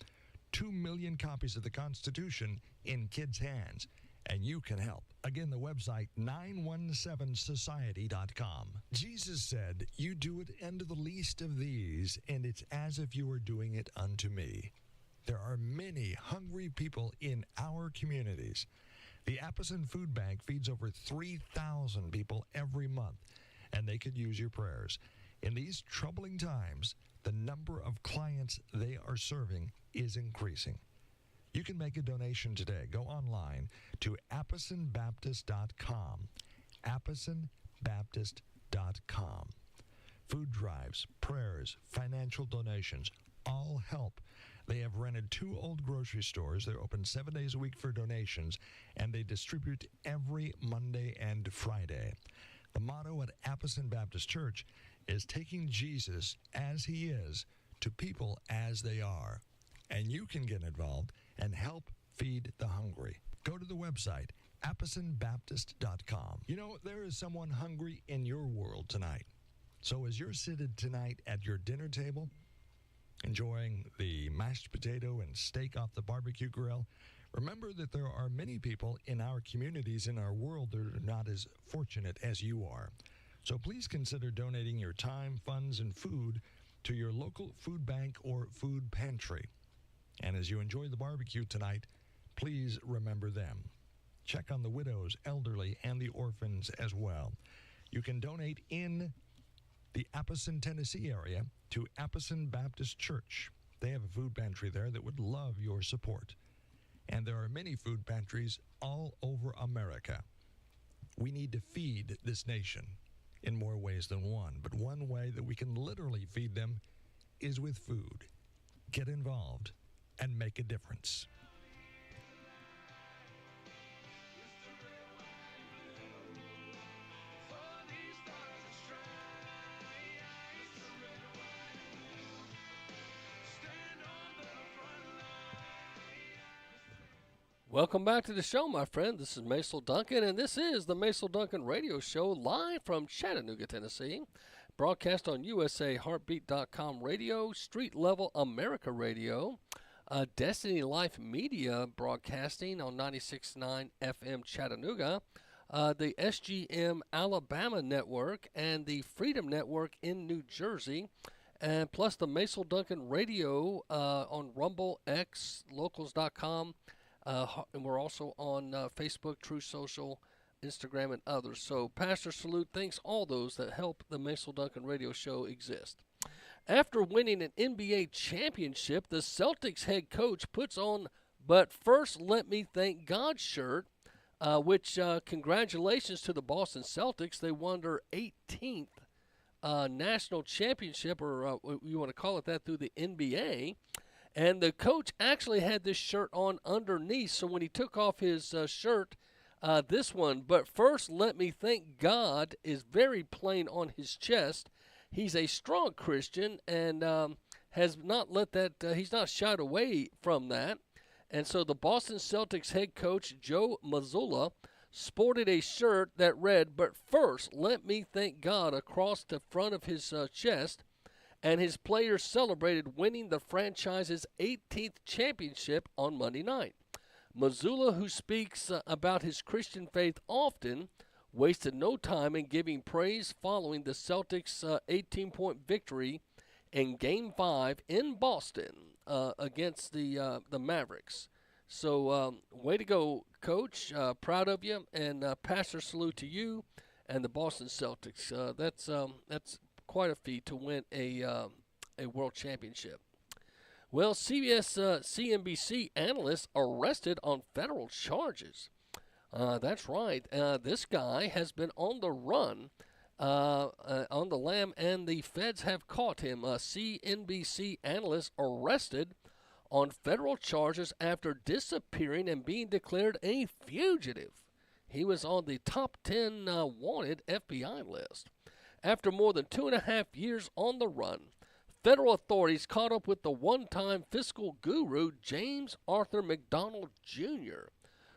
2 million copies of the Constitution in kids' hands. And you can help. Again, the website, 917society.com. Jesus said, you do it unto the least of these, and it's as if you were doing it unto me. There are many hungry people in our communities. The Appleton Food Bank feeds over 3,000 people every month, and they could use your prayers. In these troubling times, the number of clients they are serving is increasing. You can make a donation today. Go online to appisonbaptist.com. appisonbaptist.com. Food drives, prayers, financial donations, all help. They have rented 2 old grocery stores. They're open 7 days a week for donations, and they distribute every Monday and Friday. The motto at Appison Baptist Church is taking Jesus as he is to people as they are. And you can get involved and help feed the hungry. Go to the website, AppesonBaptist.com. You know, there is someone hungry in your world tonight. So as you're seated tonight at your dinner table, enjoying the mashed potato and steak off the barbecue grill, remember that there are many people in our communities, in our world, that are not as fortunate as you are. So please consider donating your time, funds, and food to your local food bank or food pantry. And as you enjoy the barbecue tonight, please remember them. Check on the widows, elderly, and the orphans as well. You can donate in the Appleton, Tennessee area to Appleton Baptist Church. They have a food pantry there that would love your support. And there are many food pantries all over America. We need to feed this nation in more ways than one. But one way that we can literally feed them is with food. Get involved and make a difference. Welcome back to the show, my friend. This is Macil Duncan, and this is the Macil Duncan Radio Show, live from Chattanooga, Tennessee. Broadcast on USAHeartbeat.com radio, Street Level America Radio, Destiny Life Media broadcasting on 96.9 FM Chattanooga, the SGM Alabama Network, and the Freedom Network in New Jersey, and plus the Macil Duncan Radio on Rumble, X, Locals.com. And we're also on Facebook, True Social, Instagram, and others. So Pastor Salute thanks all those that help the Macil Duncan Radio Show exist. After winning an NBA championship, the Celtics head coach puts on "But First Let Me Thank God" shirt, which congratulations to the Boston Celtics. They won their 18th national championship, or you want to call it that, through the NBA. And the coach actually had this shirt on underneath, so when he took off his shirt, this one, "But First Let Me Thank God," is very plain on his chest. He's a strong Christian and has not let that, he's not shied away from that. And so the Boston Celtics head coach, Joe Mazzulla, sported a shirt that read, "But First Let Me Thank God," across the front of his chest. And his players celebrated winning the franchise's 18th championship on Monday night. Mazzulla, who speaks about his Christian faith often, wasted no time in giving praise following the Celtics' 18-point victory in Game 5 in Boston against the Mavericks. So way to go, Coach. Proud of you, and Pastor Salute to you and the Boston Celtics. That's quite a feat to win a world championship. Well, CNBC analyst arrested on federal charges. That's right. This guy has been on the run, on the lam, and the feds have caught him. A CNBC analyst arrested on federal charges after disappearing and being declared a fugitive. He was on the top 10 wanted FBI list. After more than 2.5 years on the run, federal authorities caught up with the one-time fiscal guru James Arthur McDonald Jr.,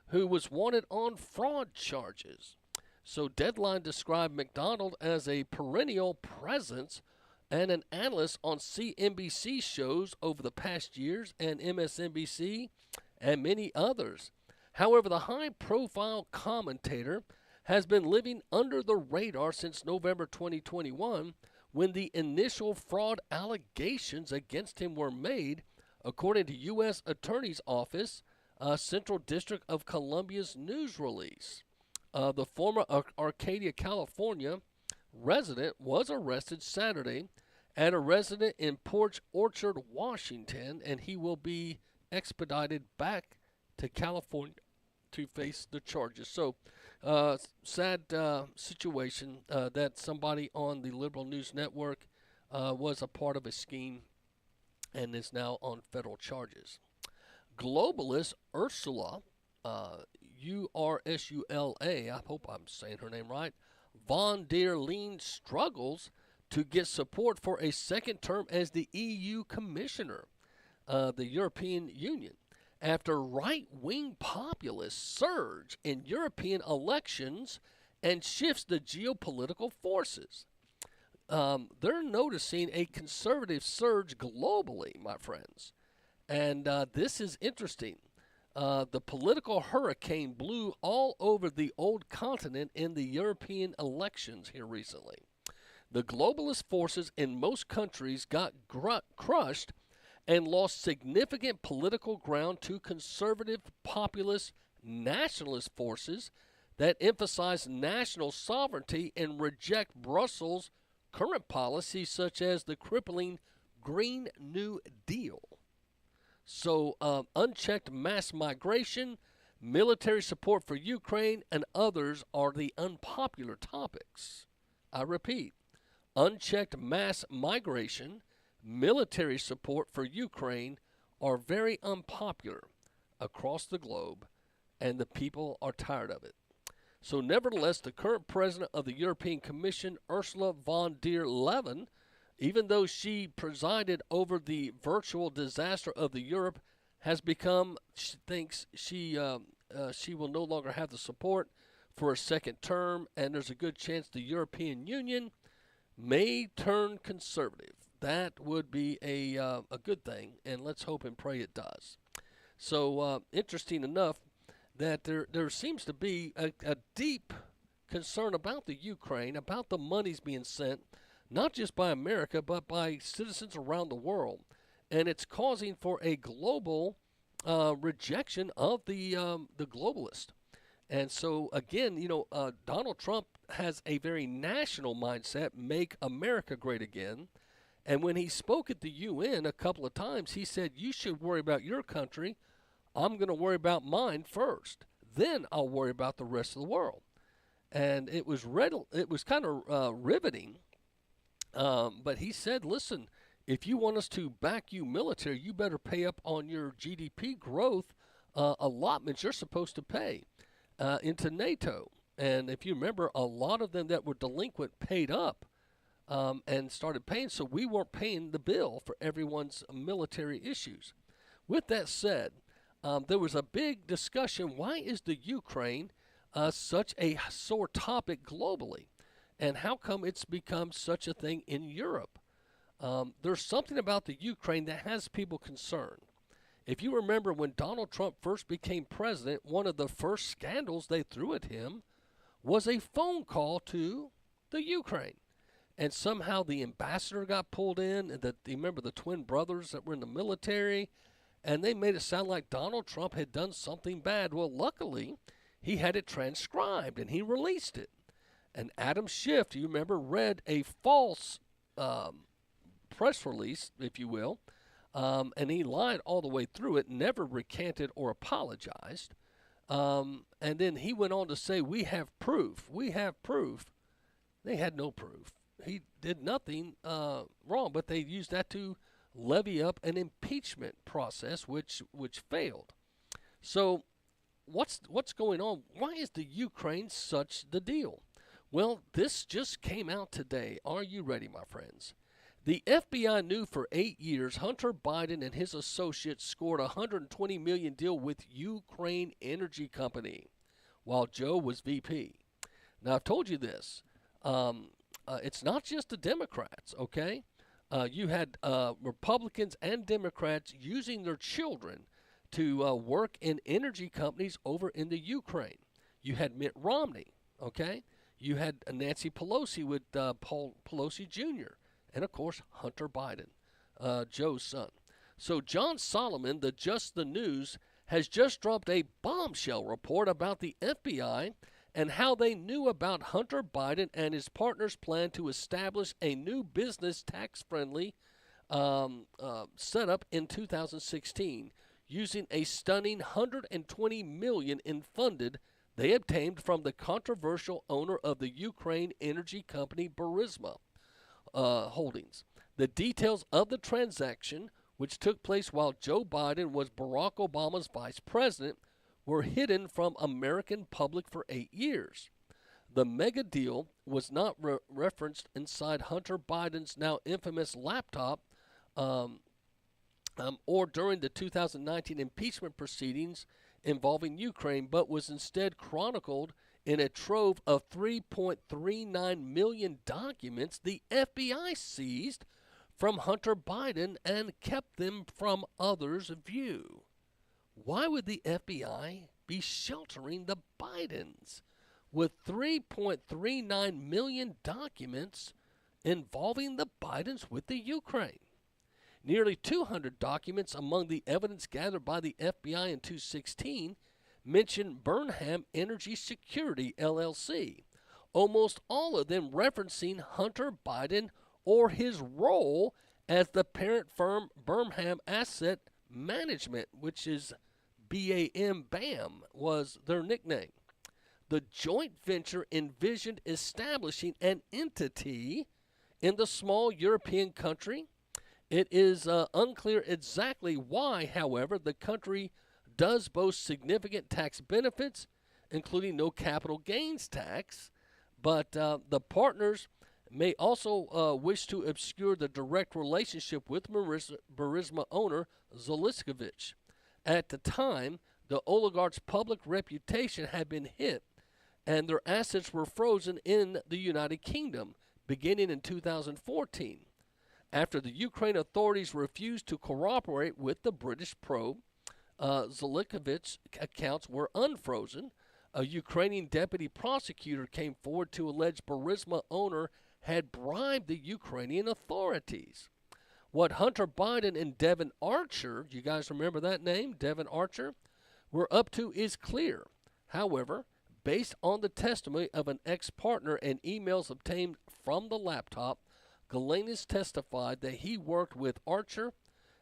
who was wanted on fraud charges. So Deadline described McDonald as a perennial presence and an analyst on CNBC shows over the past years and MSNBC and many others. However, the high-profile commentator has been living under the radar since November 2021, when the initial fraud allegations against him were made, according to U.S. Attorney's Office, Central District of Columbia's news release. The former Arcadia, California resident was arrested Saturday at a residence in Port Orchard, Washington, and he will be expedited back to California to face the charges. So, sad situation that somebody on the Liberal News Network was a part of a scheme and is now on federal charges. Globalist Ursula, Ursula, I hope I'm saying her name right, von der Leyen struggles to get support for a second term as the EU Commissioner, the European Union. after right-wing populists surge in European elections and shifts the geopolitical forces. They're noticing a conservative surge globally, my friends. And this is interesting. The political hurricane blew all over the old continent in the European elections here recently. The globalist forces in most countries got crushed and lost significant political ground to conservative, populist, nationalist forces that emphasize national sovereignty and reject Brussels' current policies, such as the crippling Green New Deal. So, unchecked mass migration, military support for Ukraine, and others are the unpopular topics. I repeat, unchecked mass migration, military support for Ukraine are very unpopular across the globe, and the people are tired of it. So nevertheless, the current president of the European Commission, Ursula von der Leyen, even though she presided over the virtual disaster of the Europe, has become, she thinks she will no longer have the support for a second term, and there's a good chance the European Union may turn conservative. That would be a good thing, and let's hope and pray it does. So interesting enough that there seems to be a deep concern about the Ukraine, about the monies being sent, not just by America, but by citizens around the world. And it's causing for a global rejection of the globalist. And so, again, Donald Trump has a very national mindset, make America great again. And when he spoke at the UN a couple of times, he said, you should worry about your country. I'm going to worry about mine first. Then I'll worry about the rest of the world. And it was kind of riveting. But he said, listen, if you want us to back you military, you better pay up on your GDP growth allotments you're supposed to pay into NATO. And if you remember, a lot of them that were delinquent paid up and started paying, so we weren't paying the bill for everyone's military issues. With that said, there was a big discussion, why is the Ukraine such a sore topic globally? And how come it's become such a thing in Europe? There's something about the Ukraine that has people concerned. If you remember when Donald Trump first became president, one of the first scandals they threw at him was a phone call to the Ukraine. And somehow the ambassador got pulled in, and you remember the twin brothers that were in the military, and they made it sound like Donald Trump had done something bad. Well, luckily, he had it transcribed, and he released it. And Adam Schiff, you remember, read a false press release, if you will, and he lied all the way through it, never recanted or apologized. And then he went on to say, we have proof. We have proof. They had no proof. He did nothing wrong, but they used that to levy up an impeachment process, which failed. So what's going on? Why is the Ukraine such the deal? Well, this just came out today. Are you ready, my friends? The FBI knew for 8 years Hunter Biden and his associates scored a $120 million deal with Ukraine Energy Company while Joe was VP. Now, I've told you this. It's not just the Democrats, okay? You had Republicans and Democrats using their children to work in energy companies over in the Ukraine. You had Mitt Romney, okay? You had Nancy Pelosi with Paul Pelosi Jr., and, of course, Hunter Biden, Joe's son. So John Solomon, the Just the News, has just dropped a bombshell report about the FBI and how they knew about Hunter Biden and his partner's plan to establish a new business tax-friendly setup in 2016, using a stunning $120 million in funded they obtained from the controversial owner of the Ukraine energy company Burisma Holdings. The details of the transaction, which took place while Joe Biden was Barack Obama's vice president, were hidden from American public for 8 years. The mega deal was not referenced inside Hunter Biden's now infamous laptop or during the 2019 impeachment proceedings involving Ukraine, but was instead chronicled in a trove of 3.39 million documents the FBI seized from Hunter Biden and kept them from others' view. Why would the FBI be sheltering the Bidens with 3.39 million documents involving the Bidens with the Ukraine? Nearly 200 documents among the evidence gathered by the FBI in 2016 mention Burnham Energy Security, LLC, almost all of them referencing Hunter Biden or his role as the parent firm Burnham Asset Management, which is BAM was their nickname. The joint venture envisioned establishing an entity in the small European country. It is unclear exactly why, however, the country does boast significant tax benefits, including no capital gains tax, but the partners may also wish to obscure the direct relationship with Burisma owner Zeliskevich. At the time, the oligarch's public reputation had been hit, and their assets were frozen in the United Kingdom, beginning in 2014. After the Ukraine authorities refused to cooperate with the British probe, Zelikovich's accounts were unfrozen. A Ukrainian deputy prosecutor came forward to allege Burisma owner had bribed the Ukrainian authorities. What Hunter Biden and Devon Archer, you guys remember that name, Devon Archer, were up to is clear. However, based on the testimony of an ex-partner and emails obtained from the laptop, Galenis testified that he worked with Archer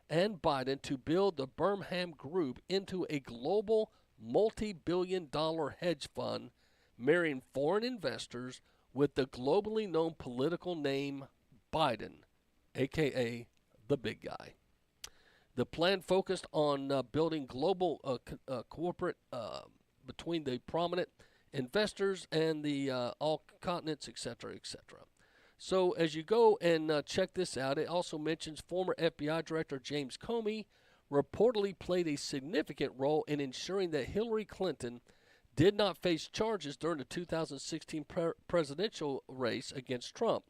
and Biden to build the Burnham Group into a global multi-billion-dollar hedge fund, marrying foreign investors with the globally known political name Biden, a.k.a. the big guy. The plan focused on building global corporate between the prominent investors and the all continents, etc., etc. So as you go and check this out, it also mentions former FBI Director James Comey reportedly played a significant role in ensuring that Hillary Clinton did not face charges during the 2016 presidential race against Trump.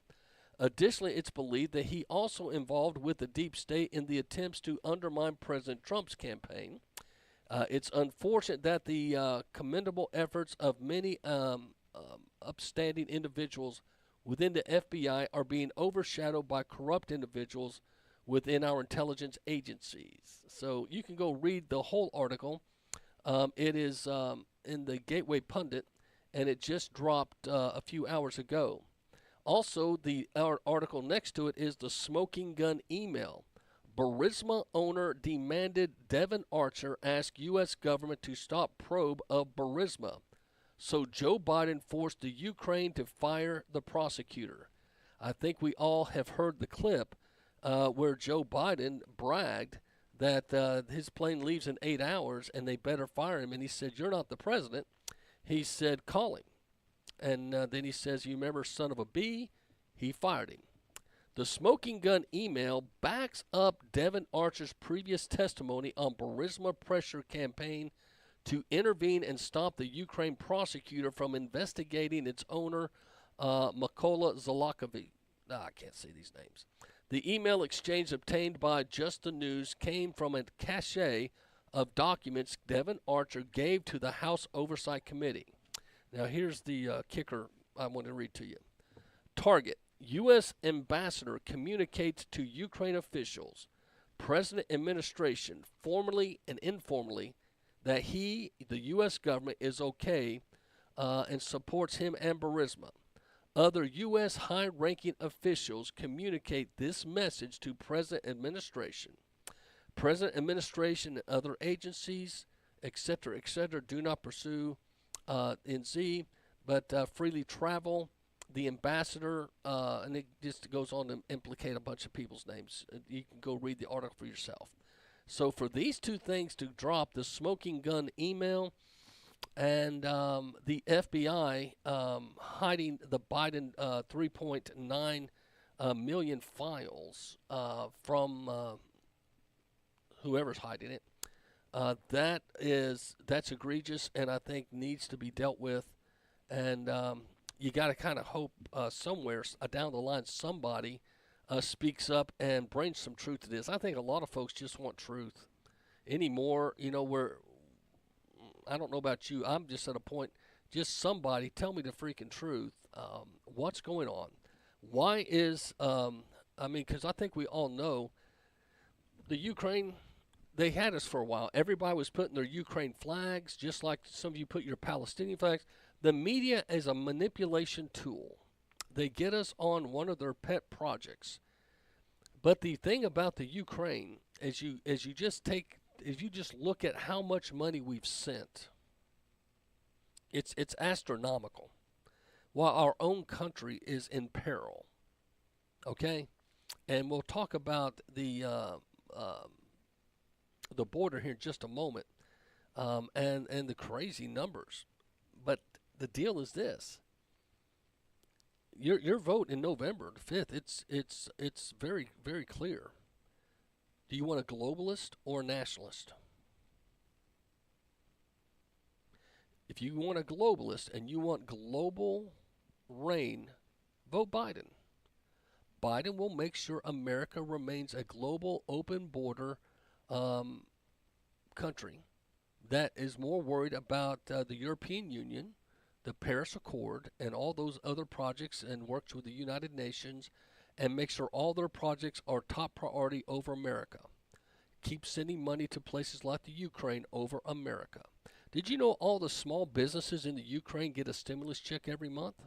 Additionally, it's believed that he also involved with the deep state in the attempts to undermine President Trump's campaign. It's unfortunate that the commendable efforts of many upstanding individuals within the FBI are being overshadowed by corrupt individuals within our intelligence agencies. So you can go read the whole article. It is in the Gateway Pundit, and it just dropped a few hours ago. Also, the article next to it is the smoking gun email. Burisma owner demanded Devon Archer ask U.S. government to stop probe of Burisma. So Joe Biden forced the Ukraine to fire the prosecutor. I think we all have heard the clip where Joe Biden bragged that his plane leaves in 8 hours and they better fire him. And he said, "You're not the president." He said, "Call him." And then he says, "You remember son of a bee?" He fired him. The smoking gun email backs up Devon Archer's previous testimony on Burisma pressure campaign to intervene and stop the Ukraine prosecutor from investigating its owner, Mykola Zelakovic. I can't say these names. The email exchange obtained by Just the News came from a cache of documents Devon Archer gave to the House Oversight Committee. Now here's the kicker I want to read to you. Target. U.S. ambassador communicates to Ukraine officials, President administration, formally and informally, that the U.S. government, is okay and supports him and Burisma. Other U.S. high-ranking officials communicate this message to President administration. President administration and other agencies, etc., do not pursue NZ, but freely travel. The ambassador, and it just goes on to implicate a bunch of people's names. You can go read the article for yourself. So for these two things to drop, the smoking gun email and the FBI hiding the Biden 3.9 million files from whoever's hiding it. That's egregious, and I think needs to be dealt with. And you got to kind of hope somewhere down the line somebody speaks up and brings some truth to this. I think a lot of folks just want truth anymore. You know, I don't know about you. I'm just at a point. Just somebody tell me the freaking truth. What's going on? Why is because I think we all know the Ukraine. They had us for a while. Everybody was putting their Ukraine flags, just like some of you put your Palestinian flags. The media is a manipulation tool. They get us on one of their pet projects. But the thing about the Ukraine, as you just look at how much money we've sent, it's astronomical. While our own country is in peril. Okay? And we'll talk about the border here in just a moment, and the crazy numbers. But the deal is this: your vote in November the 5th. It's very, very clear. Do you want a globalist or a nationalist? If you want a globalist and you want global reign, vote Biden. Biden will make sure America remains a global, open border country that is more worried about the European Union, the Paris Accord, and all those other projects, and works with the United Nations, and make sure all their projects are top priority over America. Keep sending money to places like the Ukraine over America. Did you know all the small businesses in the Ukraine get a stimulus check every month?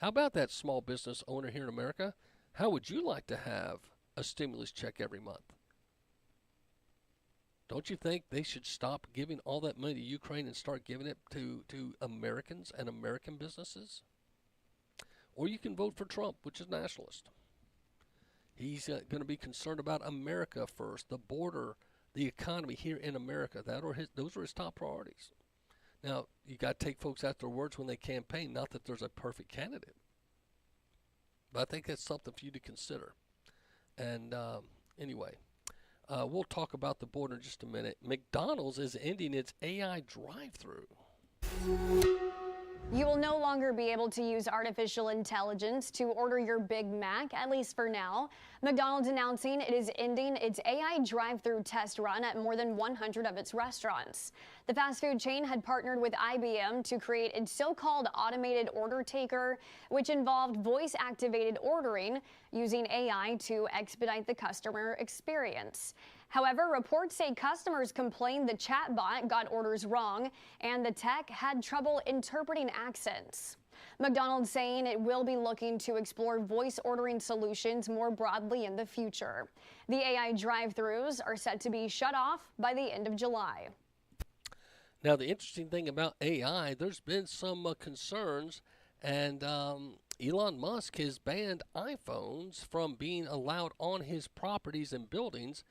How about that, small business owner here in America? How would you like to have a stimulus check every month? Don't you think they should stop giving all that money to Ukraine and start giving it to Americans and American businesses? Or you can vote for Trump, which is nationalist. He's going to be concerned about America first, the border, the economy here in America. Those are his top priorities. Now, you got to take folks at their words when they campaign, not that there's a perfect candidate. But I think that's something for you to consider. And anyway, we'll talk about the border in just a minute. McDonald's is ending its AI drive-through. You will no longer be able to use artificial intelligence to order your Big Mac, at least for now. McDonald's announcing it is ending its AI drive-through test run at more than 100 of its restaurants. The fast food chain had partnered with IBM to create its so-called automated order taker, which involved voice-activated ordering using AI to expedite the customer experience. However, reports say customers complained the chatbot got orders wrong and the tech had trouble interpreting accents. McDonald's saying it will be looking to explore voice ordering solutions more broadly in the future. The AI drive-thrus are set to be shut off by the end of July. Now, the interesting thing about AI, there's been some concerns, and Elon Musk has banned iPhones from being allowed on his properties and buildings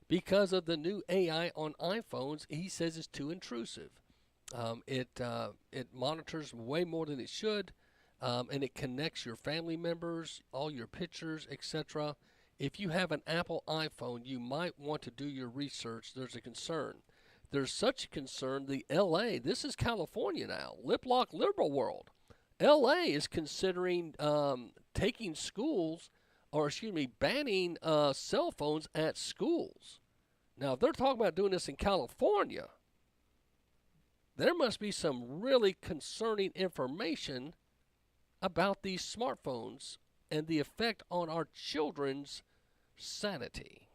because of the new AI on iPhones. He says it's too intrusive. It monitors way more than it should, and it connects your family members, all your pictures, etc. If you have an Apple iPhone, you might want to do your research. There's a concern. There's such a concern, the LA, this is California now, lip lock liberal world. LA is considering taking schools, banning cell phones at schools. Now, if they're talking about doing this in California, there must be some really concerning information about these smartphones and the effect on our children's sanity.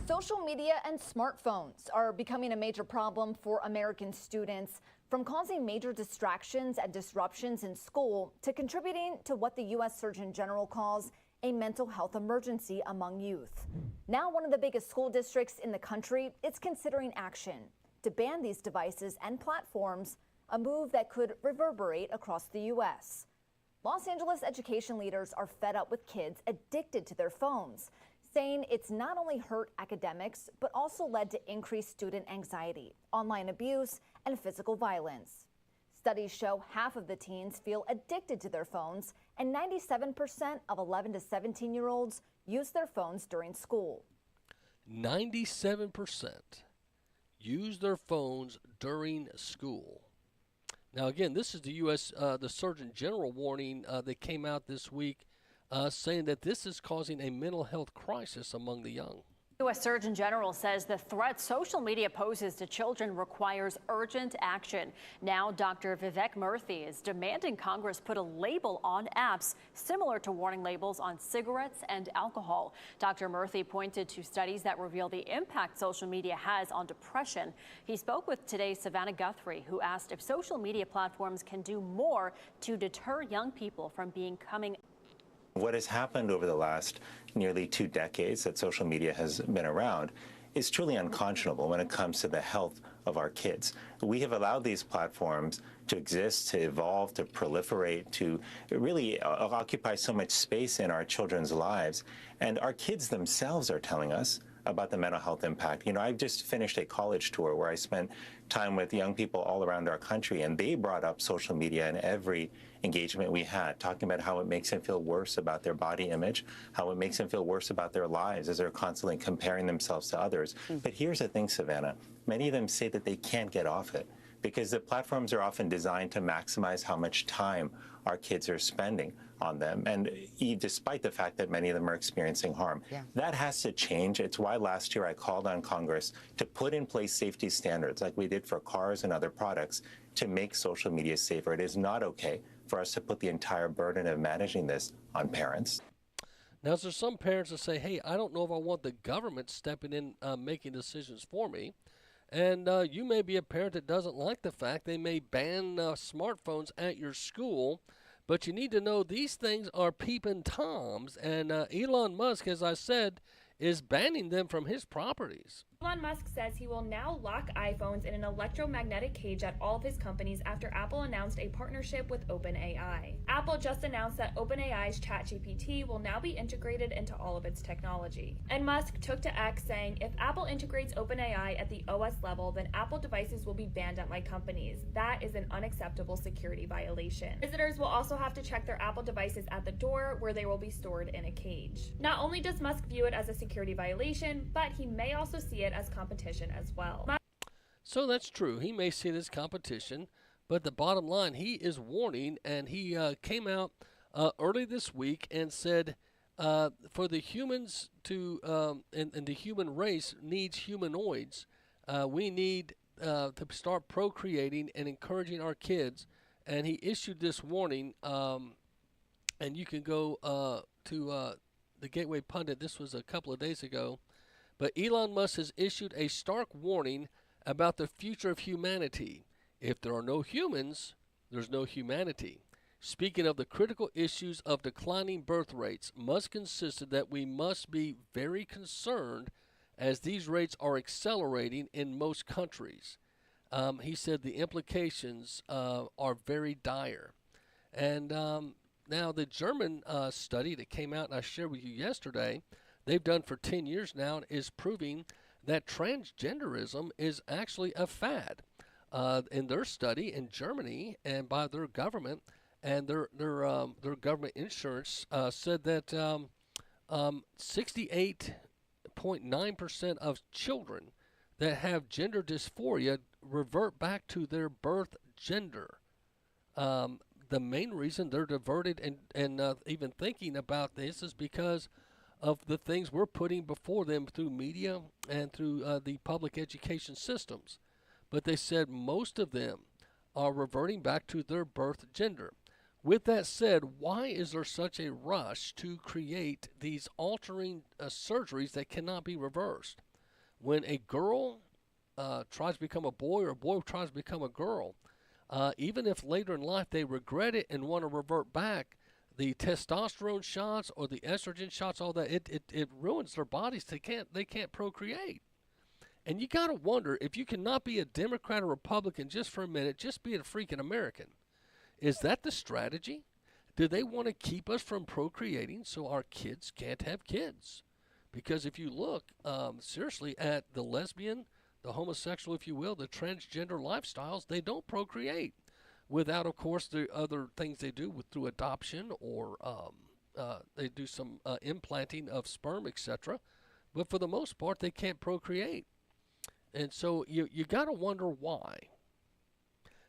Social media and smartphones are becoming a major problem for American students, from causing major distractions and disruptions in school to contributing to what the U.S. Surgeon General calls a mental health emergency among youth. Now, one of the biggest school districts in the country is considering action to ban these devices and platforms, a move that could reverberate across the U.S. Los Angeles education leaders are fed up with kids addicted to their phones, saying it's not only hurt academics, but also led to increased student anxiety, online abuse, and physical violence. Studies show half of the teens feel addicted to their phones, and 97% of 11 to 17-year-olds use their phones during school. 97% use their phones during school. Now, again, this is the U.S. The Surgeon General warning that came out this week, saying that this is causing a mental health crisis among the young. U.S. Surgeon General says the threat social media poses to children requires urgent action. Now, Dr. Vivek Murthy is demanding Congress put a label on apps similar to warning labels on cigarettes and alcohol. Dr. Murthy pointed to studies that reveal the impact social media has on depression. He spoke with today's Savannah Guthrie, who asked if social media platforms can do more to deter young people from becoming. What has happened over the last nearly 2 decades that social media has been around is truly unconscionable when it comes to the health of our kids. We have allowed these platforms to exist, to evolve, to proliferate, to really occupy so much space in our children's lives. And our kids themselves are telling us about the mental health impact. You know, I've just finished a college tour where I spent time with young people all around our country, and they brought up social media in every engagement we had, talking about how it makes them feel worse about their body image, how it makes them feel worse about their lives as they're constantly comparing themselves to others. But here's the thing, Savannah, many of them say that they can't get off it because the platforms are often designed to maximize how much time our kids are spending on them, and despite the fact that many of them are experiencing harm. That has to change. It's why last year I called on Congress to put in place safety standards like we did for cars and other products to make social media safer. It is not okay for us to put the entire burden of managing this on parents. Now, there's some parents that say, hey, I don't know if I want the government stepping in making decisions for me. And you may be a parent that doesn't like the fact they may ban smartphones at your school, but you need to know these things are peeping Toms, and Elon Musk, as I said, is banning them from his properties. Elon Musk says he will now lock iPhones in an electromagnetic cage at all of his companies after Apple announced a partnership with OpenAI. Apple just announced that OpenAI's ChatGPT will now be integrated into all of its technology. And Musk took to X saying, if Apple integrates OpenAI at the OS level, then Apple devices will be banned at my companies. That is an unacceptable security violation. Visitors will also have to check their Apple devices at the door, where they will be stored in a cage. Not only does Musk view it as a security violation, but he may also see it as competition as well. So that's true. He may see it as competition, but the bottom line, he is warning, and he came out early this week and said for the humans to, and the human race needs humanoids, we need to start procreating and encouraging our kids. And he issued this warning, and you can go to the Gateway Pundit. This was a couple of days ago. But Elon Musk has issued a stark warning about the future of humanity. If there are no humans, there's no humanity. Speaking of the critical issues of declining birth rates, Musk insisted that we must be very concerned as these rates are accelerating in most countries. He said the implications are very dire. And now the German study that came out and I shared with you yesterday, they've done for 10 years now, is proving that transgenderism is actually a fad. In their study in Germany and by their government and their government insurance said that 68.9% of children that have gender dysphoria revert back to their birth gender. The main reason they're diverted and even thinking about this is because of the things we're putting before them through media and through the public education systems. But they said most of them are reverting back to their birth gender. With that said, why is there such a rush to create these altering surgeries that cannot be reversed? When a girl tries to become a boy or a boy tries to become a girl, even if later in life they regret it and want to revert back, the testosterone shots or the estrogen shots, all that, it ruins their bodies. They can't procreate. And you got to wonder, if you cannot be a Democrat or Republican just for a minute, just be a freaking American. Is that the strategy? Do they want to keep us from procreating so our kids can't have kids? Because if you look seriously at the lesbian, the homosexual, if you will, the transgender lifestyles, they don't procreate. Without, of course, the other things they do through adoption or they do some implanting of sperm, etc. but for the most part, they can't procreate. And so you got to wonder why.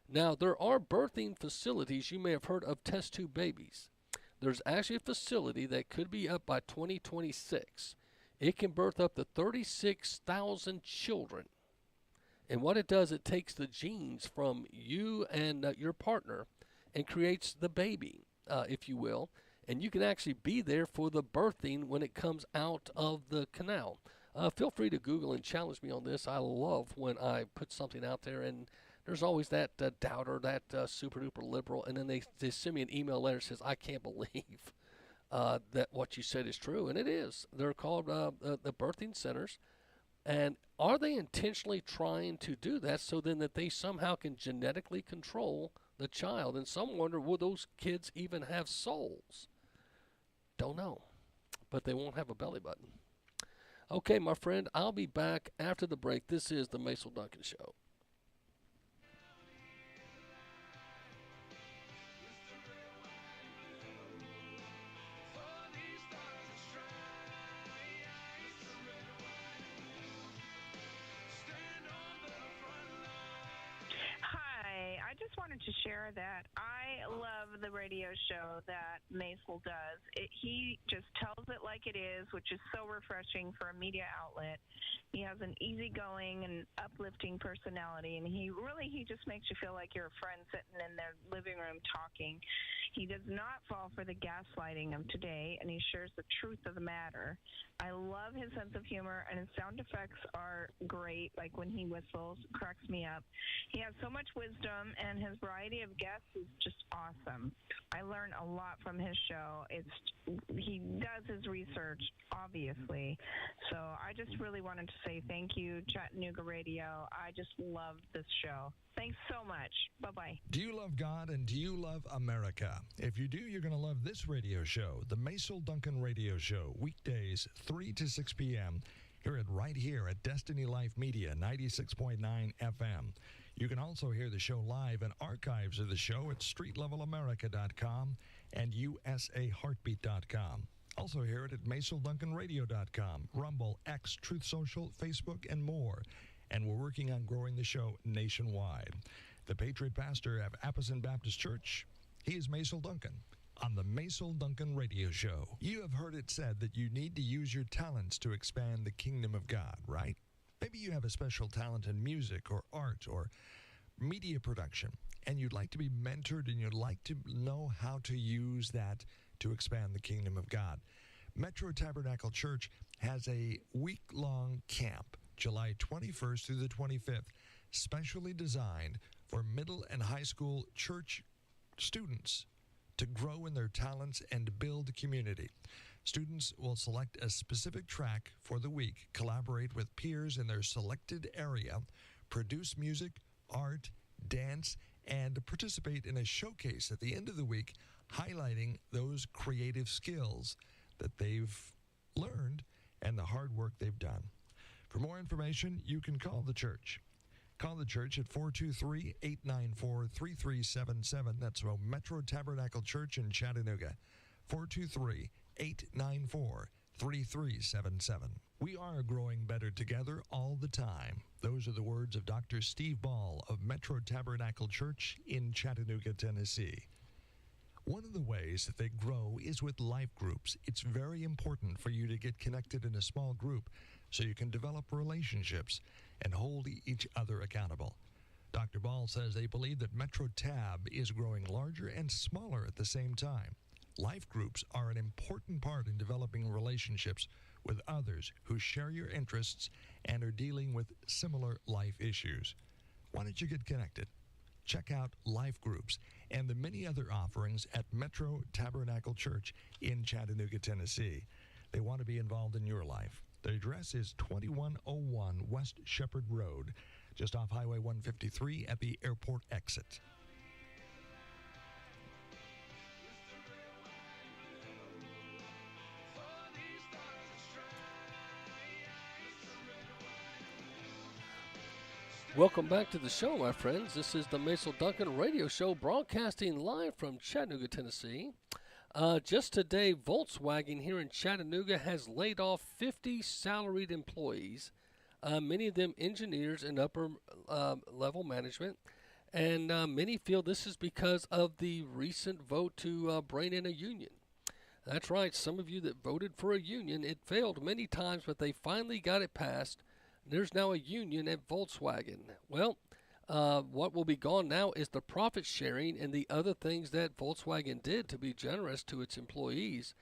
Now, there are birthing facilities. You may have heard of test tube babies. There's actually a facility that could be up by 2026. It can birth up to 36,000 children. And what it does, it takes the genes from you and your partner and creates the baby, if you will. And you can actually be there for the birthing when it comes out of the canal. Feel free to Google and challenge me on this. I love when I put something out there, and there's always that doubter, that super duper liberal, and then they send me an email later that says, I can't believe that what you said is true. And it is. They're called the birthing centers. And are they intentionally trying to do that so then that they somehow can genetically control the child? And some wonder, will those kids even have souls? Don't know. But they won't have a belly button. Okay, my friend, I'll be back after the break. This is the Macil Duncan Show. I just wanted to share that I love the radio show that Macil does. He just tells it like it is, which is so refreshing for a media outlet. He has an easygoing and uplifting personality, and he just makes you feel like you're a friend sitting in their living room talking. He does not fall for the gaslighting of today, and he shares the truth of the matter. I love his sense of humor, and his sound effects are great, like when he whistles, cracks me up. He has so much wisdom, and his variety of guests is just awesome. I learn a lot from his show. He does his research, obviously. So I just really wanted to say thank you, Chattanooga Radio. I just love this show. Thanks so much. Bye-bye. Do you love God and do you love America? If you do, you're going to love this radio show, the Macil Duncan Radio Show, weekdays 3 to 6 p.m. Right here at Destiny Life Media, 96.9 FM. You can also hear the show live and archives of the show at streetlevelamerica.com and usaheartbeat.com. Also hear it at macilduncanradio.com, Rumble, X, Truth Social, Facebook, and more. And we're working on growing the show nationwide. The Patriot Pastor of Apposon Baptist Church, he is Macil Duncan on the Macil Duncan Radio Show. You have heard it said that you need to use your talents to expand the kingdom of God, right? Maybe you have a special talent in music or art or media production, and you'd like to be mentored and you'd like to know how to use that to expand the kingdom of God. Metro Tabernacle Church has a week-long camp, July 21st through the 25th, specially designed for middle and high school church students to grow in their talents and build community. Students will select a specific track for the week, collaborate with peers in their selected area, produce music, art, dance, and participate in a showcase at the end of the week, highlighting those creative skills that they've learned and the hard work they've done. For more information, you can call the church. Call the church at 423-894-3377. That's Metro Tabernacle Church in Chattanooga. 423-894-3377. We are growing better together all the time. Those are the words of Dr. Steve Ball of Metro Tabernacle Church in Chattanooga, Tennessee. One of the ways that they grow is with life groups. It's very important for you to get connected in a small group so you can develop relationships and hold each other accountable. Dr. Ball says they believe that Metro Tab is growing larger and smaller at the same time. Life groups are an important part in developing relationships with others who share your interests and are dealing with similar life issues. Why don't you get connected? Check out life groups and the many other offerings at Metro Tabernacle Church in Chattanooga, Tennessee. They want to be involved in your life. The address is 2101 West Shepherd Road, just off Highway 153 at the airport exit. Welcome back to the show, my friends. This is the Macil Duncan Radio Show, broadcasting live from Chattanooga, Tennessee. Just today, Volkswagen here in Chattanooga has laid off 50 salaried employees, many of them engineers and upper level management. And many feel this is because of the recent vote to bring in a union. That's right, some of you that voted for a union, it failed many times, but they finally got it passed. There's now a union at Volkswagen. Well, what will be gone now is the profit sharing and the other things that Volkswagen did to be generous to its employees.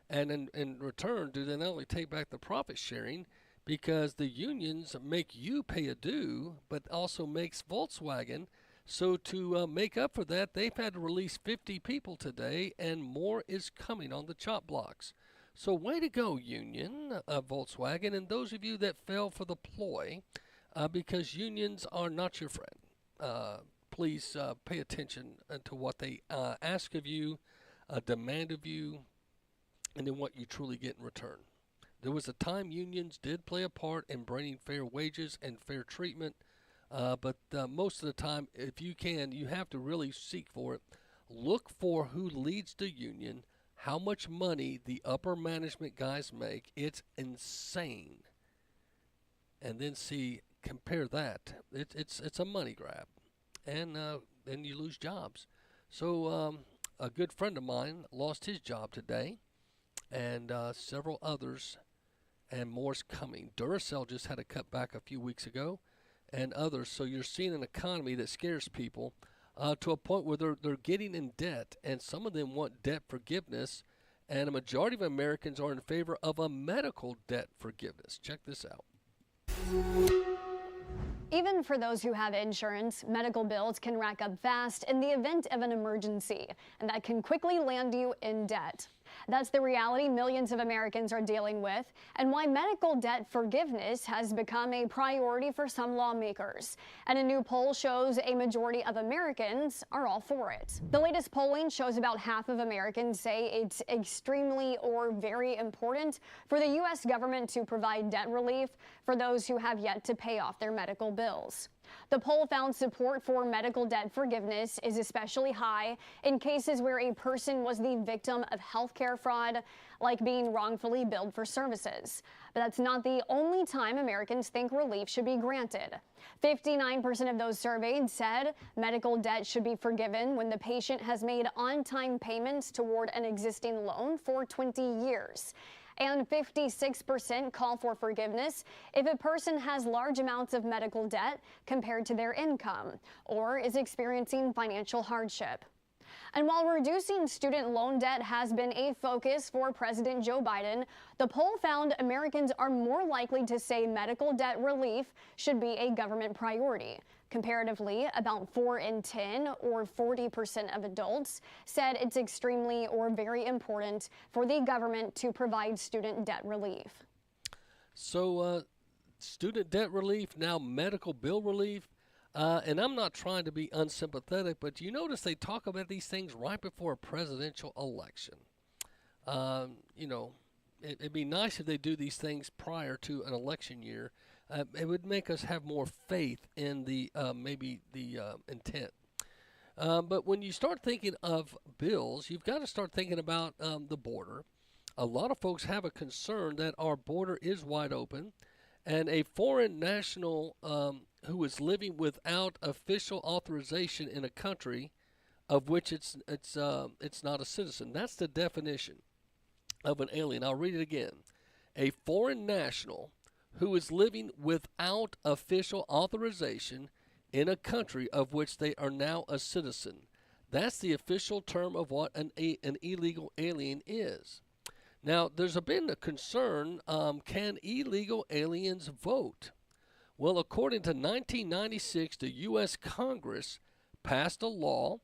And in return, do they not only take back the profit sharing, because the unions make you pay a due, but also makes Volkswagen. So to make up for that, they've had to release 50 people today, and more is coming on the chop blocks. So way to go, union, Volkswagen, and those of you that fell for the ploy, because unions are not your friend. Please pay attention to what they ask of you, demand of you, and then what you truly get in return. There was a time unions did play a part in bringing fair wages and fair treatment, but most of the time, if you can, you have to really seek for it. Look for who leads the union, how much money the upper management guys make. It's insane. And then compare that. It's a money grab, and then you lose jobs. So a good friend of mine lost his job today, and several others, and more's coming. Duracell just had a cutback a few weeks ago, and others. So you're seeing an economy that scares people to a point where they're getting in debt, and some of them want debt forgiveness, and a majority of Americans are in favor of a medical debt forgiveness. Check this out. Even for those who have insurance, medical bills can rack up fast in the event of an emergency, and that can quickly land you in debt. That's the reality millions of Americans are dealing with, and why medical debt forgiveness has become a priority for some lawmakers. And a new poll shows a majority of Americans are all for it. The latest polling shows about half of Americans say it's extremely or very important for the U.S. government to provide debt relief for those who have yet to pay off their medical bills. The poll found support for medical debt forgiveness is especially high in cases where a person was the victim of healthcare fraud, like being wrongfully billed for services. But that's not the only time Americans think relief should be granted. 59% of those surveyed said medical debt should be forgiven when the patient has made on-time payments toward an existing loan for 20 years. And 56% call for forgiveness if a person has large amounts of medical debt compared to their income or is experiencing financial hardship. And while reducing student loan debt has been a focus for President Joe Biden, the poll found Americans are more likely to say medical debt relief should be a government priority. Comparatively, about 4 in 10, or 40% of adults, said it's extremely or very important for the government to provide student debt relief. So, student debt relief, now medical bill relief. And I'm not trying to be unsympathetic, but you notice they talk about these things right before a presidential election. It'd be nice if they do these things prior to an election year. It would make us have more faith in the intent. But when you start thinking of bills, you've got to start thinking about the border. A lot of folks have a concern that our border is wide open, and a foreign national who is living without official authorization in a country of which it's not a citizen. That's the definition of an alien. I'll read it again. A foreign national who is living without official authorization in a country of which they are now a citizen. That's the official term of what an illegal alien is. Now, there's been a concern, can illegal aliens vote? Well, according to 1996, the U.S. Congress passed a law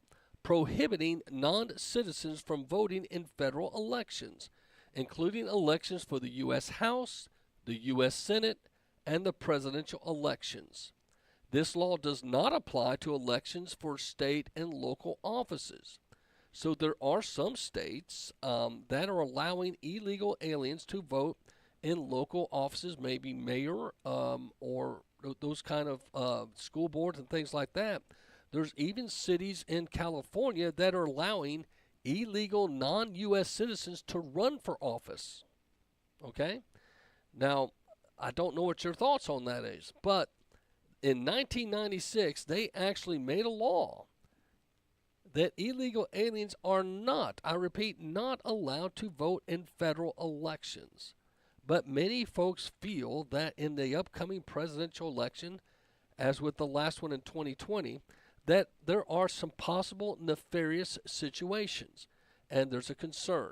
prohibiting non-citizens from voting in federal elections, including elections for the U.S. House, the U.S. Senate, and the presidential elections. This law does not apply to elections for state and local offices. So there are some states that are allowing illegal aliens to vote in local offices, maybe mayor or those kind of school boards and things like that. There's even cities in California that are allowing illegal non-U.S. citizens to run for office. Okay? Now, I don't know what your thoughts on that is, but in 1996, they actually made a law that illegal aliens are not, I repeat, not allowed to vote in federal elections. But many folks feel that in the upcoming presidential election, as with the last one in 2020, that there are some possible nefarious situations, and there's a concern.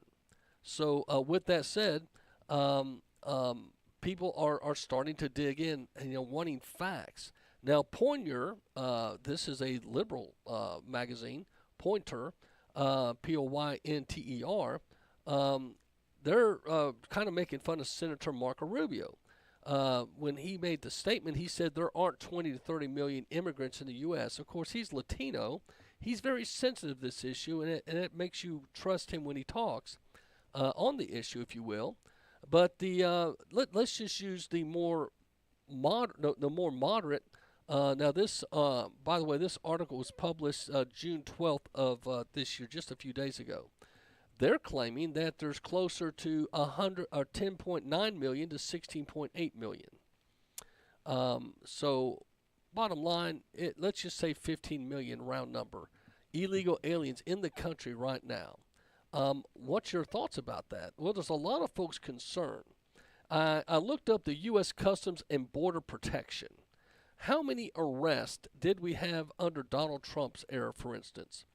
So with that said, people are starting to dig in and wanting facts. Now, Poynter, this is a liberal magazine, Poynter, Poynter, they're kind of making fun of Senator Marco Rubio. When he made the statement, he said there aren't 20 to 30 million immigrants in the U.S. Of course, he's Latino. He's very sensitive to this issue, and it makes you trust him when he talks on the issue, if you will. But let's just use the more moderate. Now, this, by the way, this article was published June 12th of this year, just a few days ago. They're claiming that there's closer to 10.9 million to 16.8 million. So, bottom line, let's just say 15 million round number illegal aliens in the country right now. What's your thoughts about that? Well, there's a lot of folks concerned. I looked up the U.S. Customs and Border Protection. How many arrests did we have under Donald Trump's era, for instance?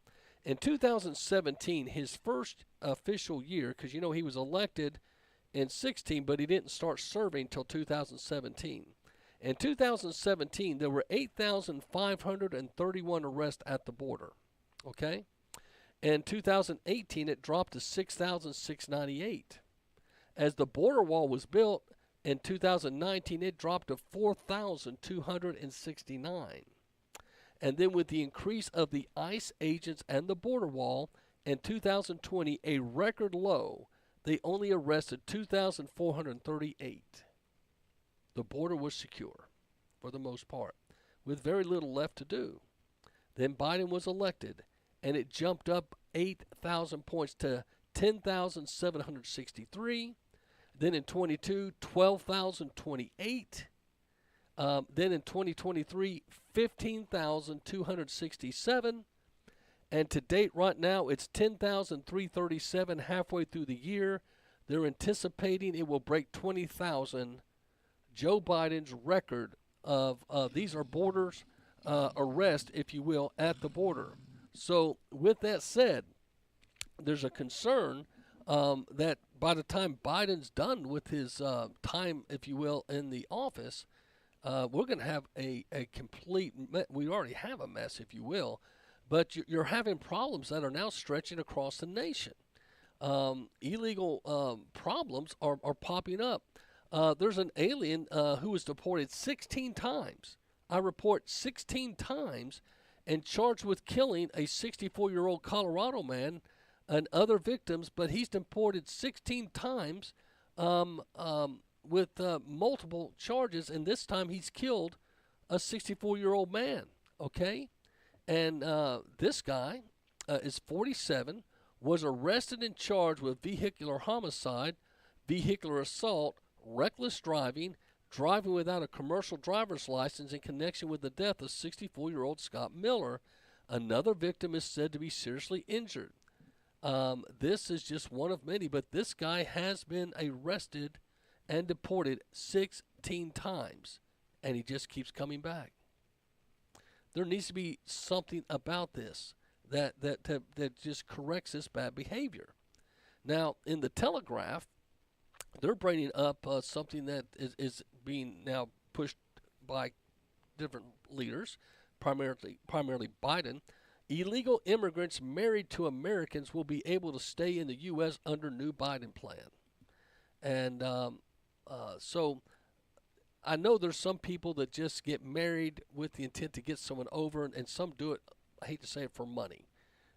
In 2017, his first official year, because he was elected in 16, but he didn't start serving until 2017. In 2017, there were 8,531 arrests at the border. Okay? In 2018, it dropped to 6,698. As the border wall was built in 2019, it dropped to 4,269. And then with the increase of the ICE agents and the border wall, in 2020, a record low, they only arrested 2,438. The border was secure, for the most part, with very little left to do. Then Biden was elected, and it jumped up 8,000 points to 10,763. Then in 22, 12,028. Then in 2023, 15,267. And to date right now, it's 10,337 halfway through the year. They're anticipating it will break 20,000. Joe Biden's record of these are borders arrest, if you will, at the border. So with that said, there's a concern that by the time Biden's done with his time, if you will, in the office, we're going to have a complete, we already have a mess, if you will, but you're having problems that are now stretching across the nation. Illegal problems are popping up. There's an alien who was deported 16 times. I report 16 times and charged with killing a 64-year-old Colorado man and other victims, but he's deported 16 times with multiple charges, and this time he's killed a 64-year-old man, okay? And this guy is 47, was arrested and charged with vehicular homicide, vehicular assault, reckless driving, driving without a commercial driver's license in connection with the death of 64-year-old Scott Miller. Another victim is said to be seriously injured. This is just one of many, but this guy has been arrested and deported 16 times, and he just keeps coming back. There needs to be something about this that just corrects this bad behavior. Now, in the Telegraph, they're bringing up something that is being now pushed by different leaders, primarily Biden. Illegal immigrants married to Americans will be able to stay in the U.S. under new Biden plan. And so I know there's some people that just get married with the intent to get someone over, and some do it, I hate to say it, for money.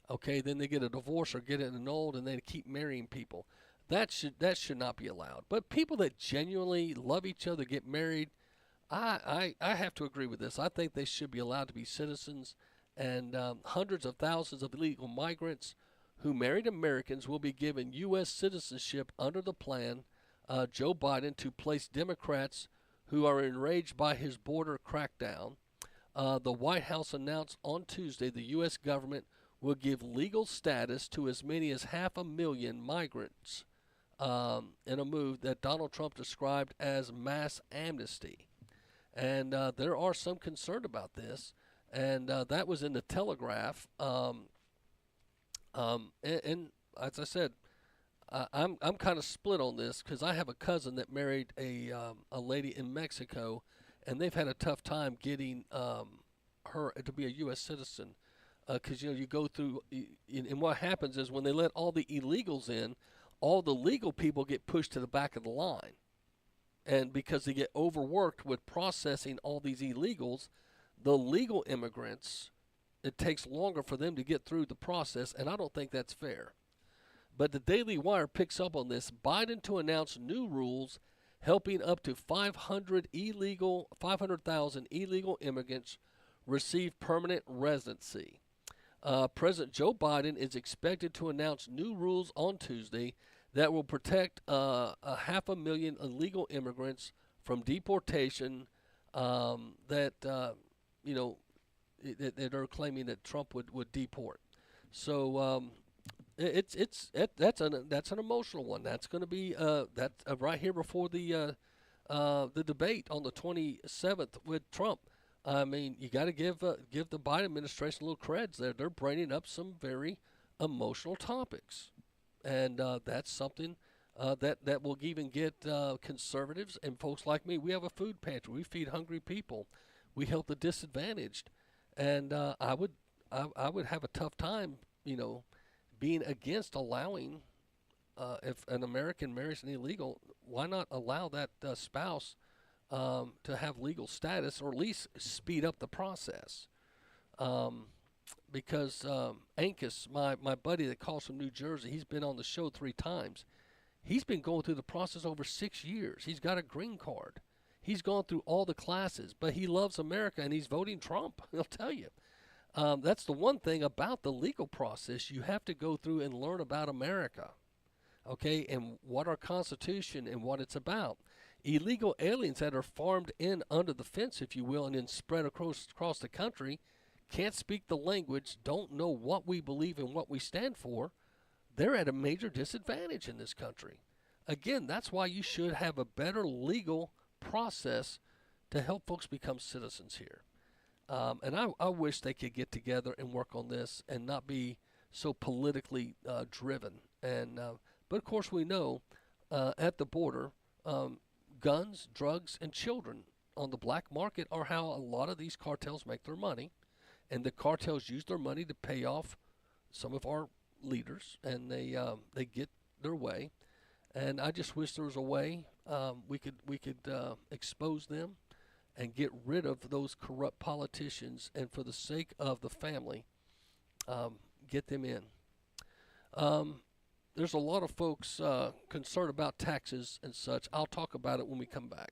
Okay, then they get a divorce or get it annulled, and they keep marrying people. That should not be allowed. But people that genuinely love each other, get married, I have to agree with this. I think they should be allowed to be citizens. And hundreds of thousands of illegal migrants who married Americans will be given U.S. citizenship under the plan Joe Biden to place Democrats who are enraged by his border crackdown. The White House announced on Tuesday the U.S. government will give legal status to as many as 500,000 migrants in a move that Donald Trump described as mass amnesty. And there are some concern about this, and that was in the Telegraph. And as I said, I'm kind of split on this because I have a cousin that married a lady in Mexico, and they've had a tough time getting her to be a U.S. citizen because you go through, and what happens is when they let all the illegals in, all the legal people get pushed to the back of the line, and because they get overworked with processing all these illegals, the legal immigrants, it takes longer for them to get through the process, and I don't think that's fair. But the Daily Wire picks up on this. Biden to announce new rules helping up to 500,000 illegal immigrants receive permanent residency. President Joe Biden is expected to announce new rules on Tuesday that will protect 500,000 illegal immigrants from deportation that are claiming that Trump would deport. So that's an emotional one. That's going to be right here before the debate on the 27th with Trump. I mean, you got to give the Biden administration a little creds there. They're bringing up some very emotional topics, and that's something that will even get conservatives and folks like me. We have a food pantry. We feed hungry people. We help the disadvantaged, and I would have a tough time, being against allowing if an American marries an illegal, why not allow that spouse to have legal status, or at least speed up the process? Because Ankus, my buddy that calls from New Jersey, he's been on the show 3 times. He's been going through the process over 6 years. He's got a green card. He's gone through all the classes, but he loves America and he's voting Trump. He'll tell you. That's the one thing about the legal process. You have to go through and learn about America, okay, and what our Constitution and what it's about. Illegal aliens that are farmed in under the fence, if you will, and then spread across the country, can't speak the language, don't know what we believe and what we stand for. They're at a major disadvantage in this country. Again, that's why you should have a better legal process to help folks become citizens here. And I wish they could get together and work on this and not be so politically driven. And but of course we know at the border, guns, drugs, and children on the black market are how a lot of these cartels make their money. And the cartels use their money to pay off some of our leaders, and they get their way. And I just wish there was a way we could expose them and get rid of those corrupt politicians, and for the sake of the family, get them in. There's a lot of folks concerned about taxes and such. I'll talk about it when we come back.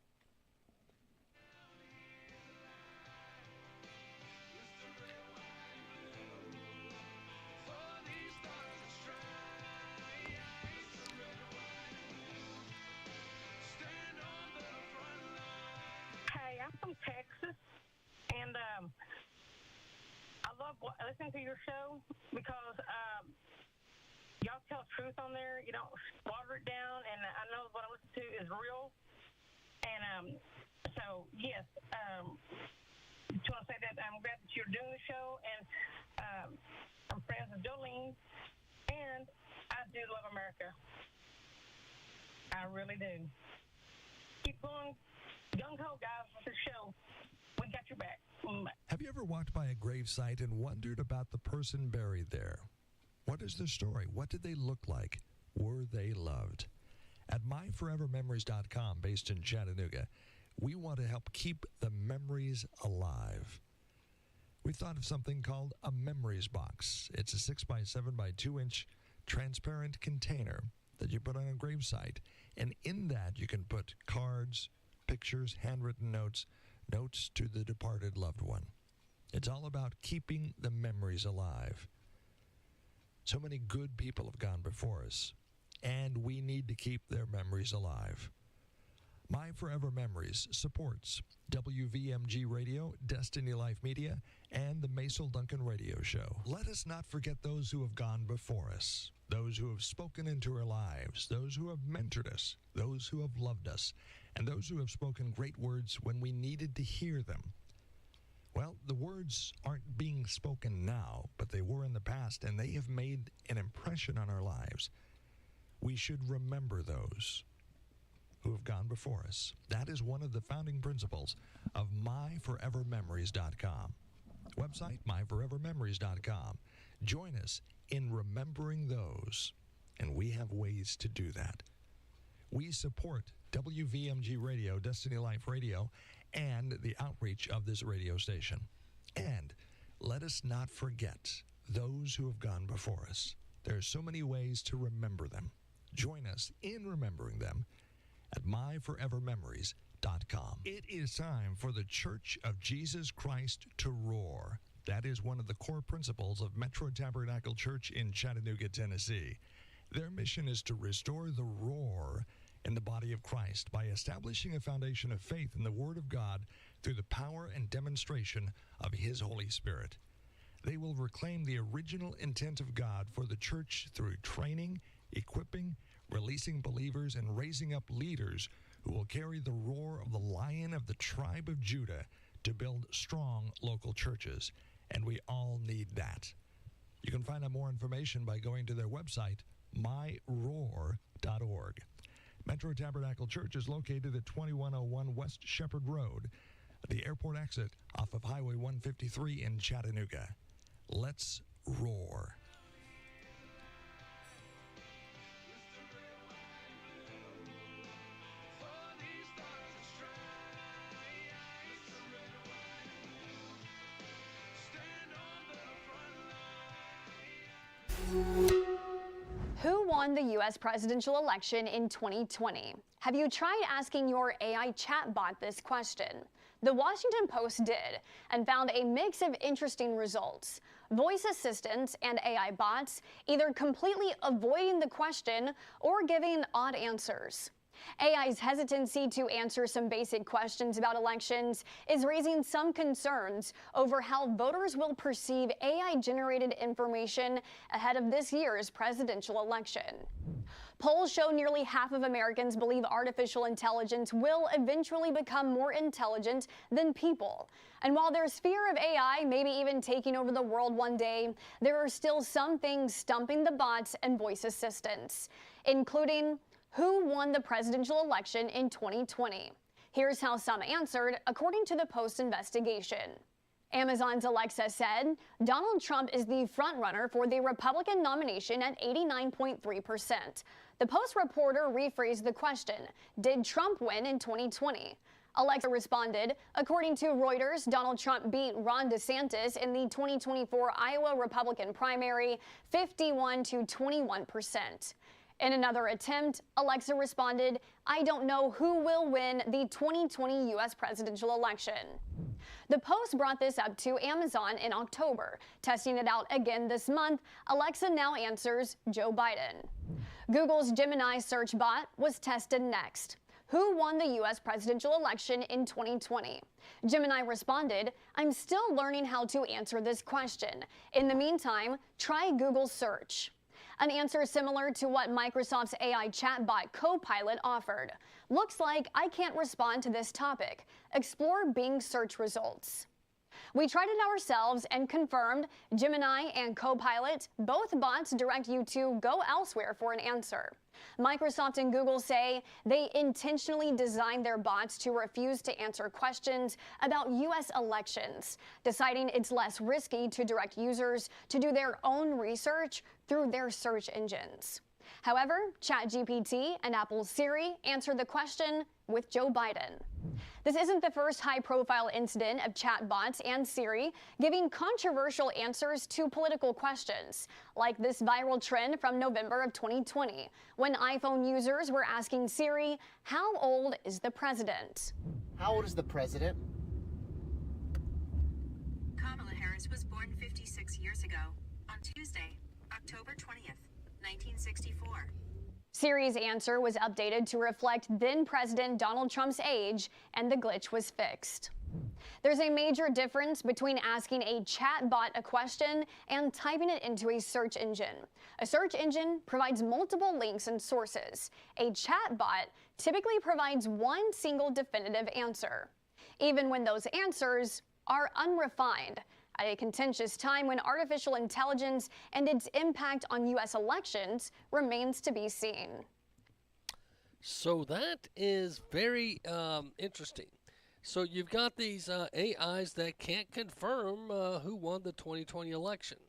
From Texas, and I love listening to your show because y'all tell truth on there. You don't water it down, and I know what I listen to is real. And so, yes, just want to say that I'm glad that you're doing the show, and I'm friends with Jolene, and I do love America. I really do. Keep going. Gung-ho, guys, with the show. We got your back. Bye. Have you ever walked by a gravesite and wondered about the person buried there? What is their story? What did they look like? Were they loved? At myforevermemories.com, based in Chattanooga, we want to help keep the memories alive. We thought of something called a memories box. It's a 6x7 by 2 inch transparent container that you put on a gravesite. And in that, you can put cards, pictures, handwritten notes, notes to the departed loved one. It's all about keeping the memories alive. So many good people have gone before us, and we need to keep their memories alive. My Forever Memories supports WVMG Radio, Destiny Life Media, and the Macil Duncan Radio Show. Let us not forget those who have gone before us, those who have spoken into our lives, those who have mentored us, those who have loved us, and those who have spoken great words when we needed to hear them. Well, the words aren't being spoken now, but they were in the past, and they have made an impression on our lives. We should remember those who have gone before us. That is one of the founding principles of myforevermemories.com. Website, myforevermemories.com. Join us in remembering those, and we have ways to do that. We support WVMG Radio, Destiny Life Radio, and the outreach of this radio station. And let us not forget those who have gone before us. There are so many ways to remember them. Join us in remembering them at myforevermemories.com. It is time for the Church of Jesus Christ to roar. That is one of the core principles of Metro Tabernacle Church in Chattanooga, Tennessee. Their mission is to restore the roar in the body of Christ by establishing a foundation of faith in the Word of God through the power and demonstration of His Holy Spirit. They will reclaim the original intent of God for the church through training, equipping, releasing believers, and raising up leaders who will carry the roar of the Lion of the tribe of Judah to build strong local churches. And we all need that. You can find out more information by going to their website, myroar.org. Metro Tabernacle Church is located at 2101 West Shepherd Road, at the airport exit off of Highway 153 in Chattanooga. Let's roar. Who won the U.S. presidential election in 2020? Have you tried asking your AI chatbot this question? The Washington Post did and found a mix of interesting results. Voice assistants and AI bots either completely avoiding the question or giving odd answers. AI's hesitancy to answer some basic questions about elections is raising some concerns over how voters will perceive AI-generated information ahead of this year's presidential election. Polls show nearly half of Americans believe artificial intelligence will eventually become more intelligent than people. And while there's fear of AI maybe even taking over the world one day, there are still some things stumping the bots and voice assistants, including who won the presidential election in 2020. Here's how some answered, according to the Post investigation. Amazon's Alexa said Donald Trump is the frontrunner for the Republican nomination at 89.3%. The Post reporter rephrased the question, did Trump win in 2020? Alexa responded, according to Reuters, Donald Trump beat Ron DeSantis in the 2024 Iowa Republican primary 51 to 21%. In another attempt, Alexa responded, I don't know who will win the 2020 U.S. presidential election. The Post brought this up to Amazon in October. Testing it out again this month, Alexa now answers Joe Biden. Google's Gemini search bot was tested next. Who won the U.S. presidential election in 2020? Gemini responded, I'm still learning how to answer this question. In the meantime, try Google search. An answer similar to what Microsoft's AI chatbot Copilot offered. Looks like I can't respond to this topic. Explore Bing search results. We tried it ourselves and confirmed Gemini and Copilot, both bots direct you to go elsewhere for an answer. Microsoft and Google say they intentionally designed their bots to refuse to answer questions about U.S. elections, deciding it's less risky to direct users to do their own research through their search engines. However, ChatGPT and Apple's Siri answered the question with Joe Biden. This isn't the first high-profile incident of chatbots and Siri giving controversial answers to political questions, like this viral trend from November of 2020, when iPhone users were asking Siri, how old is the president? How old is the president? Kamala Harris was born 56 years ago on Tuesday, October 20th, 1964. Siri's answer was updated to reflect then President Donald Trump's age, and the glitch was fixed. There's a major difference between asking a chatbot a question and typing it into a search engine. A search engine provides multiple links and sources. A chatbot typically provides one single definitive answer, even when those answers are unrefined. At a contentious time when artificial intelligence and its impact on U.S. elections remains to be seen. So that is very interesting. So you've got these AIs that can't confirm who won the 2020 election.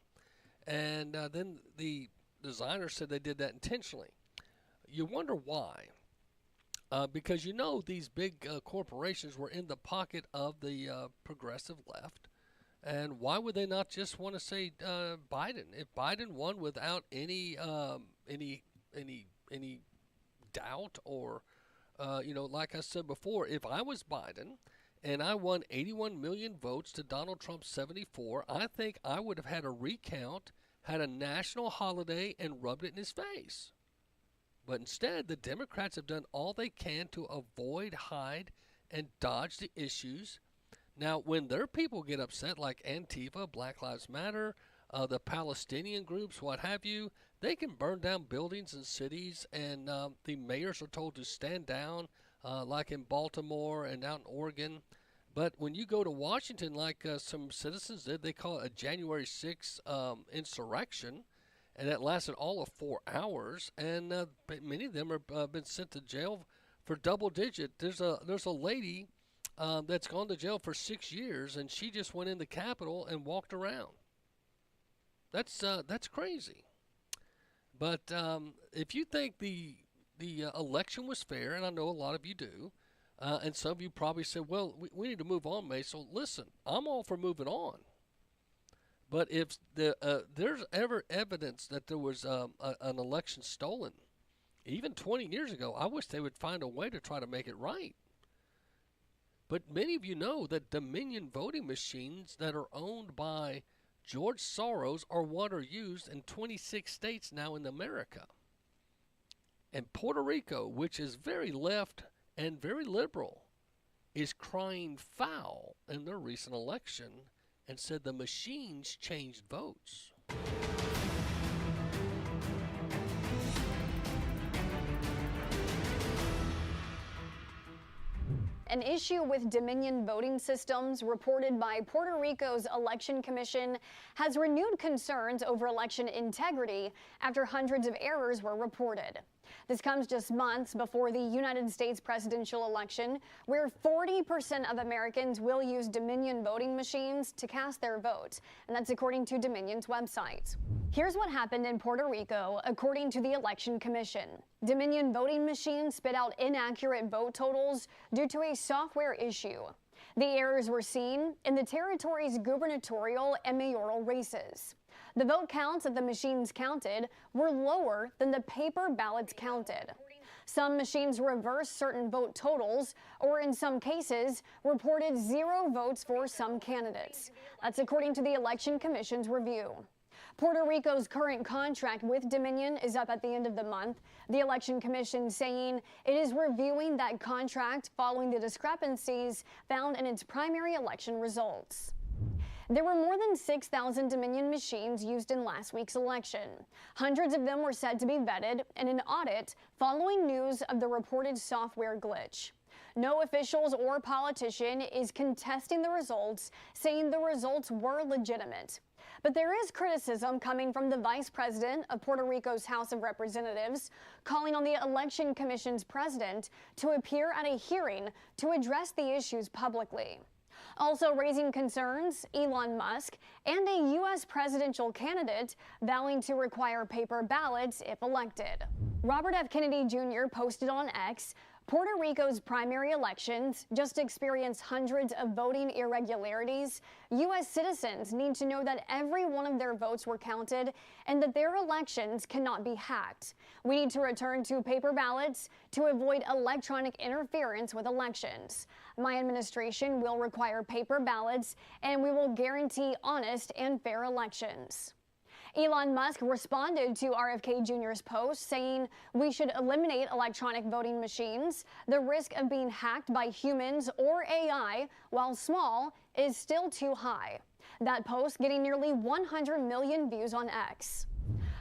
And then the designer said they did that intentionally. You wonder why. Because you know these big corporations were in the pocket of the progressive left. And why would they not just want to say Biden? If Biden won without any doubt, or like I said before, if I was Biden and I won 81 million votes to Donald Trump's 74, I think I would have had a recount, had a national holiday, and rubbed it in his face. But instead, the Democrats have done all they can to avoid, hide, and dodge the issues. Now, when their people get upset, like Antifa, Black Lives Matter, the Palestinian groups, what have you, they can burn down buildings and cities, and the mayors are told to stand down, like in Baltimore and out in Oregon. But when you go to Washington, like some citizens did, they call it a January 6th insurrection, and that lasted all of 4 hours, and many of them have been sent to jail for double digit. There's a lady that's gone to jail for 6 years, and she just went in the Capitol and walked around. That's crazy. But if you think the election was fair, and I know a lot of you do, and some of you probably said, well, we need to move on, Macil. Listen, I'm all for moving on. But if there's ever evidence that there was an election stolen, even 20 years ago, I wish they would find a way to try to make it right. But many of you know that Dominion voting machines that are owned by George Soros are what are used in 26 states now in America. And Puerto Rico, which is very left and very liberal, is crying foul in their recent election and said the machines changed votes. An issue with Dominion voting systems reported by Puerto Rico's Election Commission has renewed concerns over election integrity after hundreds of errors were reported. This comes just months before the United States presidential election, where 40% of Americans will use Dominion voting machines to cast their vote, and that's according to Dominion's website. Here's what happened in Puerto Rico, according to the Election Commission. Dominion voting machines spit out inaccurate vote totals due to a software issue. The errors were seen in the territory's gubernatorial and mayoral races. The vote counts that the machines counted were lower than the paper ballots counted. Some machines reversed certain vote totals, or in some cases, reported 0 votes for some candidates. That's according to the Election Commission's review. Puerto Rico's current contract with Dominion is up at the end of the month. The Election Commission saying it is reviewing that contract following the discrepancies found in its primary election results. There were more than 6,000 Dominion machines used in last week's election. Hundreds of them were said to be vetted in an audit following news of the reported software glitch. No officials or politician is contesting the results, saying the results were legitimate. But there is criticism coming from the Vice President of Puerto Rico's House of Representatives, calling on the Election Commission's president to appear at a hearing to address the issues publicly. Also raising concerns, Elon Musk and a U.S. presidential candidate vowing to require paper ballots if elected. Robert F. Kennedy Jr. posted on X, Puerto Rico's primary elections just experienced hundreds of voting irregularities. U.S. citizens need to know that every one of their votes were counted and that their elections cannot be hacked. We need to return to paper ballots to avoid electronic interference with elections. My administration will require paper ballots, and we will guarantee honest and fair elections. Elon Musk responded to RFK Jr.'s post saying we should eliminate electronic voting machines. The risk of being hacked by humans or AI, while small, is still too high. That post getting nearly 100 million views on X.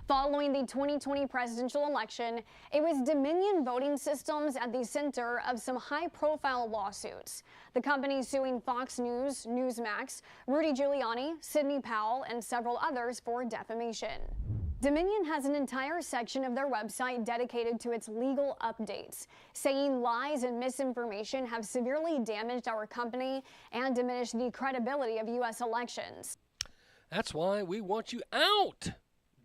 Following the 2020 presidential election, it was Dominion Voting Systems at the center of some high-profile lawsuits. The company suing Fox News, Newsmax, Rudy Giuliani, Sidney Powell, and several others for defamation. Dominion has an entire section of their website dedicated to its legal updates, saying lies and misinformation have severely damaged our company and diminished the credibility of U.S. elections. That's why we want you out.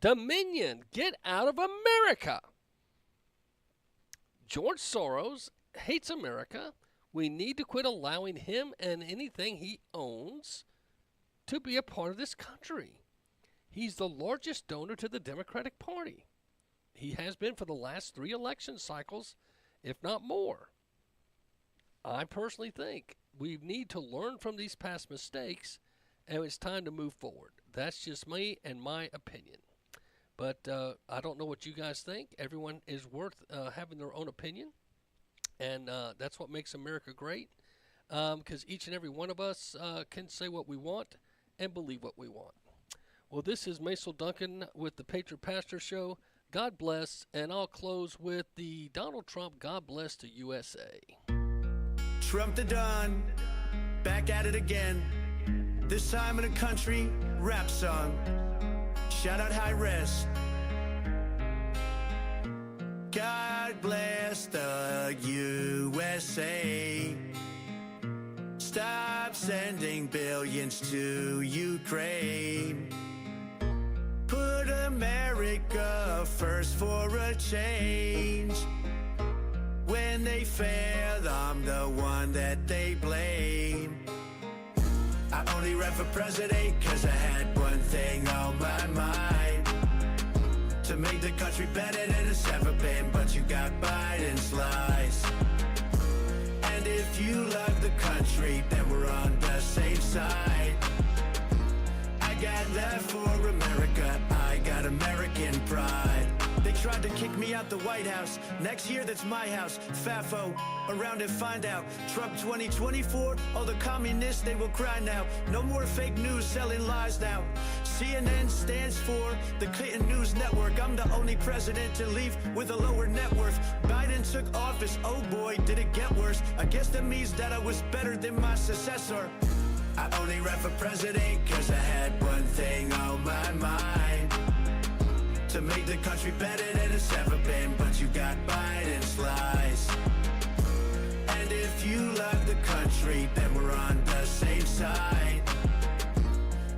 Dominion, get out of America. George Soros hates America. We need to quit allowing him and anything he owns to be a part of this country. He's the largest donor to the Democratic Party. He has been for the last 3 election cycles, if not more. I personally think we need to learn from these past mistakes, and it's time to move forward. That's just me and my opinion. But I don't know what you guys think. Everyone is worth having their own opinion, and that's what makes America great, because each and every one of us can say what we want and believe what we want. Well, this is Macil Duncan with the Patriot Pastor Show. God bless, and I'll close with the Donald Trump God Bless the USA. Trump the Don, back at it again. This time in a country rap song. Shout out High Res. God bless the USA. Stop sending billions to Ukraine. Put America first for a change. When they fail, I'm the one that they blame. I only ran for president cause I had one thing on my mind. To make the country better than it's ever been, but you got Biden's lies. And if you love the country, then we're on the same side. I got love for America, I got American pride. They tried to kick me out the White House. Next year, that's my house. FAFO, around and find out. Trump 2024, all the communists, they will cry now. No more fake news selling lies now. CNN stands for the Clinton News Network. I'm the only president to leave with a lower net worth. Biden took office, oh boy, did it get worse. I guess that means that I was better than my successor. I only ran for president cause I had one thing on my mind. To make the country better than it's ever been, but you got Biden's lies. And if you love the country, then we're on the same side.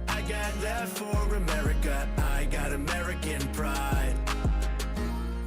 I got love for America, I got American